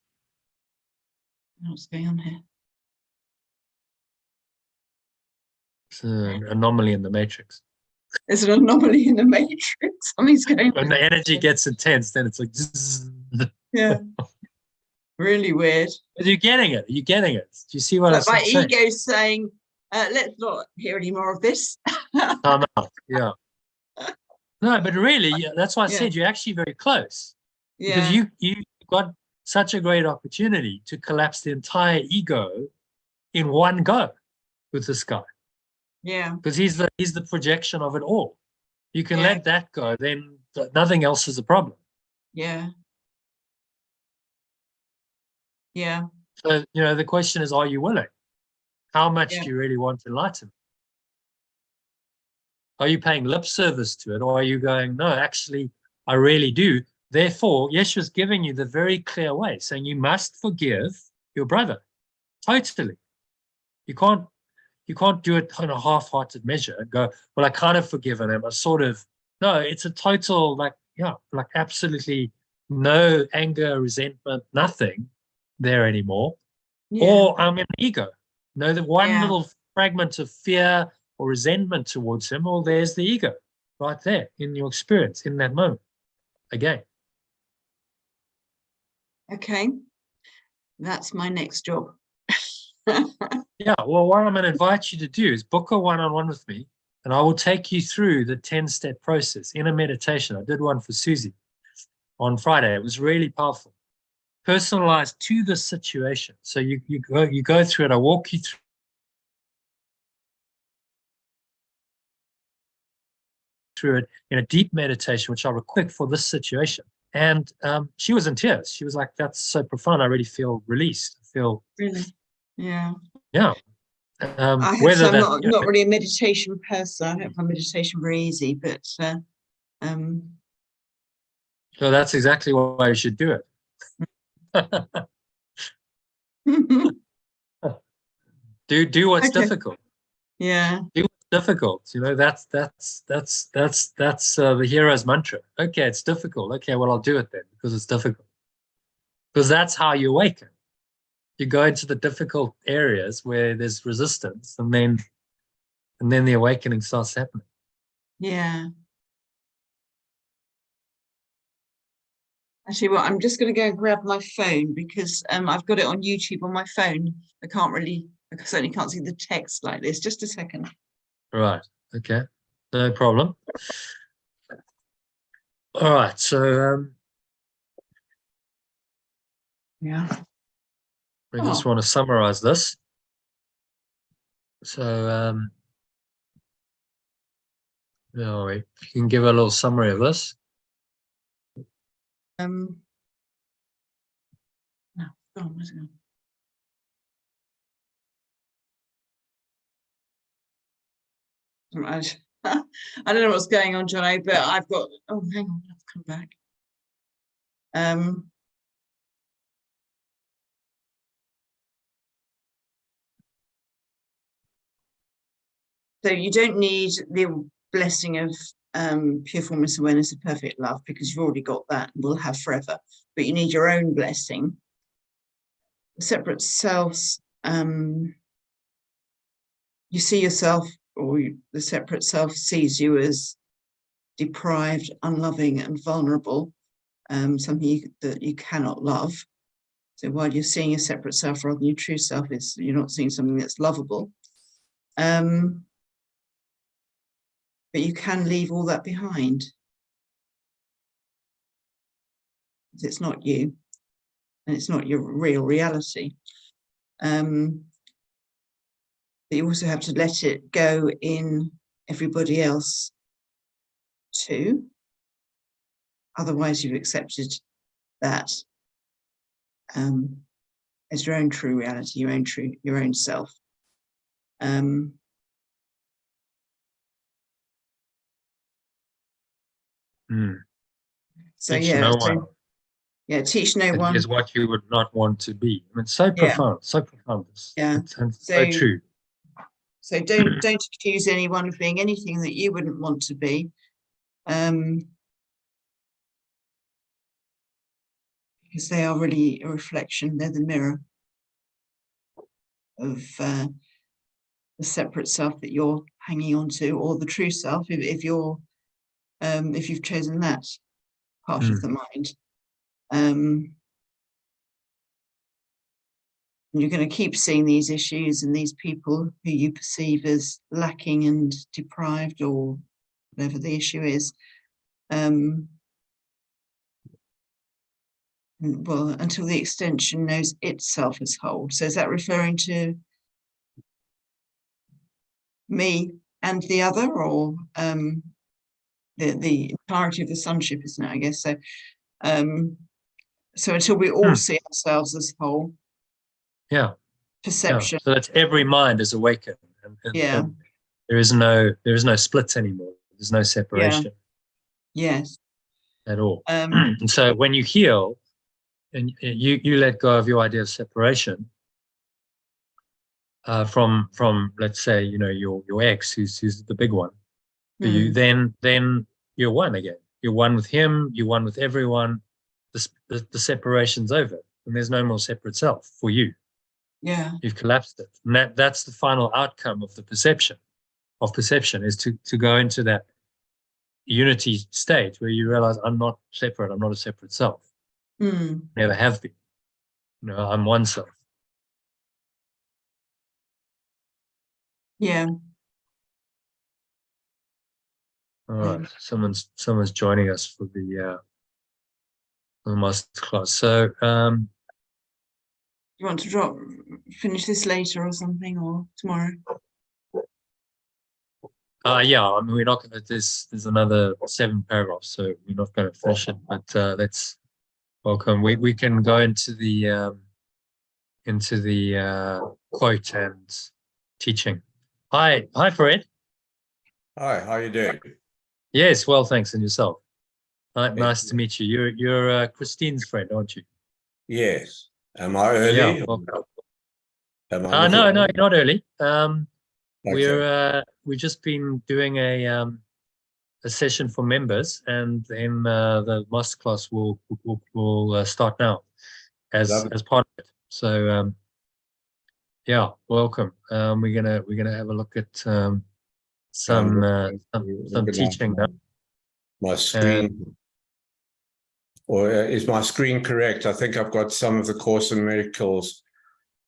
What's going on here? It's an anomaly in the matrix. There's an anomaly in the matrix. Something's going on. When the energy gets intense, then it's like, zzz. Yeah. Really weird. But you're getting it. You're getting it. Do you see what Like I'm my saying? ego's saying, let's not hear any more of this. Time out. Yeah. No, but really, that's why I said you're actually very close. Because you got such a great opportunity to collapse the entire ego in one go with this guy. Yeah. Because he's the projection of it all. You can let that go, then nothing else is a problem. Yeah. Yeah. So, the question is, are you willing? How much do you really want enlightenment? Are you paying lip service to it, or are you going, no, actually, I really do. Therefore, Yeshua's giving you the very clear way, saying you must forgive your brother. Totally. You can't do it in a half-hearted measure and go, well, I kind of forgiven him. I sort of, no, it's a total, like absolutely no anger, resentment, nothing there anymore. Yeah. Or I'm in ego. No, that one little fragment of fear or resentment towards him, or there's the ego right there in your experience in that moment. Again. Okay. That's my next job. Yeah, well, what I'm going to invite you to do is book a one-on-one with me, and I will take you through the 10-step process in a meditation. I did one for Susie on Friday. It was really powerful. Personalized to the situation. So you go through it. I walk you through it in a deep meditation, which I record for this situation. And she was in tears. She was like, that's so profound. I really feel released. I feel really. Yeah. Yeah. I'm not really a meditation person. I don't find meditation very easy, but so that's exactly why you should do it. Do what's difficult. Yeah. Do what's difficult. You know, that's the hero's mantra. Okay, it's difficult. Okay, well, I'll do it then because it's difficult. Because that's how you awaken. You go into the difficult areas where there's resistance, and then the awakening starts happening. Yeah. Actually, well, I'm just going to go and grab my phone because I've got it on YouTube on my phone. I certainly can't see the text like this. Just a second. Right. Okay. No problem. All right. So Yeah. we just want to summarize this. So if you can give a little summary of this. No, where's it gone? Right. I don't know what's going on, Johnny, but I've got. Oh, hang on, let's come back. So you don't need the blessing of pure formless awareness of perfect love because you've already got that and will have forever. But you need your own blessing. Separate selves. You see yourself, or the separate self sees you as deprived, unloving, and vulnerable. Something that you cannot love. So while you're seeing your separate self rather than your true self, you're not seeing something that's lovable. But you can leave all that behind. It's not you, and it's not your real reality. But you also have to let it go in everybody else too. Otherwise, you've accepted that as your own true reality, your own self. So Teach yeah, no one. Teach no one is what you would not want to be. I mean, it's so profound, so profound. It's so true. So don't accuse anyone of being anything that you wouldn't want to be. Because they are really a reflection, they're the mirror of the separate self that you're hanging on to, or the true self, if you've chosen that part of the mind. You're going to keep seeing these issues and these people who you perceive as lacking and deprived, or whatever the issue is. Well, until the extension knows itself as whole. So is that referring to me and the other, or the entirety of the sonship, isn't it? I guess so. So until we all see ourselves as whole. Yeah. Perception. So that's every mind is awakened. And there is no splits anymore. There's no separation. Yes. At all. And so when you heal and you let go of your idea of separation from let's say, your ex, who's the big one for you, then you're one again. You're one with him, you're one with everyone. The separation's over and there's no more separate self for you. Yeah. You've collapsed it. And that's the final outcome of the perception is to go into that unity state where you realize I'm not separate, I'm not a separate self. Never have been. I'm one self. Yeah. All right. Someone's joining us for the masterclass. So you want to finish this later or something, or tomorrow? Yeah, I mean, we're not going to, there's another 7 paragraphs, so we're not going to finish it, but let's welcome. We can go into the quote and teaching. Hi, Fred. Hi, how are you doing? Yes, well, thanks, and yourself. Nice to meet you. You're Christine's friend, aren't you? Yes. Am I early? Yeah. Welcome. No, you're not early. We've just been doing a session for members, and then the masterclass will start now as part of it. So yeah, welcome. We're gonna have a look at some teaching now. My screen, or is my screen correct? I think I've got some of the Course in Miracles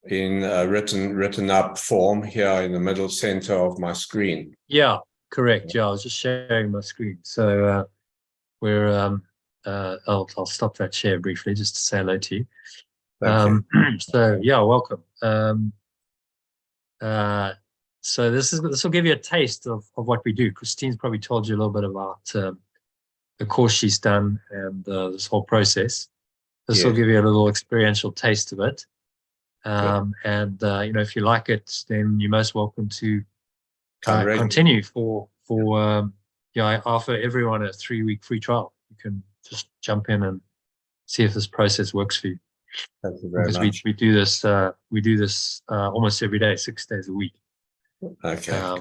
in written up form here in the middle center of my screen. Yeah, correct. Yeah, I was just sharing my screen. So I'll stop that share briefly just to say hello to you. So yeah, welcome. So this will give you a taste of what we do. Christine's probably told you a little bit about the course she's done and this whole process. This will give you a little experiential taste of it. And if you like it, then you're most welcome to continue I offer everyone a 3-week free trial. You can just jump in and see if this process works for you. Thank you very much. We do this almost every day, 6 days a week. Okay.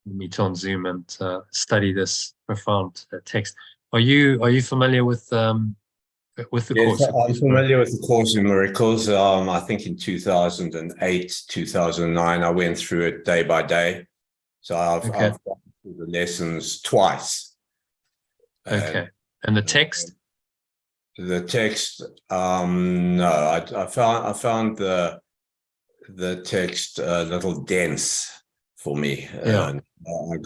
We meet on Zoom and study this profound text. Are you familiar with the course? I'm familiar with the Course in Miracles. I think in 2008, 2009, I went through it day by day. So I've gone through the lessons twice. Okay. And the text? The text, no, I found the text a little dense for me. Yeah.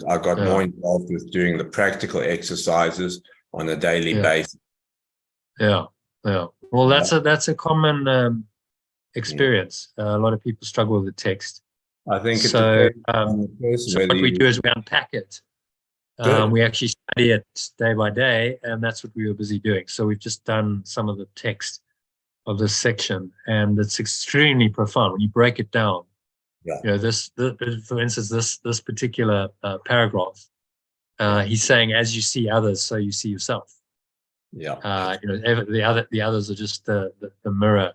I got more involved with doing the practical exercises on a daily basis. Yeah. Well, that's a common experience. A lot of people struggle with the text. I think so. So what we do is we unpack it. We actually study it day by day, and that's what we were busy doing. So we've just done some of the text of this section, and it's extremely profound when you break it down. Yeah. For instance, this particular paragraph, he's saying, "As you see others, so you see yourself." Yeah. The others are just the mirror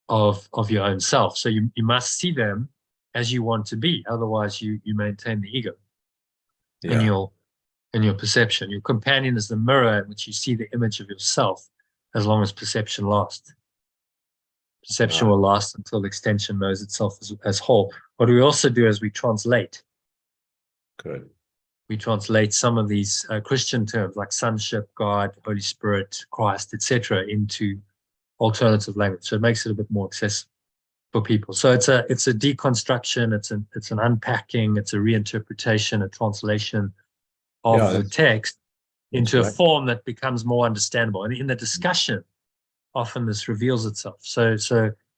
of your own self. So you must see them as you want to be. Otherwise, you maintain the ego. In your perception. Your companion is the mirror in which you see the image of yourself as long as perception lasts. Perception will last until the extension knows itself as whole. What we also do is we translate. Good. We translate some of these Christian terms like sonship, God, Holy Spirit, Christ, etc., into alternative language. So it makes it a bit more accessible for people. So it's a deconstruction, it's an unpacking, it's a reinterpretation, a translation of the text into a form that becomes more understandable. And in the discussion, often this reveals itself. So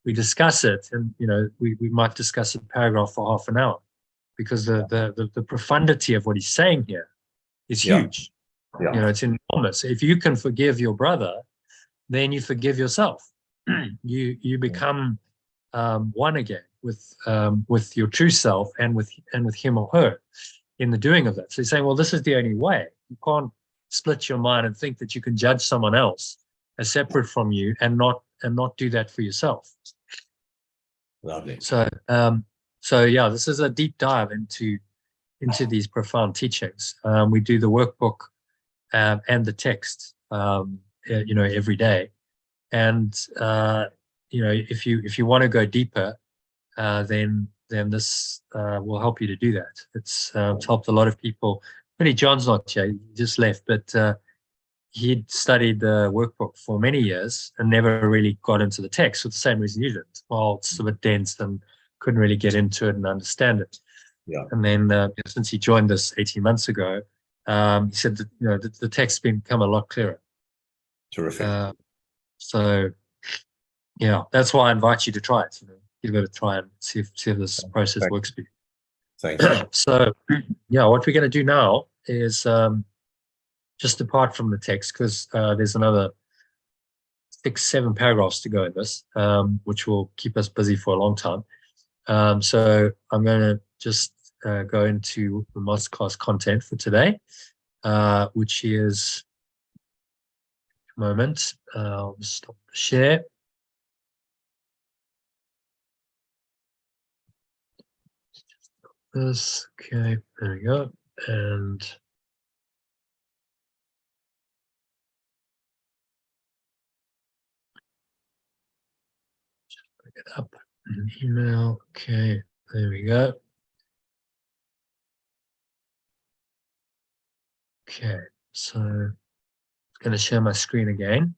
we discuss it, and we might discuss a paragraph for half an hour, because the profundity of what he's saying here is huge. It's enormous. If you can forgive your brother, then you forgive yourself. You become one again with your true self and with him or her in the doing of that. So he's saying, well, this is the only way. You can't split your mind and think that you can judge someone else as separate from you and not do that for yourself. Lovely. So yeah, this is a deep dive into these profound teachings. We do the workbook and the text every day. And if you want to go deeper, then this will help you to do that. It's helped a lot of people. Really, John's not here; he just left. But he'd studied the workbook for many years and never really got into the text for the same reason you did. Well, it's a bit dense and couldn't really get into it and understand it. Yeah. And then since he joined us 18 months ago, he said that the text's become a lot clearer. Terrific. So yeah, that's why I invite you to try it. Give it a try and see if this process works for you. Thank you. So yeah, what we're going to do now is just apart from the text, because there's another 6-7 paragraphs to go in this, which will keep us busy for a long time. So I'm going to just go into the masterclass content for today, which is a moment. I'll just stop the share. this. Okay, there we go. And just bring it up. An email. Okay, there we go. Okay, so I'm going to share my screen again.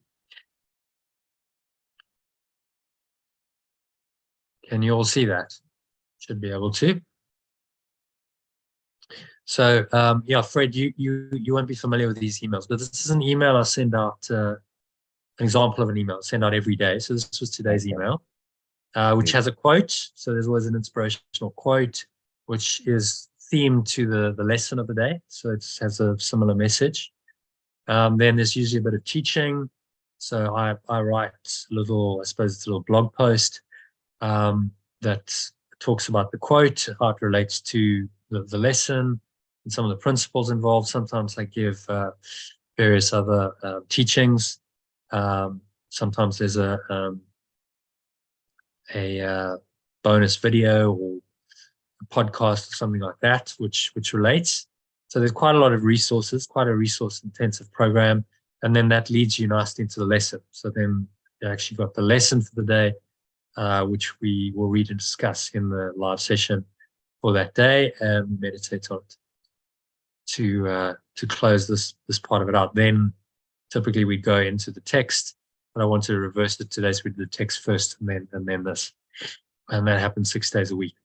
Can you all see that? Should be able to. So yeah, Fred, you won't be familiar with these emails, but this is an email I send out, an example of an email I send out every day. So this was today's email, which has a quote. So there's always an inspirational quote, which is themed to the lesson of the day. So it has a similar message. Then there's usually a bit of teaching. So I write a little, I suppose it's a little blog post that talks about the quote, how it relates to the lesson, and some of the principles involved. Sometimes I give various other teachings. Sometimes there's a bonus video or a podcast or something like that, which relates. So there's quite a lot of resources, quite a resource-intensive program, and then that leads you nicely into the lesson. So then you actually got the lesson for the day, which we will read and discuss in the live session for that day, and meditate on it to close this part of it out. Then typically we go into the text, but I want to reverse it today, so we do the text first and then this, and that happens 6 days a week.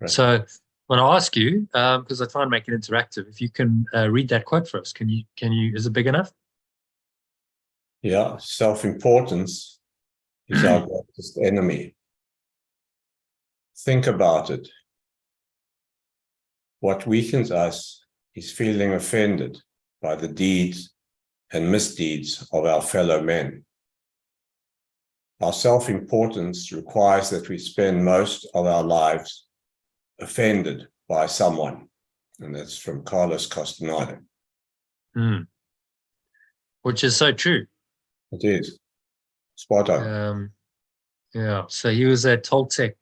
Right. So I want to ask you, because I try and make it interactive, if you can read that quote for us. Can you? Is it big enough? Yeah, self-importance is our greatest enemy. Think about it. What weakens us is feeling offended by the deeds and misdeeds of our fellow men. Our self-importance requires that we spend most of our lives offended by someone. And that's from Carlos Castaneda. Which is so true. It is. Spot on. Yeah, so he was a Toltec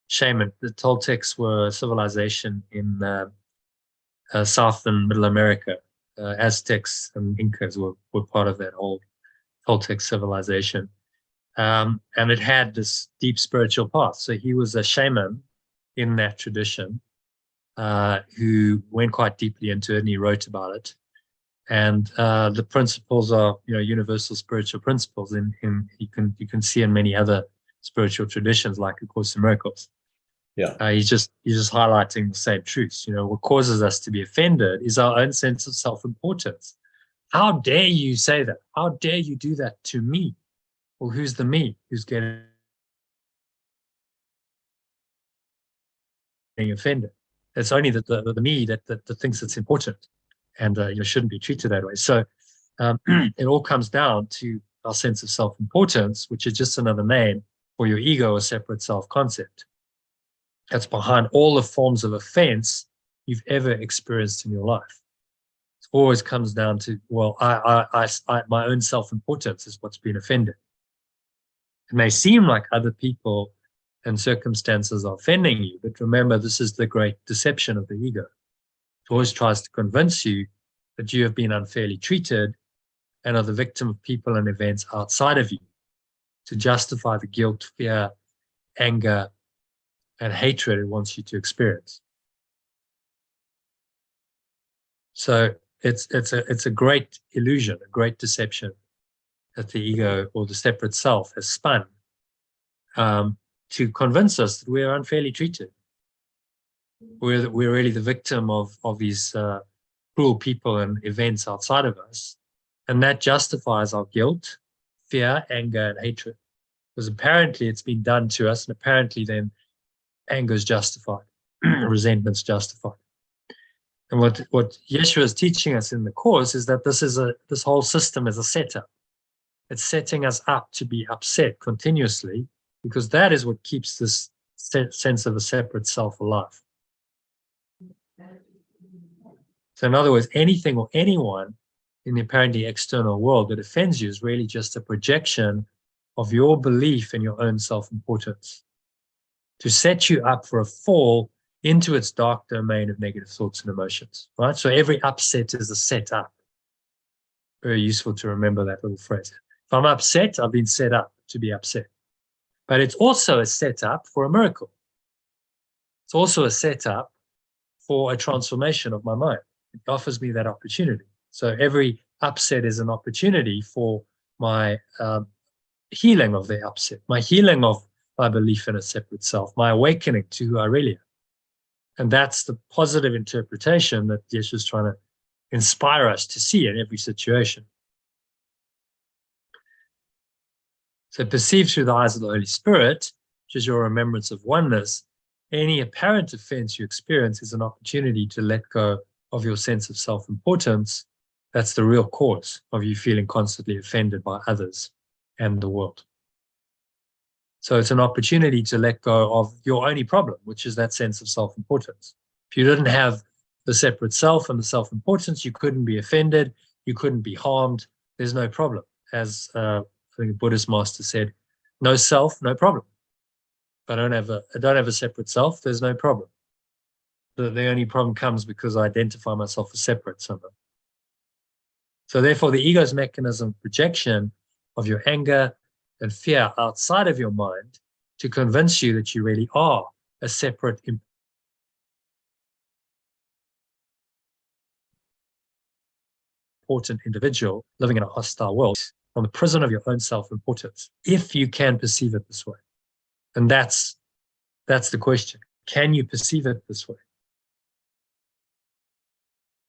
shaman. The Toltecs were a civilization in South and Middle America. Aztecs and Incas were part of that whole Toltec civilization. And it had this deep spiritual path. So he was a shaman in that tradition who went quite deeply into it, and he wrote about it. And the principles are, universal spiritual principles. In you can see in many other spiritual traditions, like A Course in Miracles. Yeah, he's just highlighting the same truths. What causes us to be offended is our own sense of self-importance. How dare you say that? How dare you do that to me? Well, who's the me who's getting offended? It's only the me that thinks it's important, and shouldn't be treated that way. So it all comes down to our sense of self-importance, which is just another name for your ego or separate self-concept. That's behind all the forms of offense you've ever experienced in your life. It always comes down to, well, my own self-importance is what's been offended. It may seem like other people and circumstances are offending you, but remember, this is the great deception of the ego. It always tries to convince you that you have been unfairly treated and are the victim of people and events outside of you, to justify the guilt, fear, anger, and hatred it wants you to experience. So it's a great illusion, a great deception that the ego or the separate self has spun to convince us that we are unfairly treated. We're really the victim of these cruel people and events outside of us, and that justifies our guilt, fear, anger, and hatred, because apparently it's been done to us, and apparently then anger is justified, resentment's justified. And what Yeshua is teaching us in the Course is that this whole system is a setup. It's setting us up to be upset continuously, because that is what keeps this sense of a separate self alive. So in other words, anything or anyone in the apparently external world that offends you is really just a projection of your belief in your own self-importance, to set you up for a fall into its dark domain of negative thoughts and emotions, right? So every upset is a setup. Very useful to remember that little phrase. If I'm upset, I've been set up to be upset. But it's also a setup for a miracle. It's also a setup for a transformation of my mind. It offers me that opportunity. So every upset is an opportunity for my healing of the upset, my healing of my belief in a separate self, my awakening to who I really am. And that's the positive interpretation that Yeshu is trying to inspire us to see in every situation. So perceived through the eyes of the Holy Spirit, which is your remembrance of oneness, any apparent offense you experience is an opportunity to let go of your sense of self-importance. That's the real cause of you feeling constantly offended by others and the world. So it's an opportunity to let go of your only problem, which is that sense of self-importance. If you didn't have the separate self and the self-importance, you couldn't be offended, you couldn't be harmed, there's no problem. As I think the Buddhist master said, no self, no problem. If I don't have a separate self, there's no problem. The only problem comes because I identify myself as separate somehow. So therefore, the ego's mechanism of projection of your anger and fear outside of your mind to convince you that you really are a separate, important individual living in a hostile world from the prison of your own self-importance, if you can perceive it this way. And that's the question. Can you perceive it this way?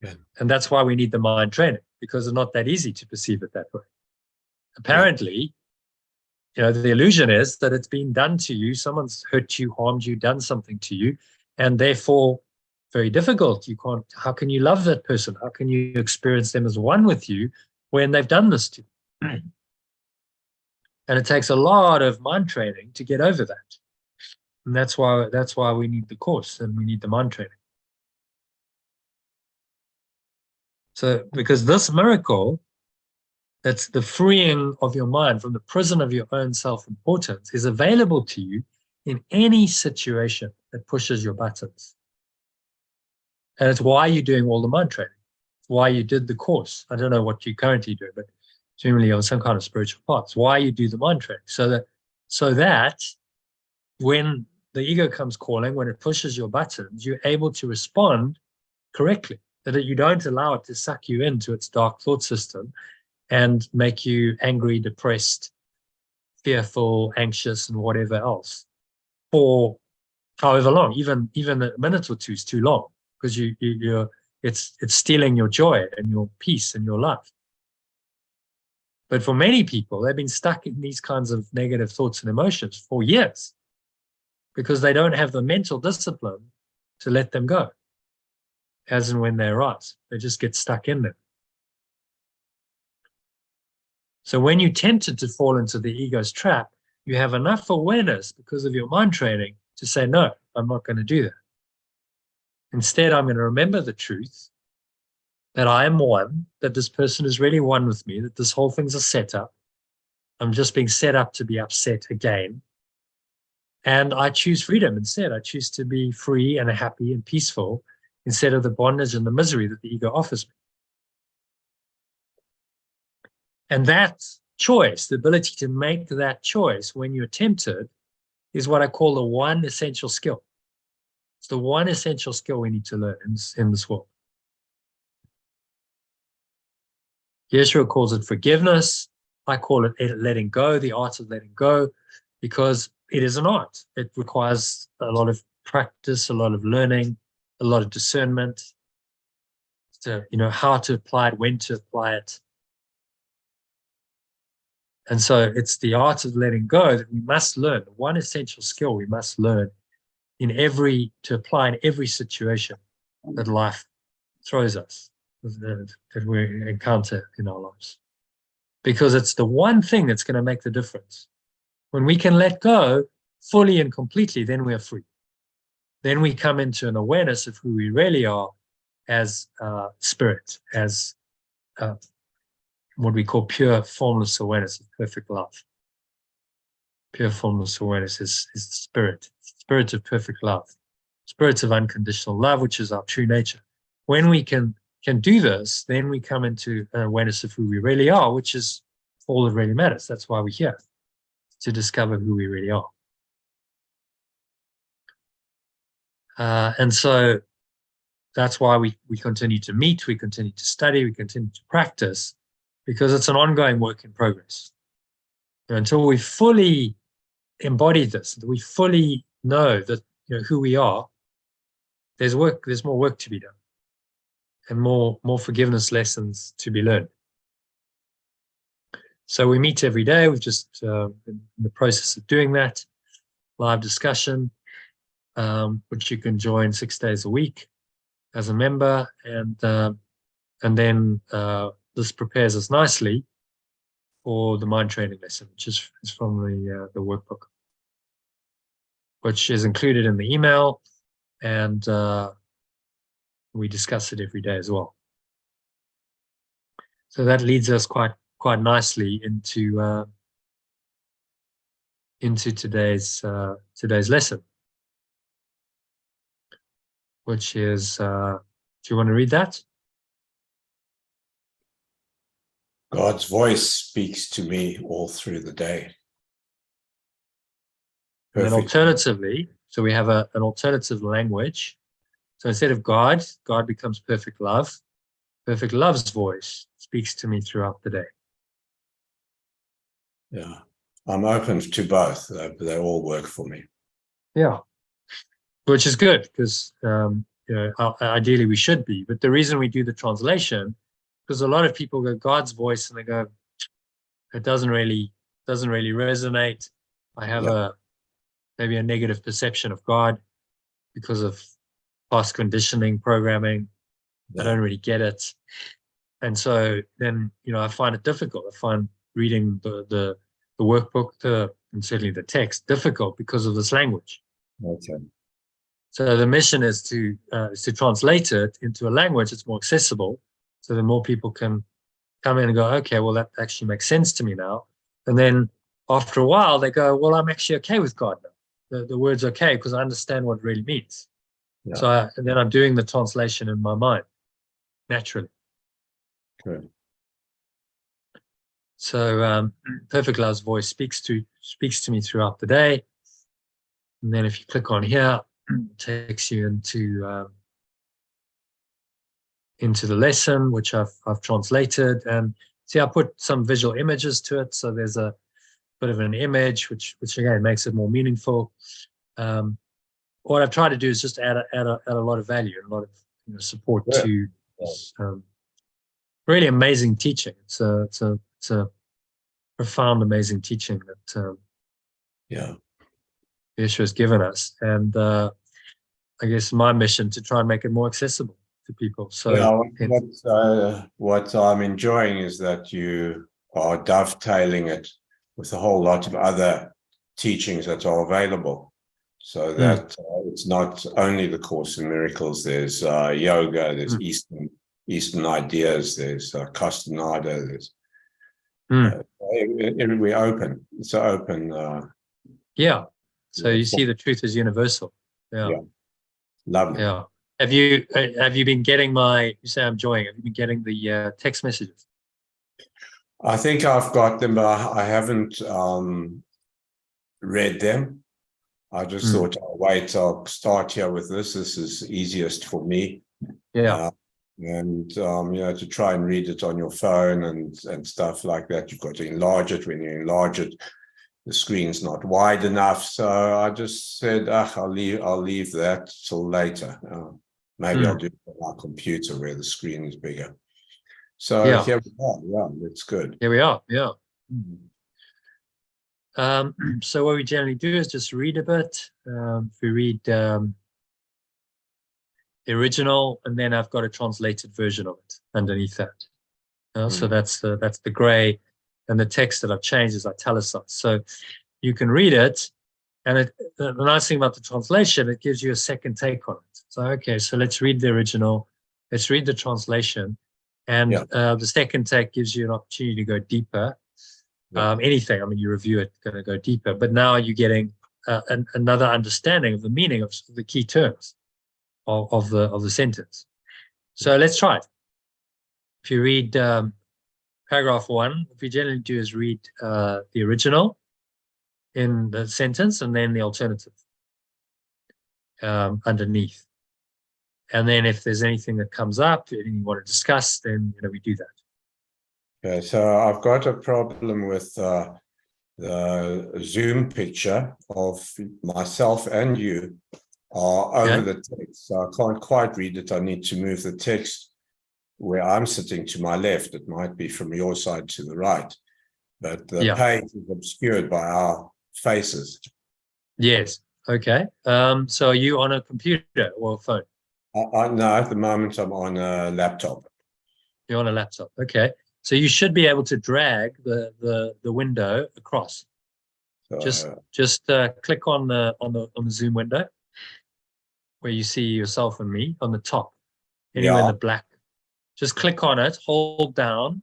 Yeah. And that's why we need the mind training, because it's not that easy to perceive it that way. Apparently, the illusion is that it's been done to you, someone's hurt you, harmed you, done something to you, and therefore very difficult. How can you love that person? How can you experience them as one with you when they've done this to you? And it takes a lot of mind training to get over that. And that's why we need the course and we need the mind training. So, because this miracle, that's the freeing of your mind from the prison of your own self-importance, is available to you in any situation that pushes your buttons. And it's why you're doing all the mind training. It's why you did the course. I don't know what you currently do, but generally on some kind of spiritual path. It's why you do the mind training. So that when the ego comes calling, when it pushes your buttons, you're able to respond correctly. That you don't allow it to suck you into its dark thought system and make you angry, depressed, fearful, anxious, and whatever else for however long. Even a minute or two is too long, because it's stealing your joy and your peace and your love. But for many people, they've been stuck in these kinds of negative thoughts and emotions for years because they don't have the mental discipline to let them go. As and when they arise, they just get stuck in them. So when you're tempted to fall into the ego's trap, you have enough awareness because of your mind training to say, no, I'm not going to do that. Instead, I'm going to remember the truth that I am one, that this person is really one with me, that this whole thing's a setup. I'm just being set up to be upset again. And I choose freedom instead. I choose to be free and happy and peaceful instead of the bondage and the misery that the ego offers me. And that choice, the ability to make that choice when you're tempted, is what I call the one essential skill. It's the one essential skill we need to learn in this world. Yeshua calls it forgiveness. I call it letting go, the art of letting go, because it is an art. It requires a lot of practice, a lot of learning, a lot of discernment, to how to apply it, when to apply it. And so it's the art of letting go that we must learn, the one essential skill we must learn to apply in every situation that life throws us, that we encounter in our lives. Because it's the one thing that's going to make the difference. When we can let go fully and completely, then we are free. Then we come into an awareness of who we really are as spirit, as what we call pure formless awareness of perfect love. Pure formless awareness is spirit of perfect love. spirits of unconditional love, which is our true nature. When we can do this, then we come into an awareness of who we really are, which is all that really matters. That's why we're here, to discover who we really are. And so that's why we continue to meet, we continue to study, we continue to practice, because it's an ongoing work in progress. And until we fully embody this, that we fully know that, you know, who we are, there's more work to be done, and more forgiveness lessons to be learned. So we meet every day. We've just in the process of doing that, live discussion, which you can join 6 days a week as a member, and then this prepares us nicely for the mind training lesson, which is from the workbook, which is included in the email, and we discuss it every day as well. So that leads us quite nicely into today's lesson, which is, do you want to read that? God's voice speaks to me all through the day. And then Perfect. alternatively, so we have an alternative language. So instead of God becomes perfect love. Perfect love's voice speaks to me throughout the day. Yeah, I'm open to both. They all work for me. Yeah, which is good, because you know, ideally we should be. But the reason we do the translation, because a lot of people go God's voice and they go, it doesn't really resonate. I have maybe a negative perception of God because of past conditioning, programming. I don't really get it. And so then, you know, I find it difficult. I find reading the workbook, and certainly the text, difficult because of this language. Okay. So the mission is to translate it into a language that's more accessible, so that more people can come in and go, okay, well, that actually makes sense to me now. And then after a while, they go, well, I'm actually okay with God now. The word's okay because I understand what it really means. Yeah. So then I'm doing the translation in my mind naturally. Good. So perfect love's voice speaks to me throughout the day. And then if you click on here, it takes you into the lesson, which I've translated. And see, I put some visual images to it. So there's a bit of an image, which again makes it more meaningful. What I've tried to do is just add a lot of value and a lot of support to this really amazing teaching. It's a profound, amazing teaching that Yeshua has given us, and I guess my mission to try and make it more accessible to people. So what I'm enjoying is that you are dovetailing it with a whole lot of other teachings that are available, so that it's not only the Course in Miracles. There's yoga, there's Eastern ideas, there's Castaneda, there's everywhere open. It's open. So you see, the truth is universal. Yeah. Lovely. Yeah. Have you been getting you say I'm enjoying, have you been getting the text messages? I think I've got them, but I haven't read them. I just thought, I'll start here with this. This is easiest for me. Yeah. And to try and read it on your phone and stuff like that, you've got to enlarge it. When you enlarge it, the screen's not wide enough. So I just said, I'll leave that till later. Maybe I'll do it on my computer where the screen is bigger. So here we are. Yeah, that's good. Here we are. Yeah. So what we generally do is just read a bit. We read the original, and then I've got a translated version of it underneath that. So that's the gray, and the text that I've changed is italicized. So you can read it, and the nice thing about the translation, it gives you a second take on it. So okay, so let's read the original, let's read the translation, and the second take gives you an opportunity to go deeper. Anything, I mean, you review it, going to go deeper, but now you're getting another understanding of the meaning of the key terms of the sentence. So let's try it. If you read paragraph 1, what we generally do is read the original in the sentence and then the alternative underneath. And then if there's anything that comes up, anything you want to discuss, then we do that. Okay, so I've got a problem with the Zoom picture of myself and you are over the text. So I can't quite read it. I need to move the text where I'm sitting to my left. It might be from your side to the right, but the page is obscured by our faces. Yes. Okay. So are you on a computer or a phone? No, at the moment I'm on a laptop. You're on a laptop. Okay. So you should be able to drag the window across. So, just click on the Zoom window where you see yourself and me on the top, anywhere in the black. Just click on it, hold down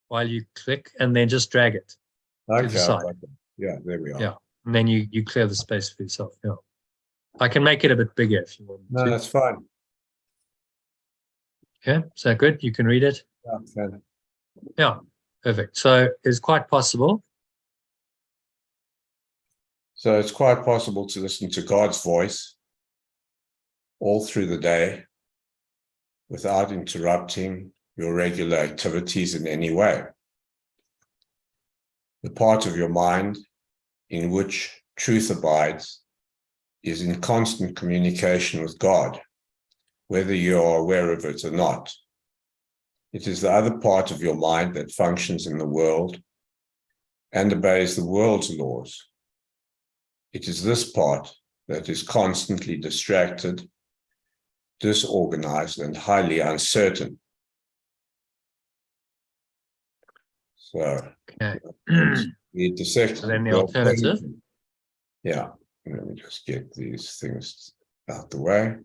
while you click, and then just drag it to the side. Yeah, there we are. Yeah, and then you clear the space for yourself. Yeah, I can make it a bit bigger if you want. No, that's fine. Okay, is that good? You can read it? Yeah, yeah, perfect. So it's quite possible. So it's quite possible to listen to God's voice all through the day without interrupting your regular activities in any way. The part of your mind in which truth abides is in constant communication with God, whether you are aware of it or not. It is the other part of your mind that functions in the world and obeys the world's laws. It is this part that is constantly distracted, disorganized, and highly uncertain. So, read the section. Then the alternative. Yeah, let me just get these things out the way.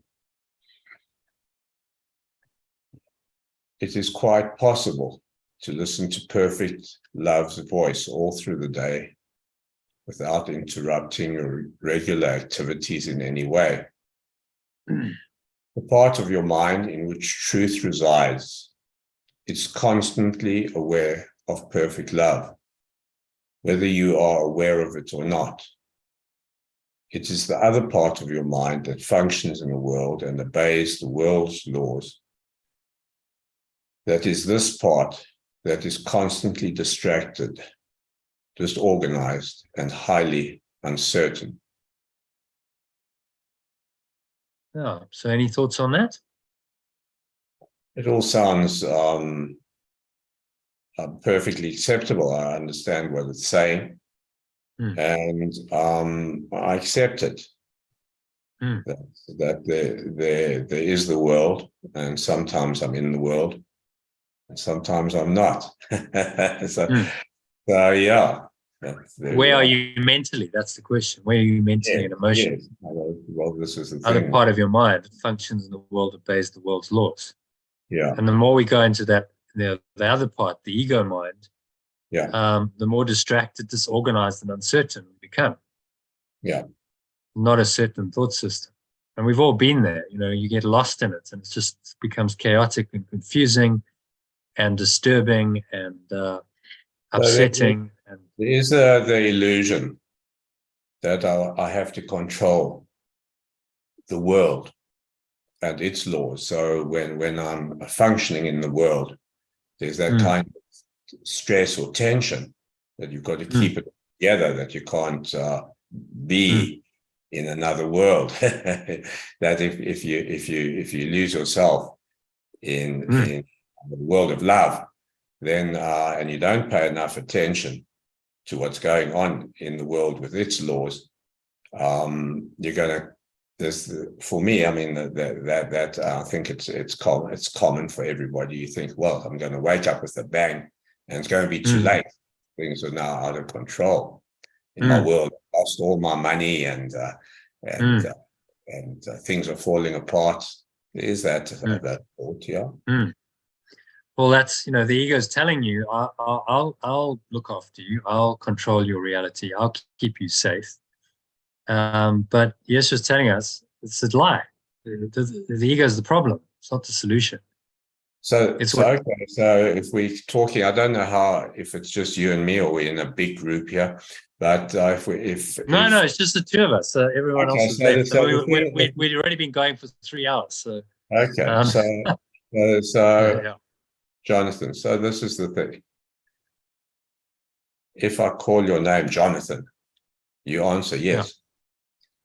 It is quite possible to listen to perfect love's voice all through the day without interrupting your regular activities in any way. The part of your mind in which truth resides is constantly aware of perfect love, whether you are aware of it or not. It is the other part of your mind that functions in the world and obeys the world's laws. That is this part that is constantly distracted, disorganized, and highly uncertain. Yeah. So any thoughts on that? It all sounds perfectly acceptable. I understand what it's saying, and I accept it. That there is the world, and sometimes I'm in the world, and sometimes I'm not. So yeah. Where are you mentally? That's the question. Where are you mentally and emotionally? Yes. Well, this is the other thing. part of your mind that functions in the world, obeys the world's laws. Yeah. And the more we go into that, the other part, the ego mind, the more distracted, disorganized, and uncertain we become. Yeah. Not a certain thought system. And we've all been there. You get lost in it, and it just becomes chaotic and confusing and disturbing and upsetting. There is the illusion that I have to control the world and its laws. So when I'm functioning in the world, there's that kind of stress or tension that you've got to keep it together, that you can't be in another world. That if you lose yourself in the world of love, then and you don't pay enough attention to what's going on in the world with its laws, you're going to. For me, I mean that I think it's common for everybody. You think, well, I'm going to wake up with a bang, and it's going to be too late. Things are now out of control in my world. I lost all my money, and things are falling apart. Is that thought? Yeah. Well, that's the ego is telling you, I'll look after you. I'll control your reality. I'll keep you safe. But Yeshua is telling us it's a lie. The ego is the problem. It's not the solution. So, It's okay. So if we're talking, I don't know if it's just you and me or we're in a big group here, but no, it's just the two of us. Everyone Okay, else is so left. so We'd already been going for 3 hours. So okay, so yeah. Jonathan, so this is the thing. If I call your name Jonathan, you answer yes.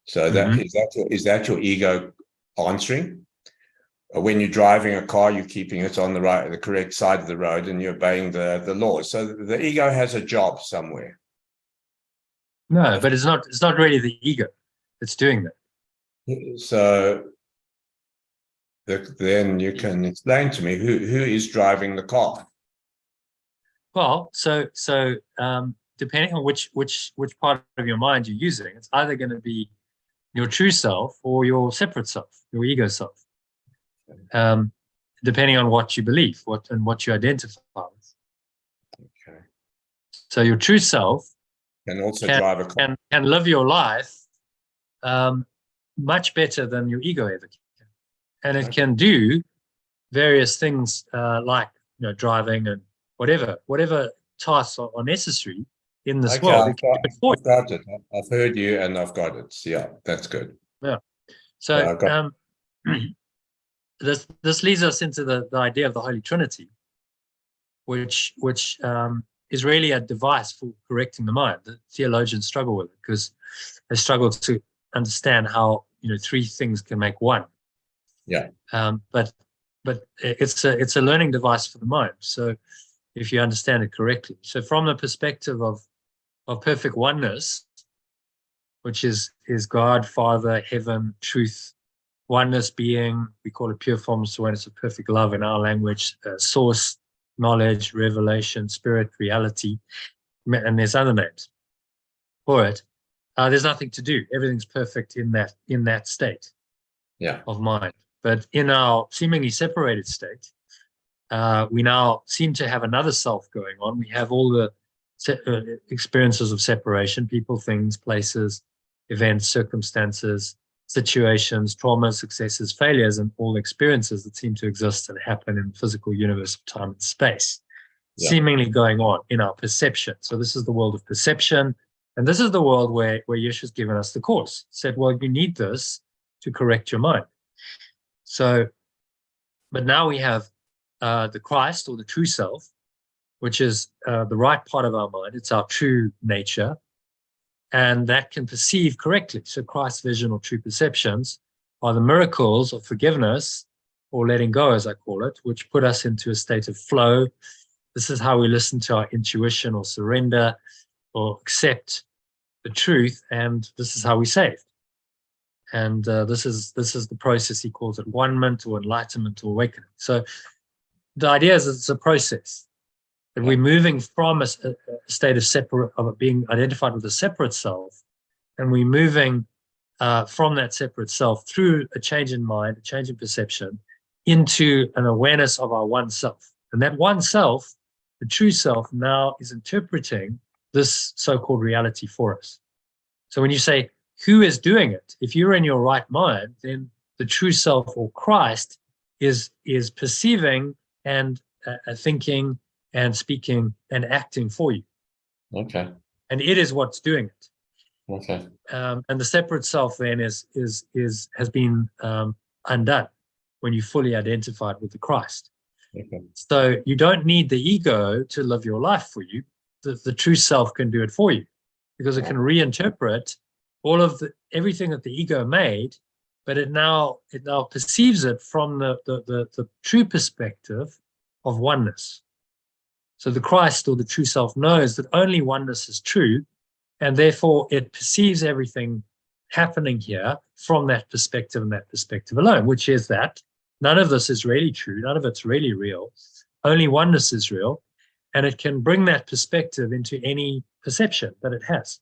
So is that your ego answering? When you're driving a car, you're keeping it on the correct side of the road, and you're obeying the laws. So the ego has a job somewhere. No, but it's not really the ego that's doing that. So then you can explain to me who is driving the car. Well, so depending on which part of your mind you're using, it's either going to be your true self or your separate self, your ego self. Depending on what you believe, what you identify with. Okay. So your true self can also drive a car. Can live your life much better than your ego ever can, and it can do various things like driving and whatever tasks are necessary in this world. I've got it. I've heard you, and I've got it. Yeah, that's good. Yeah. So this leads us into the idea of the Holy Trinity, which is really a device for correcting the mind. The theologians struggle with it because they struggle to understand how three things can make one. Yeah. But it's a learning device for the mind. So if you understand it correctly. So from the perspective of perfect oneness, which is God, Father, heaven, truth, oneness being, we call it pure formless awareness of perfect love in our language, source, knowledge, revelation, spirit, reality, and there's other names for it. There's nothing to do. Everything's perfect in that state of mind. But in our seemingly separated state, we now seem to have another self going on. We have all the experiences of separation, people, things, places, events, circumstances, situations, traumas, successes, failures, and all experiences that seem to exist and happen in the physical universe of time and space, seemingly going on in our perception. So this is the world of perception, and this is the world where Yeshua's given us the course. He said, well, you need this to correct your mind. So, but now we have the Christ, or the true self, which is the right part of our mind. It's our true nature. And that can perceive correctly. So Christ's vision, or true perceptions, are the miracles of forgiveness, or letting go, as I call it, which put us into a state of flow. This is how we listen to our intuition, or surrender, or accept the truth, and this is how we saved. And this is the process. He calls it one-ment, or enlightenment, or awakening. So the idea is it's a process. That we're moving from a state of being identified with a separate self, and we're moving from that separate self through a change in mind, a change in perception, into an awareness of our one self. And that one self, the true self, now is interpreting this so-called reality for us. So when you say, who is doing it? If you're in your right mind, then the true self, or Christ, is perceiving and thinking and speaking and acting for you. Okay. And it is what's doing it. Okay. And the separate self then has been undone when you fully identified with the Christ. Okay. So you don't need the ego to live your life for you. The true self can do it for you, because it can reinterpret all of everything that the ego made, but it now perceives it from the true perspective of oneness. So the Christ, or the true self, knows that only oneness is true, and therefore it perceives everything happening here from that perspective, and that perspective alone, which is that none of this is really true, none of it's really real, only oneness is real, and it can bring that perspective into any perception that it has.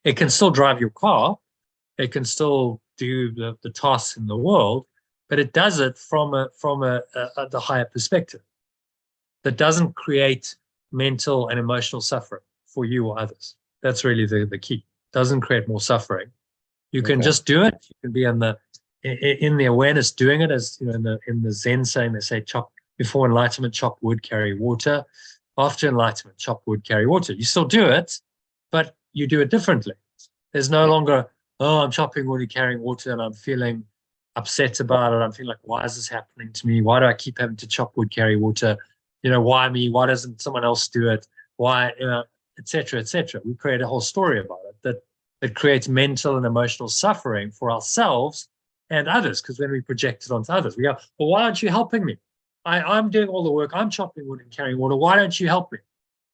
It can still drive your car, it can still do the tasks in the world, but it does it from the higher perspective that doesn't create mental and emotional suffering for you or others. That's really the key. doesn't create more suffering. You can Okay. just do it. You can be in the awareness doing it, as you know, in the Zen saying, they say, before enlightenment, chop wood, carry water. After enlightenment, chop wood, carry water. You still do it, but you do it differently. There's no longer, oh, I'm chopping wood and carrying water and I'm feeling upset about it. I'm feeling like, why is this happening to me? Why do I keep having to chop wood, carry water? You know, why me? Why doesn't someone else do it? Why, you know, et cetera, et cetera. We create a whole story about it that creates mental and emotional suffering for ourselves and others, because when we project it onto others, we go, well, why aren't you helping me? I'm doing all the work. I'm chopping wood and carrying water. Why don't you help me?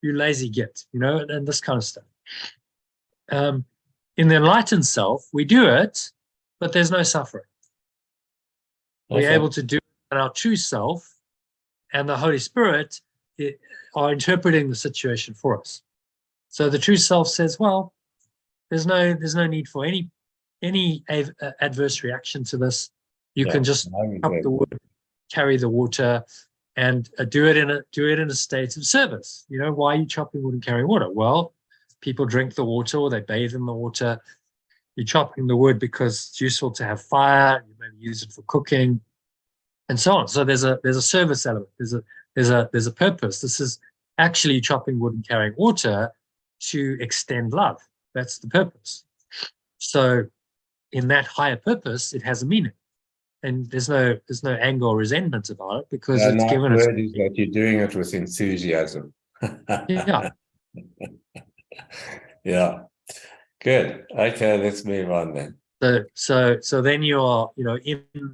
You lazy git, you know, and this kind of stuff. In the enlightened self, we do it, but there's no suffering. We're able to do it in our true self, and the Holy Spirit are interpreting the situation for us. So the true self says, well, there's no need for any adverse reaction to this. You can just chop the wood, carry the water, and do it in a state of service. You know, why are you chopping wood and carrying water? Well, people drink the water or they bathe in the water. You're chopping the wood because it's useful to have fire. You maybe use it for cooking, and so on. So there's a service element. There's a purpose. This is actually chopping wood and carrying water to extend love. That's the purpose. So in that higher purpose, it has a meaning, and there's no anger or resentment about it, because it's given. Is that you're doing it with enthusiasm. Yeah. Yeah. Good. Okay, let's move on then. So then you are, you know,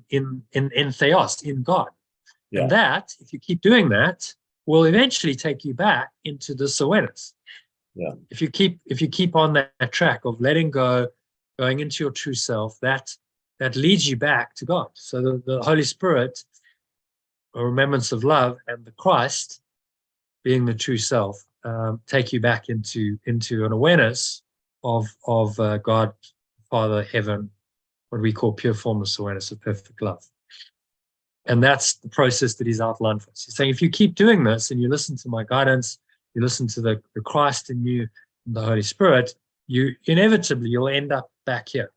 in theos, in God. Yeah. And that, if you keep doing that, will eventually take you back into this awareness. Yeah. If you keep on that track of letting go, going into your true self, that leads you back to God. So the Holy Spirit, a remembrance of love, and the Christ, being the true self, take you back into an awareness of God, Father, heaven, what we call pure formless awareness of perfect love. And that's the process that he's outlined for us. He's saying, if you keep doing this and you listen to my guidance, you listen to the Christ in you, and the Holy Spirit, you inevitably, you'll end up back here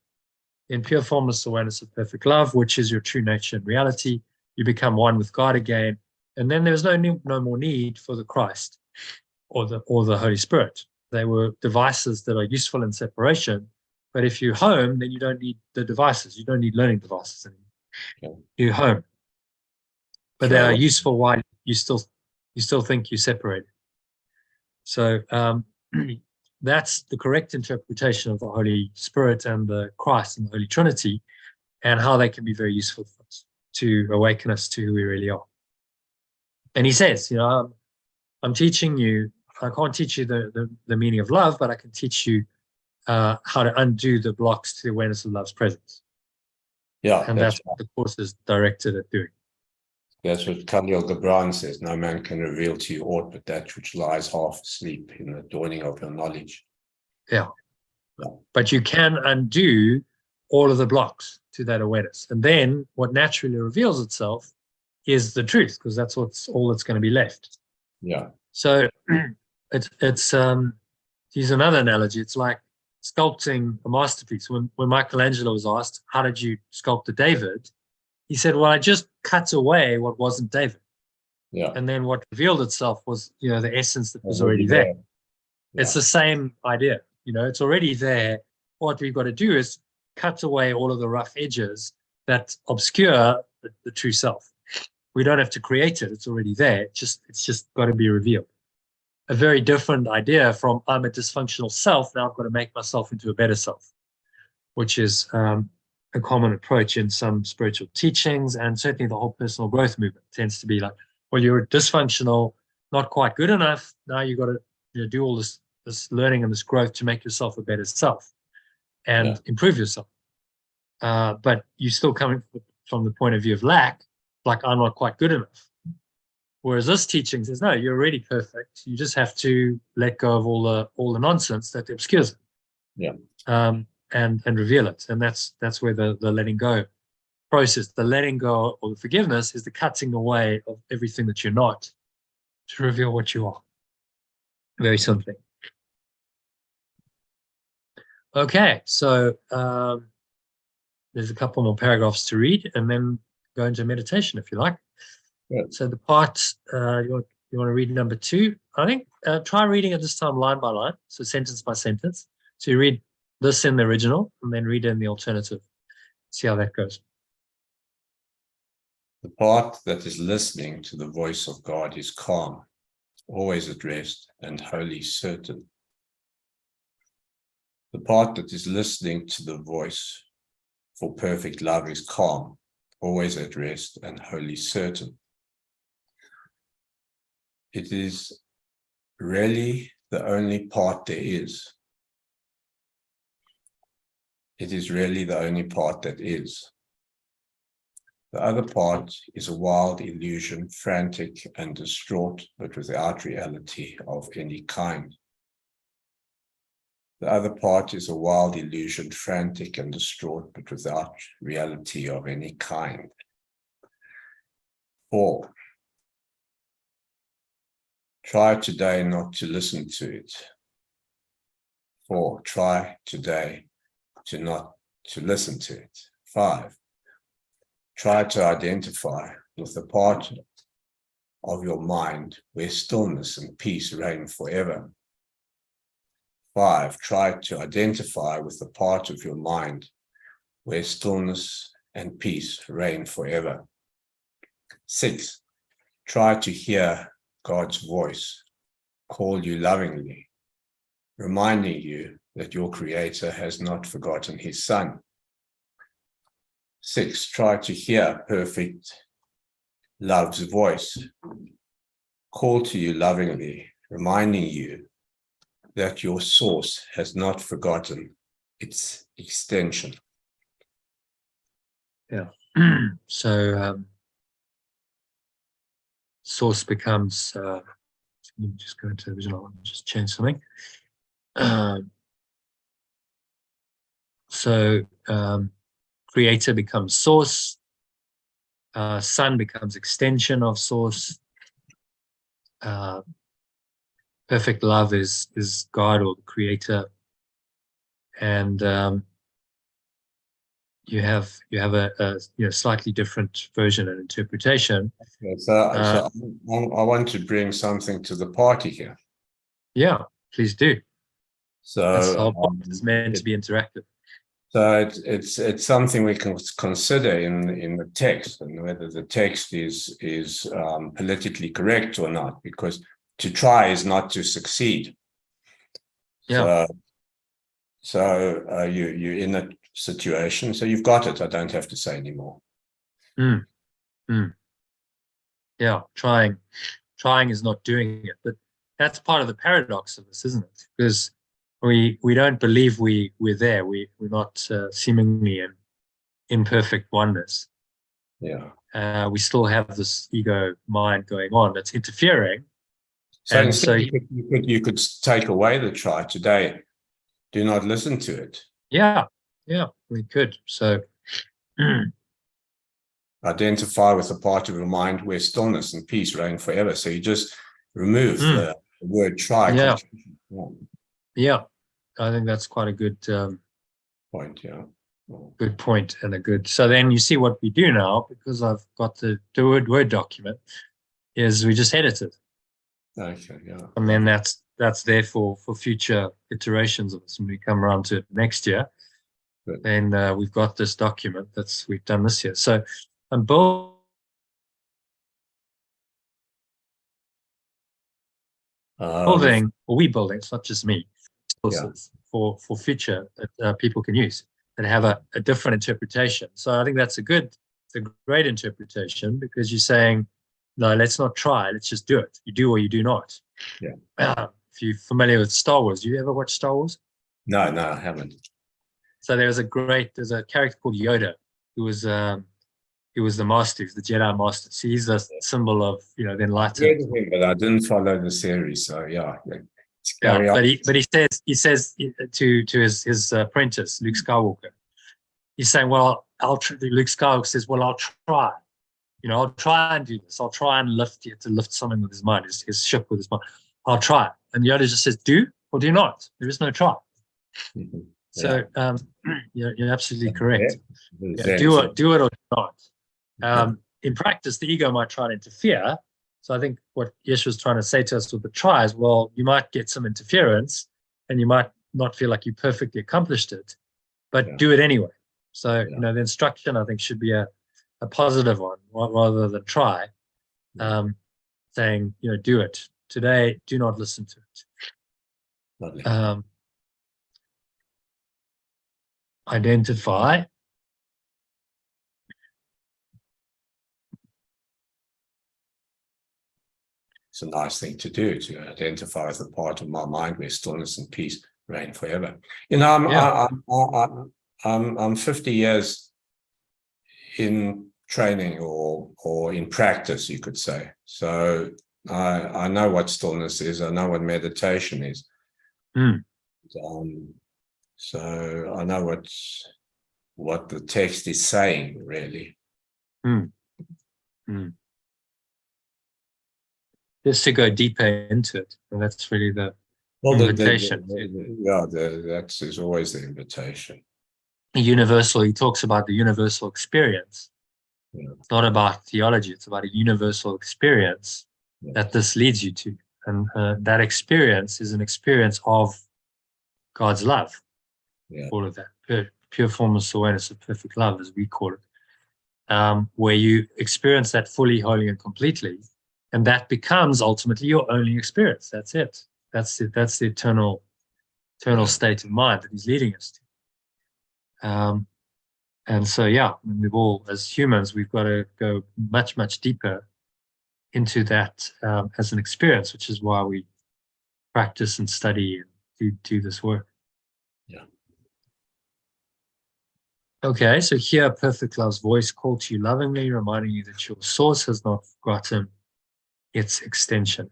in pure formless awareness of perfect love, which is your true nature and reality. You become one with God again. And then there's no more need for the Christ or the Holy Spirit. They were devices that are useful in separation. But if you're home, then you don't need the devices. You don't need learning devices anymore. Okay. You're home. But they are useful while you still think you're separated. So that's the correct interpretation of the Holy Spirit and the Christ and the Holy Trinity, and how they can be very useful for us to awaken us to who we really are. And he says, you know, I'm teaching you, I can't teach you the meaning of love, but I can teach you how to undo the blocks to the awareness of love's presence. Yeah. And that's what the course is directed at doing. That's what Khalil Gibran says. No man can reveal to you aught but that which lies half asleep in the dawning of your knowledge. Yeah. But you can undo all of the blocks to that awareness. And then what naturally reveals itself is the truth, because that's all that's going to be left. Yeah. So it's use another analogy. It's like sculpting a masterpiece. When Michelangelo was asked, how did you sculpt a David? He said, well, I just cut away what wasn't David. Yeah. And then what revealed itself was, you know, the essence that was already there. Yeah. It's the same idea. You know, it's already there. What we've got to do is cut away all of the rough edges that obscure the true self. We don't have to create it. It's already there. It's just got to be revealed. A very different idea from I'm a dysfunctional self. Now I've got to make myself into a better self, which is a common approach in some spiritual teachings, and certainly the whole personal growth movement tends to be like, well, you're dysfunctional, not quite good enough. Now you've got to do all this learning and this growth to make yourself a better self and improve yourself. But you're still coming from the point of view of lack, like I'm not quite good enough. Whereas this teaching says, no, you're already perfect. You just have to let go of all the nonsense that obscures it. Yeah. And reveal it. And that's where the letting go process, the letting go or the forgiveness is the cutting away of everything that you're not to reveal what you are. Very simply. Okay, so there's a couple more paragraphs to read, and then go into meditation if you like. Yeah. So the part you want to read number 2, I think. Try reading it this time line by line, so sentence by sentence. So you read this in the original, and then read it in the alternative. See how that goes. The part that is listening to the voice of God is calm, always at rest, and wholly certain. The part that is listening to the voice for perfect love is calm, always at rest, and wholly certain. It is really the only part there is. It is really the only part that is. The other part is a wild illusion, frantic and distraught, but without reality of any kind. The other part is a wild illusion, frantic and distraught, but without reality of any kind. 4. Try today not to listen to it. 4. Try today not to listen to it. 5. Try to identify with the part of your mind where stillness and peace reign forever. 5. Try to identify with the part of your mind where stillness and peace reign forever. 6. Try to hear God's voice call you lovingly, reminding you that your Creator has not forgotten His Son. 6. Try to hear perfect love's voice call to you lovingly, reminding you that your source has not forgotten its extension. Yeah. So source becomes, let me just go into the original one, just change something. Creator becomes source, Son becomes extension of source, perfect love is God or the Creator, and you have a slightly different version and interpretation. Okay, so I want to bring something to the party here. Yeah, please do. That's the whole So point. It's meant to be interactive. So it's something we can consider in the text, and whether the text is politically correct or not, because to try is not to succeed. Yeah. So you're in a situation, so you've got it. I don't have to say anymore. Yeah, trying is not doing it, but that's part of the paradox of this, isn't it? Because we don't believe we're there. We're not seemingly in imperfect oneness. Yeah. We still have this ego mind going on that's interfering. So and instead you could take away the try today. Do not listen to it. Yeah, we could. So identify with the part of your mind where stillness and peace reign forever. So you just remove the word try. Yeah, I think that's quite a good point. Yeah, good point, and a good. So then you see what we do now, because I've got the Word document, is we just edit it. Okay, yeah. And then that's there for future iterations of this when we come around to it next year. Good. Then we've got this document we've done this year. So I'm building. We building, it's not just me, sources for future that people can use that have a different interpretation. So I think it's a great interpretation, because you're saying, no, let's not try, let's just do it. You do or you do not. Yeah. If you're familiar with Star Wars, you ever watch Star Wars? No, I haven't. So there's a character called Yoda, who was the master, he was the Jedi master. So he's a symbol of the enlightenment. But I didn't follow the series, so yeah. But he says to his apprentice Luke Skywalker, he's saying, well, Luke Skywalker says, well, I'll try. I'll try and do this. I'll try and lift something with his mind, his ship with his mind. I'll try. And Yoda just says, do or do not. There is no try. So you're absolutely correct. Yeah. Do it or not. In practice, the ego might try and interfere. So I think what Yesh was trying to say to us with the try is, well, you might get some interference and you might not feel like you perfectly accomplished it, but do it anyway. So, the instruction, I think, should be a positive one rather than try, saying, do it. Today, do not listen to it. Lovely. Identify. It's a nice thing to do, to identify with the part of my mind where stillness and peace reign forever. I'm 50 years in training or in practice, you could say. So I know what stillness is. I know what meditation is. So I know what the text is saying, really. Just to go deeper into it, and that's really the invitation. That is always the invitation. Universal. He talks about the universal experience. It's not about theology. It's about a universal experience that this leads you to, and that experience is an experience of God's love. All of that pure formless awareness of perfect love, as we call it, where you experience that fully, wholly, and completely. And that becomes ultimately your only experience. That's it. That's the eternal state of mind that he's leading us to. And so, we've all, as humans, we've got to go much, much deeper into that as an experience, which is why we practice and study and do this work. Okay, so hear perfect love's voice call to you lovingly, reminding you that your source has not forgotten its extension.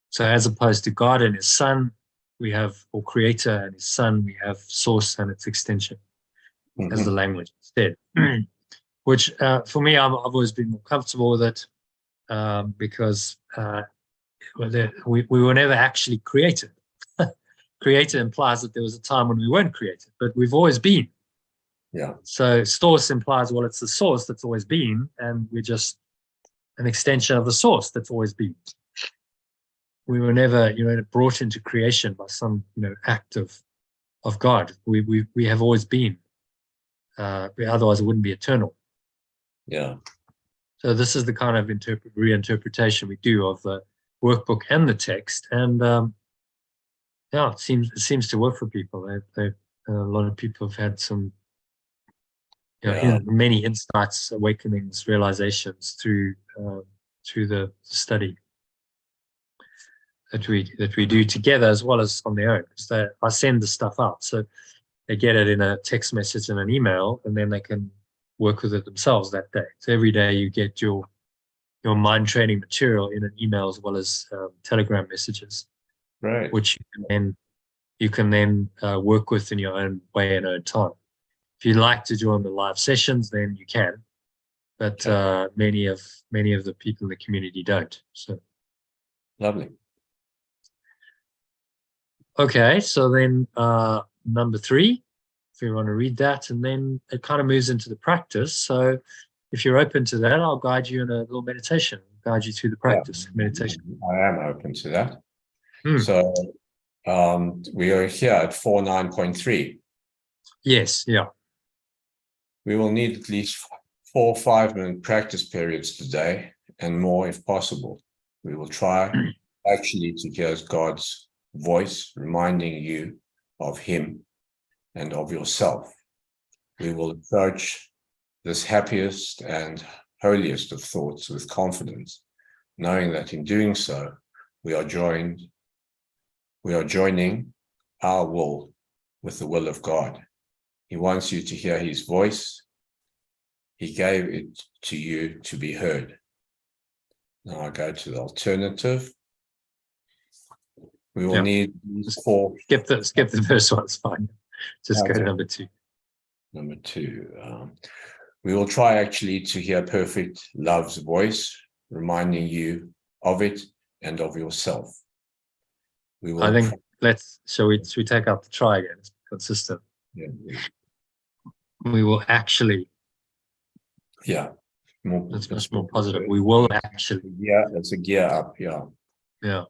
So as opposed to God and his son, we have, or creator and his son, we have source and its extension, as the language said. Which for me, I've always been more comfortable with it because we were never actually created. Created implies that there was a time when we weren't created, but we've always been. So source implies, well, it's the source that's always been, and we're just an extension of the source that's always been. We were never, brought into creation by some, act of God. We have always been. Otherwise, it wouldn't be eternal. So this is the kind of reinterpretation we do of the workbook and the text, and it seems to work for people. A lot of people have had some, many insights, awakenings, realizations through the study that we do together, as well as on their own. So I send the stuff out, so they get it in a text message and an email, and then they can work with it themselves that day. So every day you get your mind training material in an email, as well as Telegram messages, which you can then work with in your own way and own time. If you'd like to join the live sessions, then you can, but many of the people in the community don't. So lovely. Okay, so then number 3, if you want to read that, and then it kind of moves into the practice. So if you're open to that, I'll guide you in a little meditation, guide you through the practice meditation. I am open to that. So we are here at 4.9.3. Yes, We will need at least 4 5-minute practice periods today, and more if possible. We will try actually to hear God's voice reminding you of him and of yourself. We will approach this happiest and holiest of thoughts with confidence, knowing that in doing so, we are joining our will with the will of God. He wants you to hear his voice. He gave it to you to be heard. Now I go to the alternative. We will need these 4. Skip the first one, it's fine. Just go to number 2. Number 2. We will try actually to hear perfect love's voice, reminding you of it and of yourself. We will. I think should we take out the try again? It's consistent. Yeah. We will actually. Yeah. That's much more positive. We will actually. Yeah, that's a gear up. Yeah. Yeah.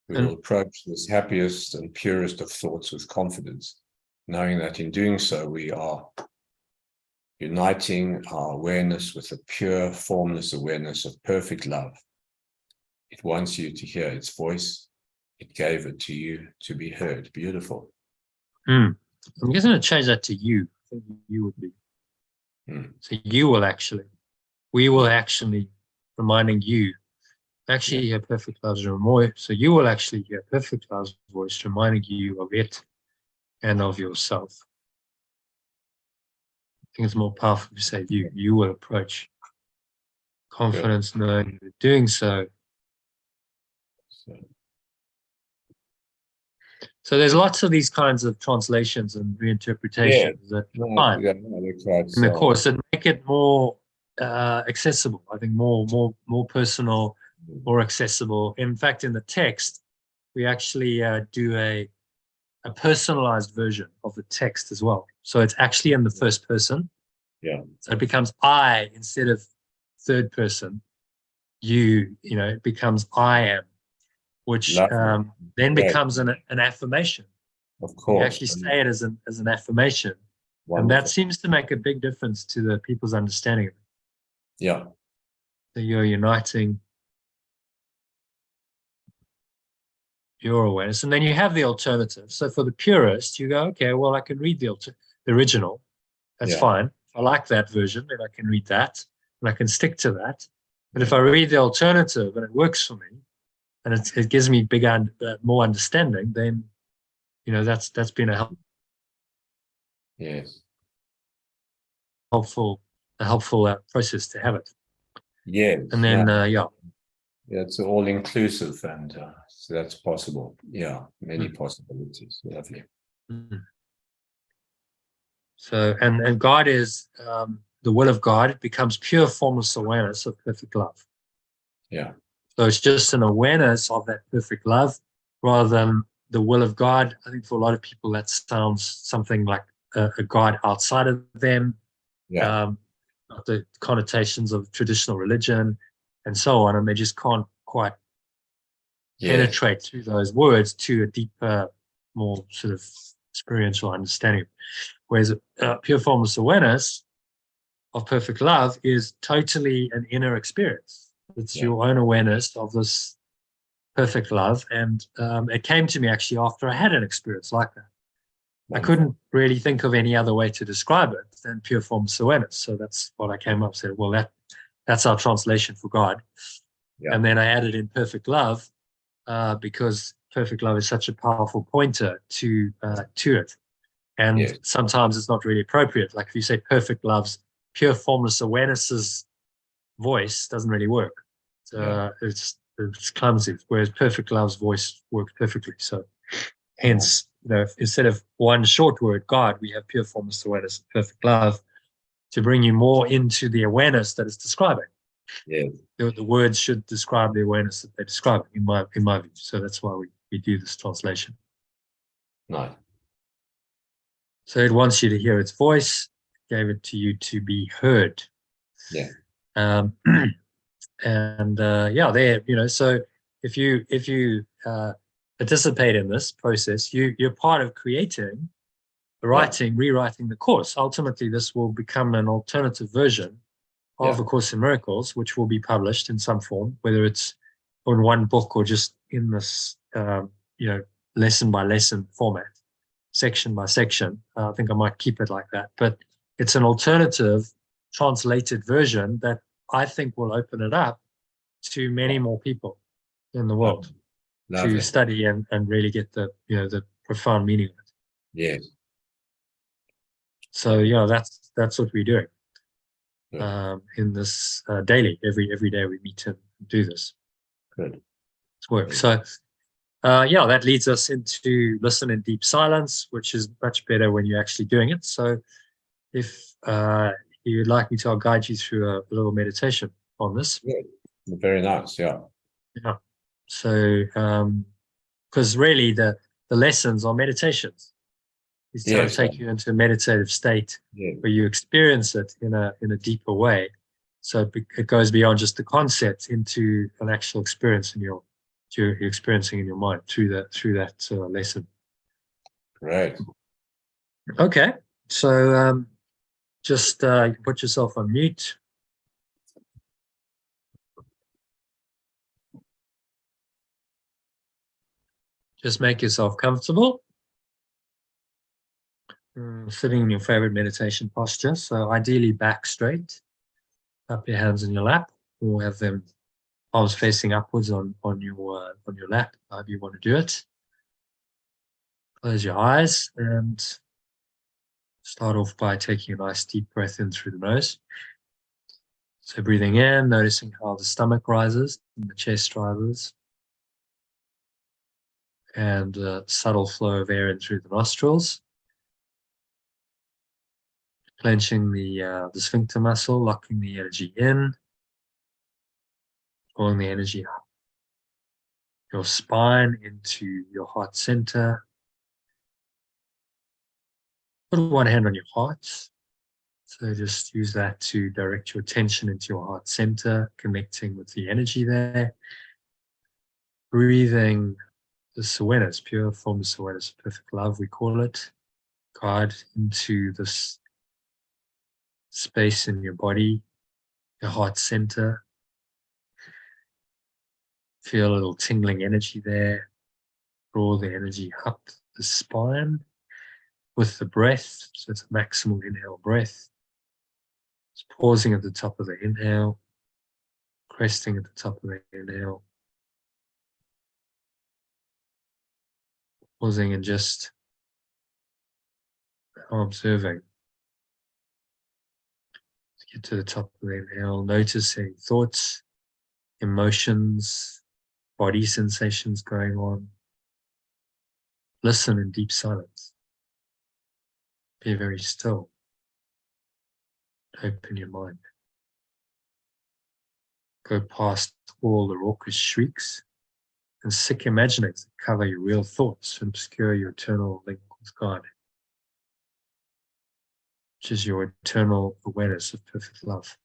We will approach this happiest and purest of thoughts with confidence, knowing that in doing so, we are uniting our awareness with a pure, formless awareness of perfect love. It wants you to hear its voice. It gave it to you to be heard. Beautiful. I'm just going to change that to you. I think you would be. So you will actually, we will actually, reminding you, actually hear perfect love's voice. So you will actually hear perfect love's voice, reminding you of it and of yourself. I think it's more powerful to say you will approach confidence, knowing you're doing so. So there's lots of these kinds of translations and reinterpretations that fine in the course that make it more accessible. I think more personal, more accessible. In fact, in the text, we actually do a personalized version of the text as well. So it's actually in the first person. Yeah. So it becomes I instead of third person. You know, it becomes I am, which then becomes an affirmation. Of course. You actually say it as an affirmation. Wonderful. And that seems to make a big difference to the people's understanding of it. Yeah. So you're uniting your awareness. And then you have the alternative. So for the purist, you go, okay, well, I can read the original. That's fine. If I like that version, then I can read that and I can stick to that. But if I read the alternative and it works for me, and it gives me more understanding, then, you know, that's been a helpful process to have it. Yes. And then, yeah, it's all inclusive, and so that's possible. Yeah, many possibilities. Lovely. So, and God is the will of God. It becomes pure formless awareness of perfect love. Yeah. So it's just an awareness of that perfect love rather than the will of God. I think for a lot of people that sounds something like a God outside of them. Yeah. The connotations of traditional religion and so on, and they just can't quite penetrate through those words to a deeper, more sort of experiential understanding. Whereas pure formless awareness of perfect love is totally an inner experience. It's your own awareness of this perfect love. And it came to me actually after I had an experience like that. Wonderful. I couldn't really think of any other way to describe it than pure formless awareness. So that's what I came up with. Said, well, that's our translation for God. Yeah. And then I added in perfect love because perfect love is such a powerful pointer to it. And sometimes it's not really appropriate. Like if you say perfect love's pure formless awareness's voice doesn't really work. It's clumsy, whereas perfect love's voice works perfectly. So hence, you know, instead of one short word, God, we have pure formless awareness and perfect love to bring you more into the awareness that it's describing. Yeah. The words should describe the awareness that they're describing, in my view. So that's why we do this translation. Nice. So it wants you to hear its voice, gave it to you to be heard. Yeah. There, you know, so if you participate in this process, you're part of creating, rewriting the course. Ultimately, this will become an alternative version of A Course in Miracles, which will be published in some form, whether it's in one book or just in this, lesson by lesson format, section by section. I think I might keep it like that. But it's an alternative translated version that I think will open it up to many more people in the world to study and really get the profound meaning of it. Yes. So that's what we're doing in this daily. Every day we meet and do this. Good. It's work. So that leads us into listen in deep silence, which is much better when you're actually doing it. So if you'd like me to, I'll guide you through a little meditation on this. Very nice. Yeah. Yeah. So, because really the lessons are meditations. He's trying Yes. to take you into a meditative state Yeah. where you experience it in a deeper way. So it goes beyond just the concept into an actual experience you're experiencing in your mind through that lesson. Great. Okay, so just put yourself on mute. Just make yourself comfortable. Sitting in your favorite meditation posture. So ideally back straight. Up your hands in your lap, or have them palms facing upwards on your lap, however you want to do it. Close your eyes and start off by taking a nice deep breath in through the nose. So breathing in, noticing how the stomach rises and the chest rises, and a subtle flow of air in through the nostrils. Clenching the sphincter muscle, locking the energy in, pulling the energy up your spine into your heart center. Put one hand on your heart. So just use that to direct your attention into your heart center, connecting with the energy there. Breathing this awareness, pure formless awareness, perfect love, we call it. Guide into this space in your body, your heart center. Feel a little tingling energy there. Draw the energy up the spine with the breath. So it's a maximal inhale breath. Just pausing at the top of the inhale, cresting at the top of the inhale. Pausing and just observing. Get to the top of the inhale, noticing thoughts, emotions, body sensations going on. Listen in deep silence. Be very still. Open your mind. Go past all the raucous shrieks and sick imaginings that cover your real thoughts and obscure your eternal link with God, which is your eternal awareness of perfect love.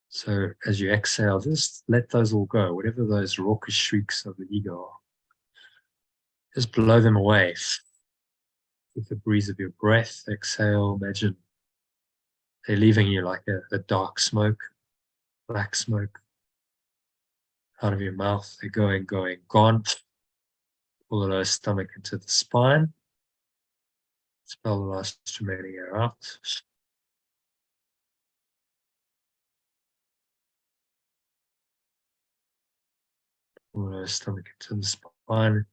So as you exhale, just let those all go, whatever those raucous shrieks of the ego are. Just blow them away with the breeze of your breath. Exhale, imagine they're leaving you like a dark smoke, black smoke out of your mouth. They're going, gone. Pull the lower stomach into the spine. Expel the last remaining air out. Pull the lower stomach into the spine.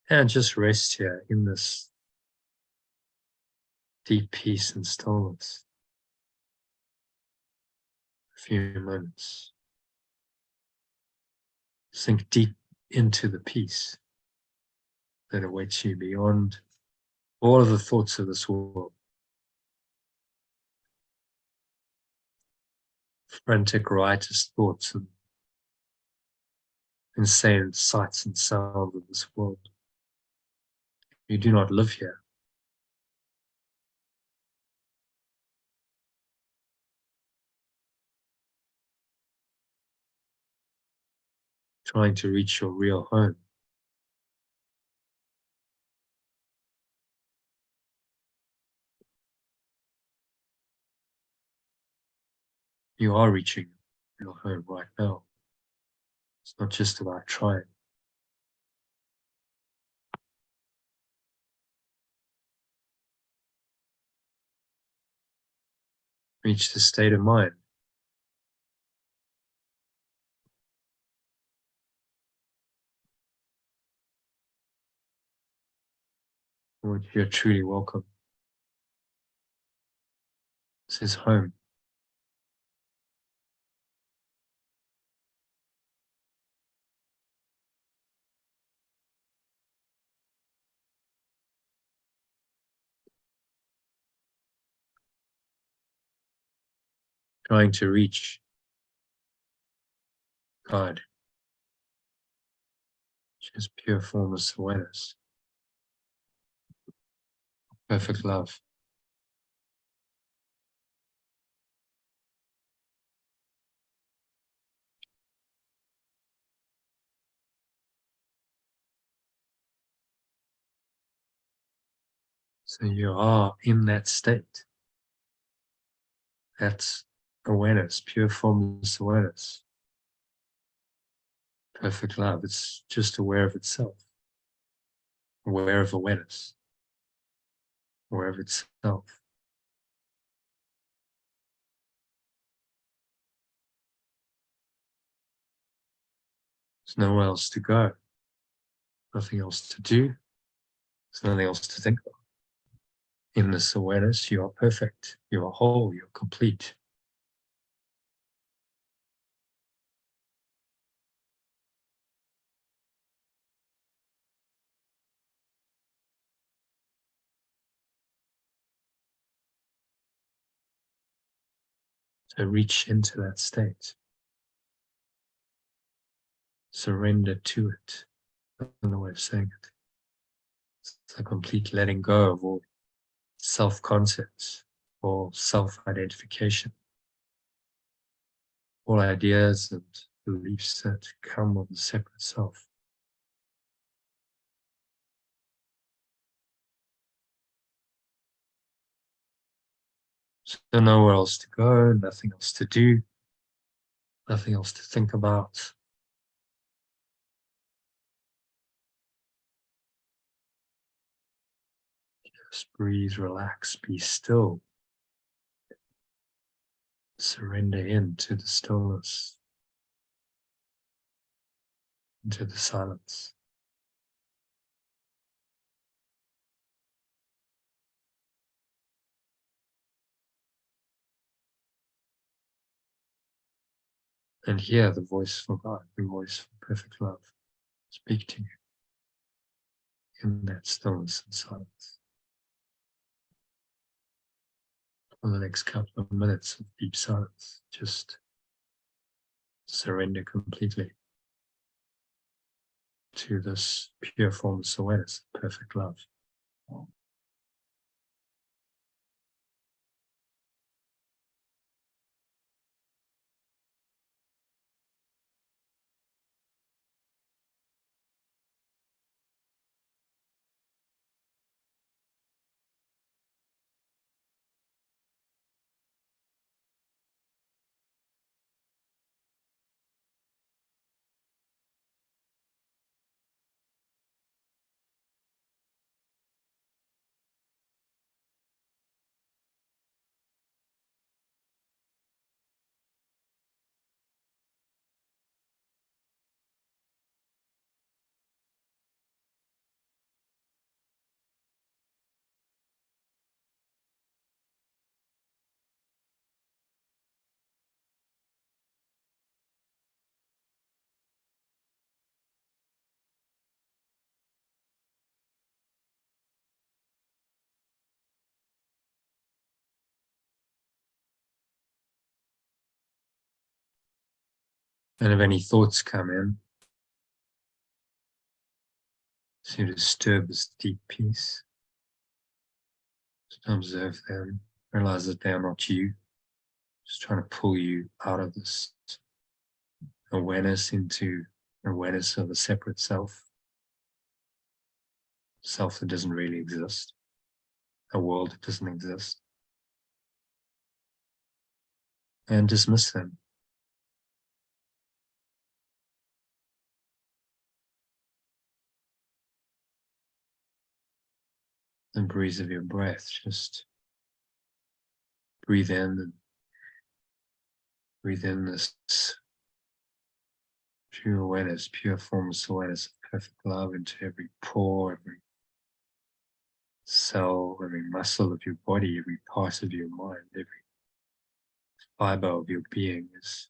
And just rest here in this deep peace and stillness. A few moments. Sink deep into the peace that awaits you beyond all of the thoughts of this world. Frantic, riotous thoughts and insane sights and sounds of this world. You do not live here. Trying to reach your real home. You are reaching your home right now. It's not just about trying. Reach the state of mind in which you're truly welcome. This is home. Trying to reach God. Just pure formless awareness. Perfect love. So you are in that state. That's awareness, pure formless awareness. Perfect love. It's just aware of itself. Aware of awareness. Aware of itself. There's nowhere else to go. Nothing else to do. There's nothing else to think of. In this awareness, you are perfect. You are whole. You're complete. So reach into that state. Surrender to it. Another way of saying it. It's a complete letting go of all self-concepts or self-identification. All ideas and beliefs that come of the separate self. So nowhere else to go, nothing else to do, nothing else to think about. Just breathe, relax, be still. Surrender into the stillness, into the silence. And hear the voice of God, the voice of perfect love, speak to you in that stillness and silence. For the next couple of minutes of deep silence, just surrender completely to this pure formless awareness, perfect love. And if any thoughts come in, to disturb this deep peace, just observe them, realize that they are not you, just trying to pull you out of this awareness into awareness of a separate self, self that doesn't really exist, a world that doesn't exist, and dismiss them. The breeze of your breath, just breathe in and breathe in this pure awareness, pure formless awareness of perfect love into every pore, every cell, every muscle of your body, every part of your mind, every fiber of your being is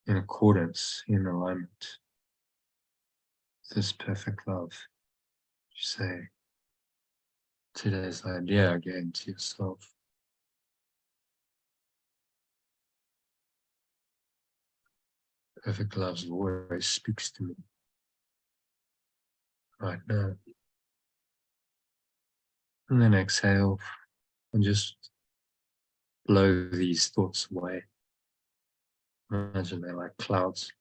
in accordance, in alignment with this perfect love. You say, today's idea again to yourself. Perfect love's voice speaks to me right now. And then exhale and just blow these thoughts away. Imagine they're like clouds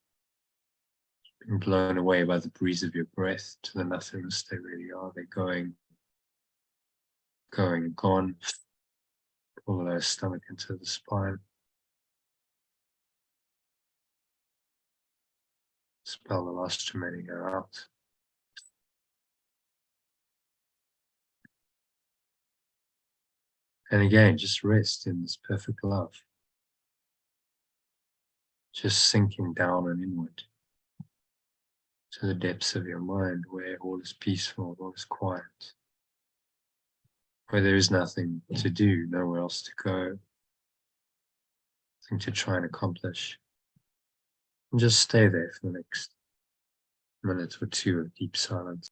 being blown away by the breeze of your breath to the nothingness they really are. They're going and gone. Pull their stomach into the spine. Expel the last remaining air out. And again, just rest in this perfect love. Just sinking down and inward to the depths of your mind where all is peaceful, all is quiet. Where there is nothing to do, nowhere else to go, nothing to try and accomplish. And just stay there for the next minute or two of deep silence.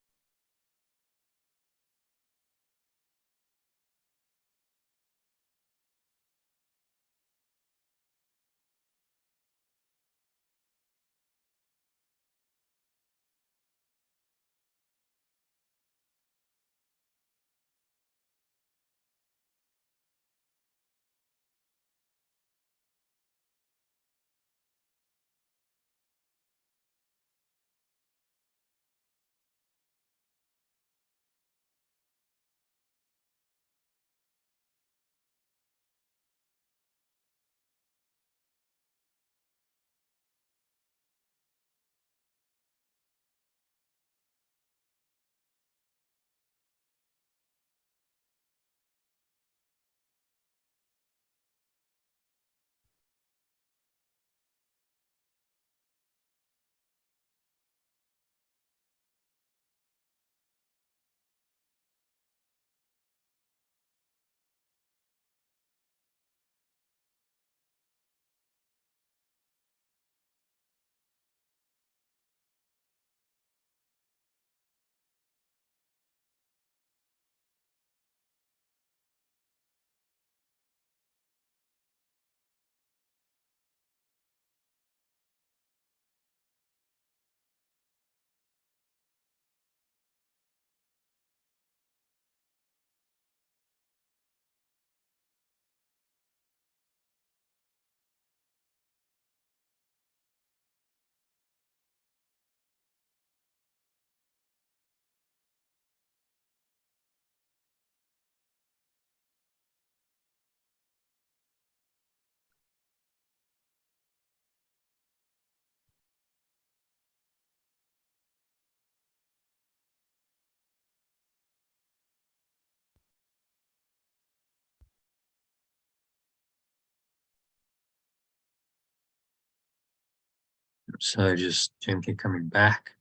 So just gently coming back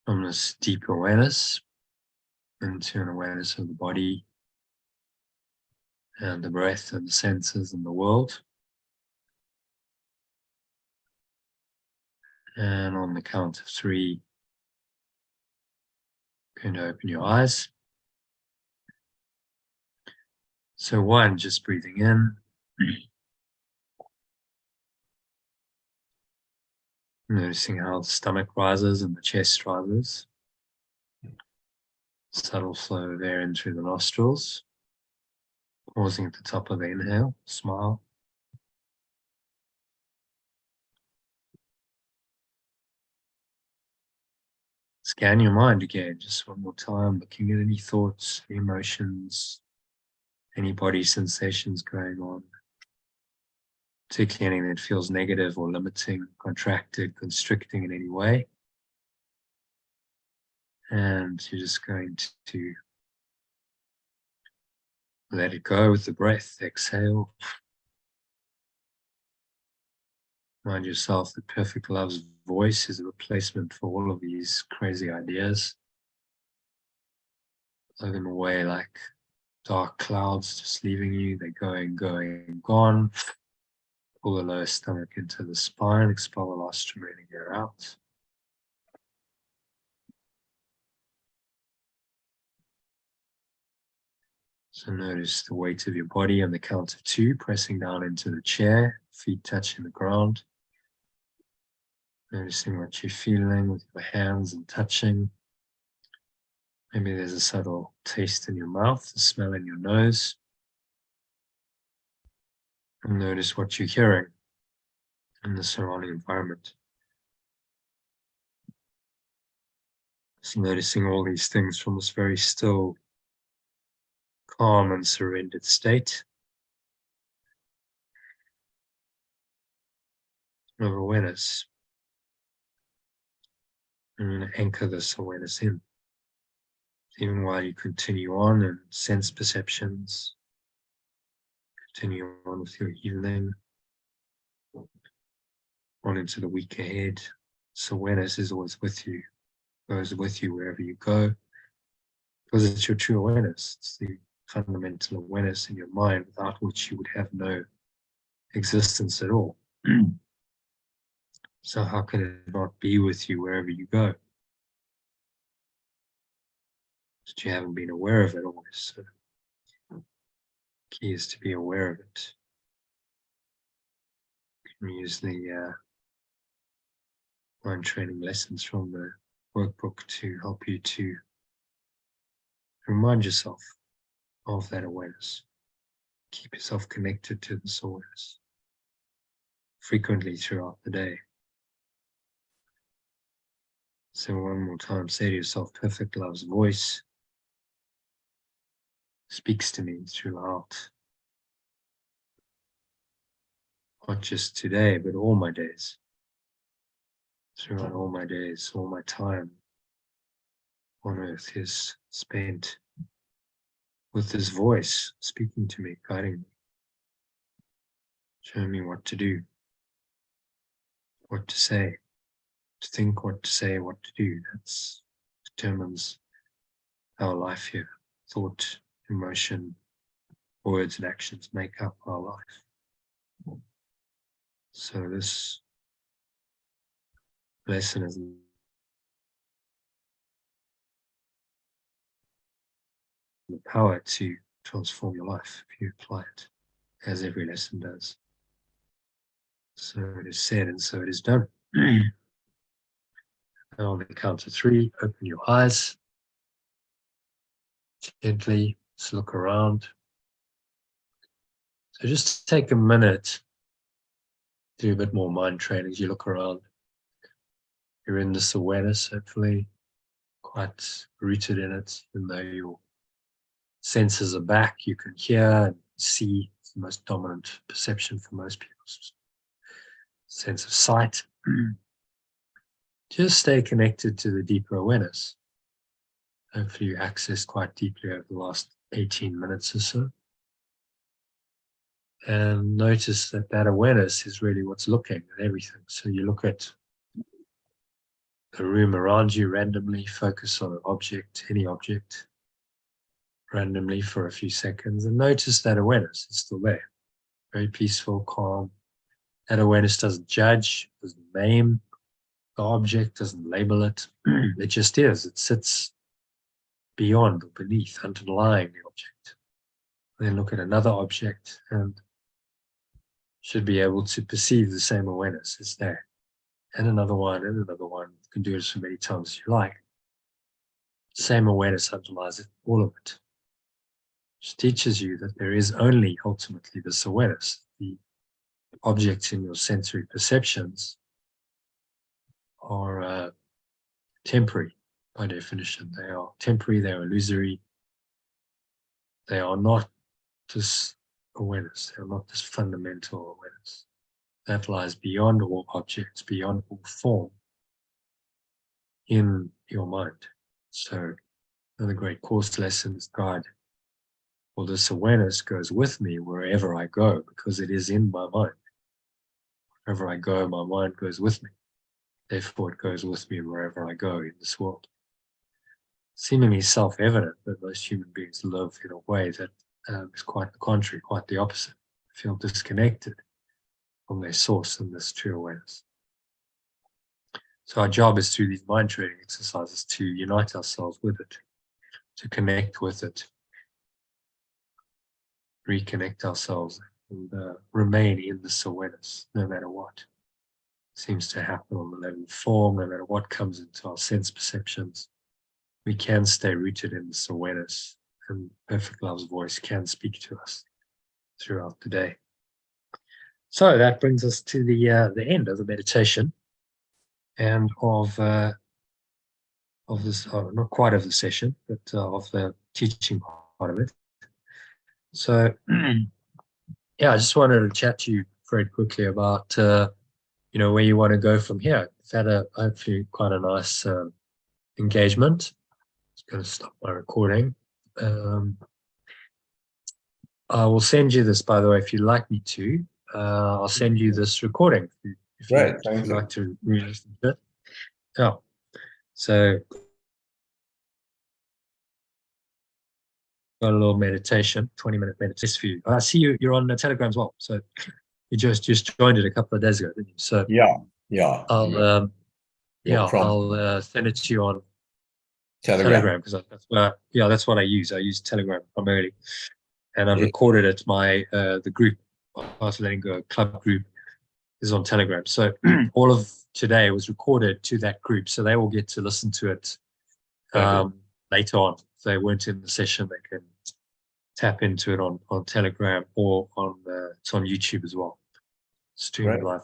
from this deep awareness into an awareness of the body and the breath and the senses and the world. And on the count of 3, you're going to open your eyes. So 1, just breathing in. Noticing how the stomach rises and the chest rises. Subtle flow of air in through the nostrils. Pausing at the top of the inhale, smile. Scan your mind again, just one more time, looking at any thoughts, any emotions, any body sensations going on. Particularly anything that feels negative or limiting, contracted, constricting in any way. And you're just going to let it go with the breath. Exhale. Remind yourself that perfect love's voice is a replacement for all of these crazy ideas. Blow them away like dark clouds just leaving you. They're going, gone. Pull the lower stomach into the spine. Expel the last remaining air out. So notice the weight of your body on the count of 2, pressing down into the chair, feet touching the ground. Noticing what you're feeling with your hands and touching. Maybe there's a subtle taste in your mouth, a smell in your nose. And notice what you're hearing in the surrounding environment. Just noticing all these things from this very still, calm and surrendered state of awareness. I'm going to anchor this awareness in, even while you continue on and sense perceptions, continue on with your healing, on into the week ahead. This awareness is always with you, goes with you wherever you go, because it's your true awareness. It's the fundamental awareness in your mind, without which you would have no existence at all. So how can it not be with you wherever you go? But you haven't been aware of it always. So the key is to be aware of it. You can use the mind training lessons from the workbook to help you to remind yourself of that awareness. Keep yourself connected to this awareness frequently throughout the day. So one more time, say to yourself, perfect love's voice speaks to me throughout, not just today, but all my days. Throughout all my days, all my time on earth is spent with this voice speaking to me, guiding me, showing me what to do, what to say, to think, what to say, what to do. That determines our life here. Thought, emotion, words and actions make up our life. So this lesson is the power to transform your life if you apply it, as every lesson does. So it is said and so it is done. And on the count of 3, open your eyes. Gently, just look around. So just take a minute, do a bit more mind training as you look around. You're in this awareness, hopefully quite rooted in it, even though your senses are back, you can hear and see. It's the most dominant perception for most people. Sense of sight. Just stay connected to the deeper awareness. Hopefully you accessed quite deeply over the last 18 minutes or so. And notice that that awareness is really what's looking at everything. So you look at the room around you randomly, focus on an object, any object, randomly for a few seconds, and notice that awareness is still there. Very peaceful, calm. That awareness doesn't judge, doesn't name the object, doesn't label it. It just is. It sits beyond or beneath, underlying the object. Then look at another object and should be able to perceive the same awareness as there. And another one, and another one. You can do it as many times as you like. Same awareness underlies it, all of it. Which teaches you that there is only ultimately this awareness. The objects in your sensory perceptions are temporary by definition. They are temporary, they are illusory. They are not this awareness. They are not this fundamental awareness. That lies beyond all objects, beyond all form in your mind. So another great course lessons guide. Well, this awareness goes with me wherever I go because it is in my mind. Wherever I go, my mind goes with me. Therefore, it goes with me wherever I go in this world. Seemingly self-evident, but most human beings live in a way that is quite the contrary, quite the opposite. They feel disconnected from their source and this true awareness. So our job is through these mind training exercises to unite ourselves with it, to connect with it, reconnect ourselves and remain in this awareness, no matter what seems to happen on the level of form, no matter what comes into our sense perceptions. We can stay rooted in this awareness, and Perfect Love's voice can speak to us throughout the day. So that brings us to the end of the meditation and of this, not quite of the session, but of the teaching part of it. So, yeah, I just wanted to chat to you very quickly about, where you want to go from here. We've had hopefully quite a nice engagement. Just going to stop my recording. I will send you this, by the way, if you'd like me to. I'll send you this recording if you'd like to re-listen to it. Yeah. So got a little meditation, 20-minute meditation for you. I see you're on the Telegram as well. So you just joined it a couple of days ago, didn't you? So yeah. I'll send it to you on Telegram because that's what I use. I use Telegram primarily, and I've recorded it. The group, Fast Letting Go Club group, is on Telegram. So all of today was recorded to that group, so they will get to listen to it later on. If they weren't in the session, they can tap into it on Telegram or it's on YouTube as well. Streaming live.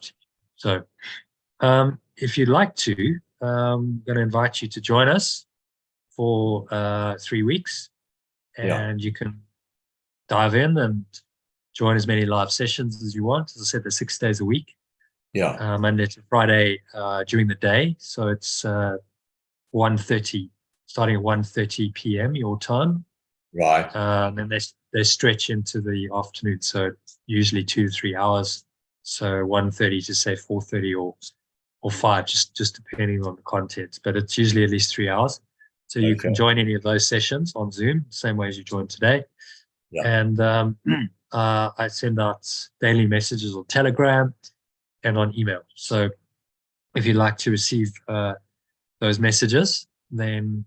So if you'd like to, I'm going to invite you to join us for 3 weeks, and you can dive in and join as many live sessions as you want. As I said, they're 6 days a week. Monday to Friday during the day. So it's 1:30, starting at 1:30 p.m. your time. Right. And then they stretch into the afternoon. So usually 2 to 3 hours. So 1:30 to say 4:30 or 5, just depending on the content. But it's usually at least 3 hours. So you can join any of those sessions on Zoom, same way as you joined today. And I send out daily messages on Telegram and on email. So if you'd like to receive those messages, then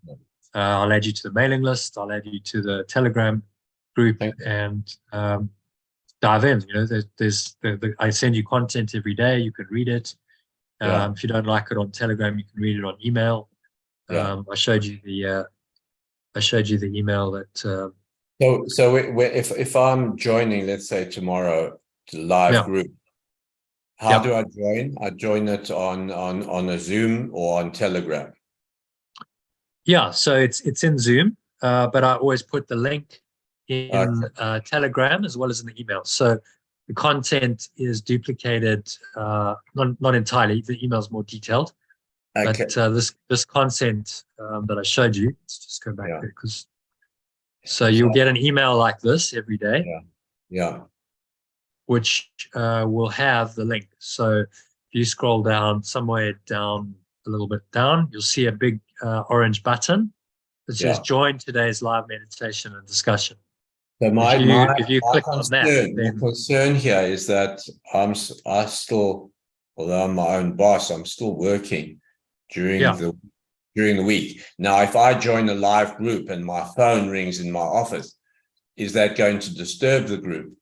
I'll add you to the mailing list. I'll add you to the Telegram group and dive in. I send you content every day. You can read it. If you don't like it on Telegram, you can read it on email. I showed you the email that. So if I'm joining, let's say tomorrow, the live group, how do I join? I join it on a Zoom or on Telegram. Yeah, so it's in Zoom, but I always put the link in Telegram as well as in the email. So the content is duplicated, not entirely. The email is more detailed, but this content that I showed you. Let's just go back there because. So you'll get an email like this every day. Which will have the link. So if you scroll down somewhere down a little bit down, you'll see a big orange button that says join today's live meditation and discussion. So if you click on that, the concern here is that I still, although I'm my own boss, I'm still working during the week. Now, if I join a live group and my phone rings in my office, is that going to disturb the group?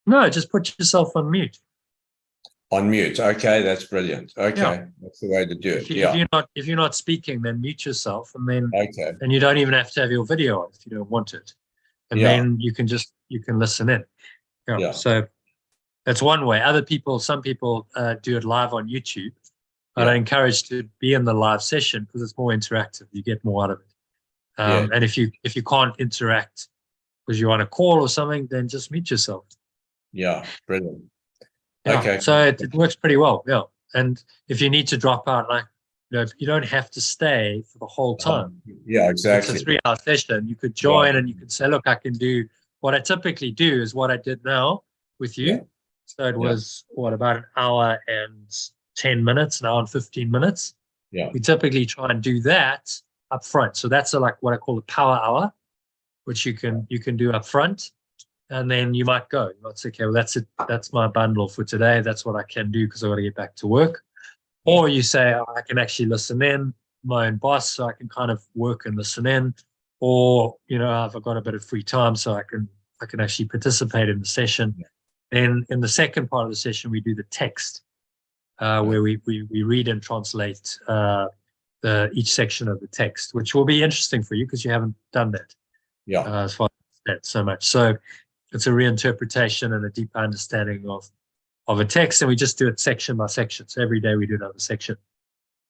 No, just put yourself on mute. On mute. Okay, that's brilliant. Okay, that's the way to do it. If you're not speaking, then mute yourself, and then and you don't even have to have your video on if you don't want it, and then you can listen in. So that's one way. Some people do it live on YouTube. But I encourage to be in the live session because it's more interactive. You get more out of it. And if you can't interact because you're on a call or something, then just mute yourself. Yeah, brilliant. Okay. So it works pretty well. Yeah. And if you need to drop out, you don't have to stay for the whole time. Yeah, exactly. It's a 3-hour session. You could join and you could say, look, I can do what I typically do is what I did now with you. So it was about an hour and 10 minutes, an hour and 15 minutes. We typically try and do that up front. So that's what I call a power hour, which you can do up front. And then you might go. You might say, okay, well, that's it. That's my bundle for today. That's what I can do because I got to get back to work. Or you say, I can actually listen in, my own boss, so I can kind of work and listen in. Or, I've got a bit of free time, so I can I can actually participate in the session. Then in the second part of the session, we do the text, where we read and translate each section of the text, which will be interesting for you because you haven't done that. As far as that so much. So it's a reinterpretation and a deeper understanding of a text, and we just do it section by section. So every day we do another section.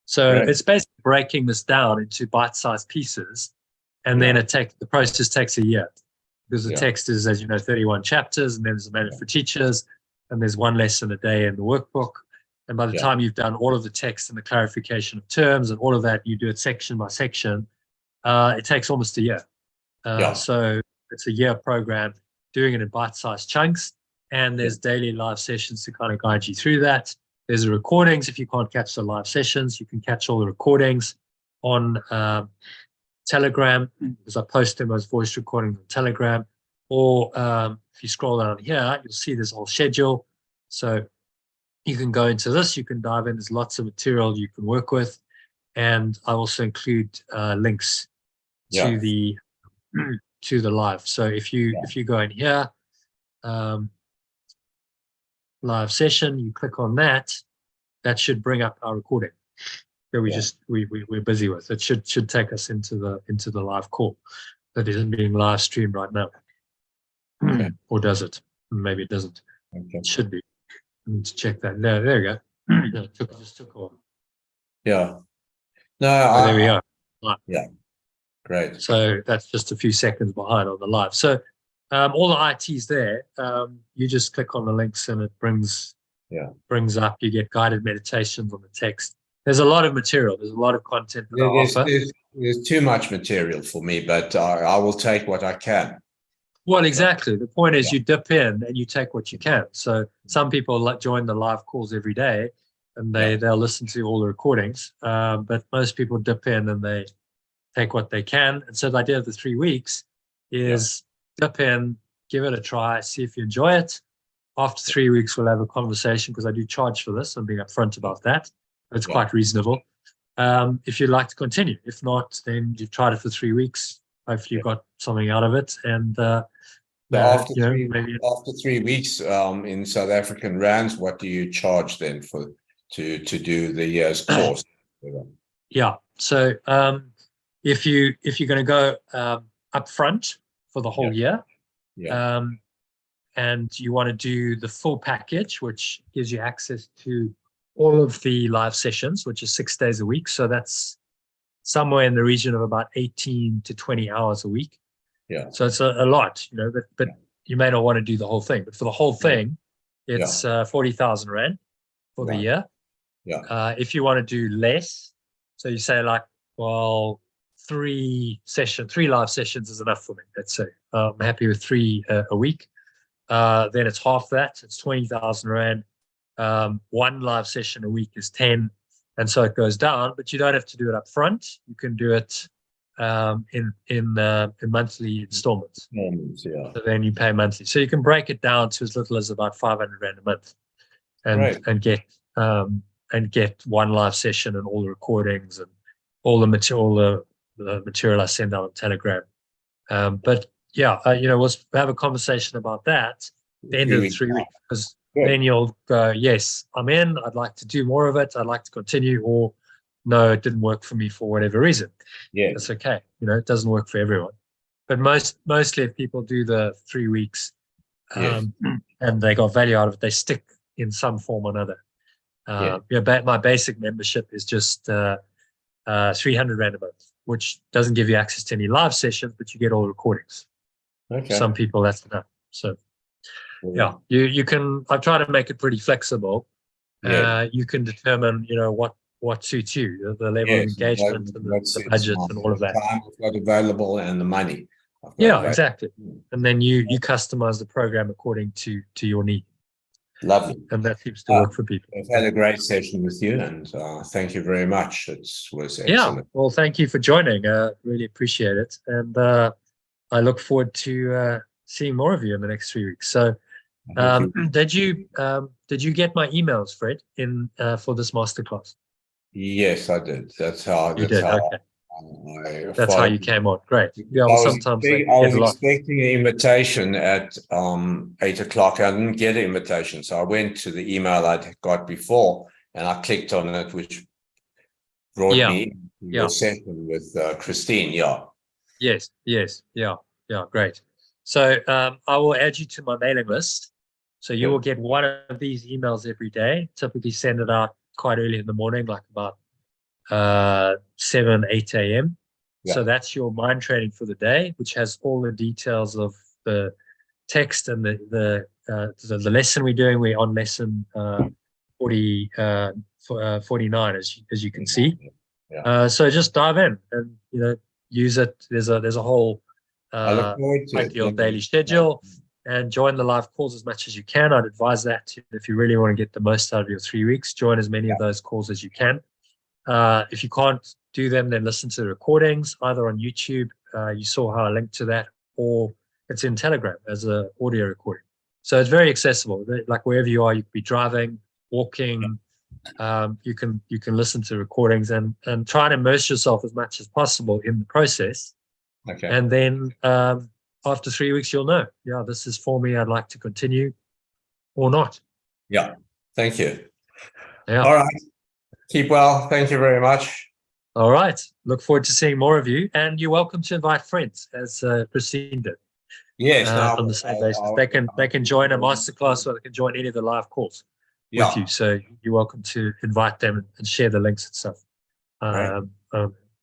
So it's basically breaking this down into bite-sized pieces, and then the process takes a year, because the text is, as you know, 31 chapters, and then there's a manual for teachers, and there's one lesson a day in the workbook. And by the time you've done all of the text and the clarification of terms and all of that, you do it section by section. It takes almost a year. So it's a year program, doing it in bite-sized chunks, and there's daily live sessions to kind of guide you through that. There's the recordings. If you can't catch the live sessions, you can catch all the recordings on Telegram, because I post them as voice recordings on Telegram. Or if you scroll down here, you'll see this whole schedule. So you can go into this, you can dive in. There's lots of material you can work with. And I also include links to the live. So if you go in here, live session, you click on that, that should bring up our recording that we're busy with. It should take us into the live call that isn't being live streamed right now. Or does it? Maybe it doesn't. It should be. I need to check that. No, there we go. No, it just took a while. No, there we are. Yeah, great. So that's just a few seconds behind on the live. So all the IT's there. You just click on the links and it brings up. You get guided meditations on the text. There's a lot of material. There's a lot of content that I offer. There's too much material for me, but I will take what I can. Well, exactly. The point is you dip in and you take what you can. So some people join the live calls every day and they'll listen to all the recordings. But most people dip in and they take what they can. And so the idea of the 3 weeks is dip in, give it a try, see if you enjoy it. After 3 weeks, we'll have a conversation, because I do charge for this. I'm being upfront about that. It's quite reasonable. If you'd like to continue. If not, then you've tried it for 3 weeks. Hopefully you got something out of it. And after 3 weeks in South African rands, what do you charge then to do the year's course? So if you're going to go up front for the whole year, and you want to do the full package, which gives you access to all of the live sessions, which is 6 days a week. So that's somewhere in the region of about 18 to 20 hours a week. So it's a lot, but you may not want to do the whole thing. But for the whole thing, it's 40,000 Rand for the year. If you want to do less, so you say like, well, 3 live sessions is enough for me. Let's say I'm happy with 3 a week. Then it's half that. It's 20,000 Rand. 1 live session a week is 10, and so it goes down. But you don't have to do it up front. You can do it in monthly installments. So then you pay monthly. So you can break it down to as little as about 500 Rand a month, and get 1 live session and all the recordings and all the material, the material I send out on Telegram. But we'll have a conversation about that at the end of the 3 weeks, because then you'll go, yes, I'm in. I'd like to do more of it. I'd like to continue, or no, it didn't work for me for whatever reason. That's okay. It doesn't work for everyone. But mostly if people do the 3 weeks and they got value out of it, they stick in some form or another. My basic membership is just 300 Rand a month, which doesn't give you access to any live sessions, but you get all the recordings. Some people, that's enough. So you can, I've tried to make it pretty flexible. You can determine, what suits you, the level of engagement and the budget and all of that. Time I've got available and the money. Exactly. And then you customize the program according to your need. Lovely. And that seems to work for people. I've had a great session with you, and thank you very much. It was excellent. Well, thank you for joining. Really appreciate it. And I look forward to seeing more of you in the next 3 weeks. So did you get my emails, Fred, in for this masterclass? Yes, I did. That's how Okay. That's how you came on. Great. Yeah, well, I was, sometimes they I get was a lot. expecting an invitation at 8 o'clock. I didn't get an invitation, so I went to the email I'd got before, and I clicked on it, which brought me into your session with Christine. Yeah. Yes. Yeah. Great. So I will add you to my mailing list. So you will get one of these emails every day. Typically send it out quite early in the morning, like about 7, 8 a.m. So that's your mind training for the day, which has all the details of the text and the lesson we're doing. We're on lesson 49, as you can see. So just dive in and use it. There's a whole I look forward to ideal daily schedule, and join the live calls as much as you can. I'd advise that if you really want to get the most out of your 3 weeks, join as many of those calls as you can. If you can't do them, then listen to the recordings either on YouTube. You saw how I linked to that, or it's in Telegram as an audio recording. So it's very accessible. Like wherever you are, you could be driving, walking. You can listen to recordings and try and immerse yourself as much as possible in the process. Okay. And then after 3 weeks, you'll know, this is for me. I'd like to continue or not. Yeah. Thank you. Yeah. All right. Keep well. Thank you very much. All right. Look forward to seeing more of you. And you're welcome to invite friends, as Christine did. Yes. On the same basis. They can join a masterclass, or they can join any of the live calls with you. So you're welcome to invite them and share the links and stuff. I'm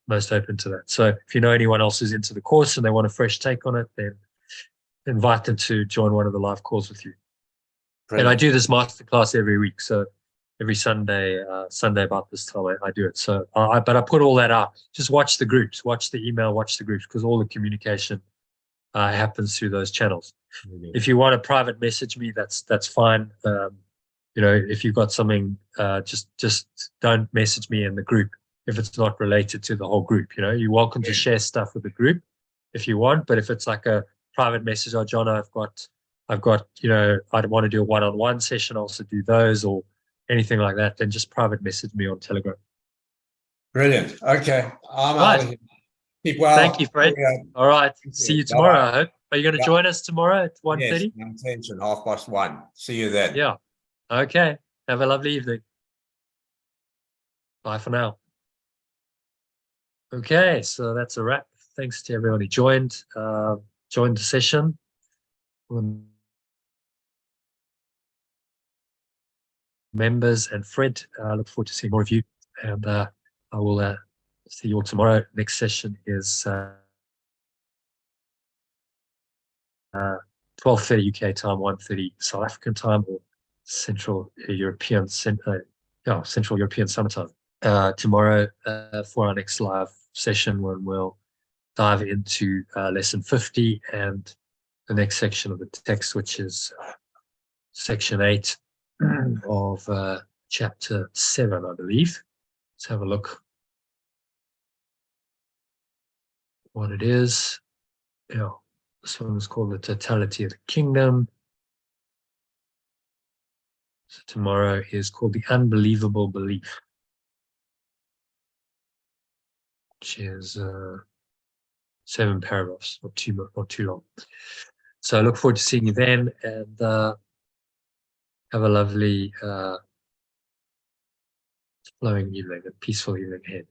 most open to that. So if you know anyone else who's into the course and they want a fresh take on it, then invite them to join one of the live calls with you. Brilliant. And I do this masterclass every week. So every Sunday about this time I do it. So but I put all that out. Just watch the groups, watch the email, watch the groups, because all the communication happens through those channels. Mm-hmm. If you want to private message me, that's fine. If you've got something, just don't message me in the group if it's not related to the whole group. You're welcome to share stuff with the group if you want, but if it's like a private message, oh John, I've got I want to do a one-on-one session, I'll also do those, or anything like that, then just private message me on Telegram. Brilliant. Okay. I'm out of here. Keep well. Thank you, Fred. All right. See you tomorrow, I hope. Are you going to join us tomorrow at 1:30? Yes, my intention, 1:30. See you then. Yeah. Okay. Have a lovely evening. Bye for now. Okay, so that's a wrap. Thanks to everyone who joined the session. Members and Fred, I look forward to seeing more of you, and I will see you all tomorrow. Next session is 12:30 UK time, 1:30 South African time, or Central European summertime. Tomorrow for our next live session, when we'll dive into lesson 50 and the next section of the text, which is section 8 of chapter 7, I believe. Let's have a look what it is. This one is called the Totality of the Kingdom. So tomorrow is called the Unbelievable Belief, which is 7 paragraphs, not too long. So I look forward to seeing you then, and have a lovely flowing evening, a peaceful evening ahead.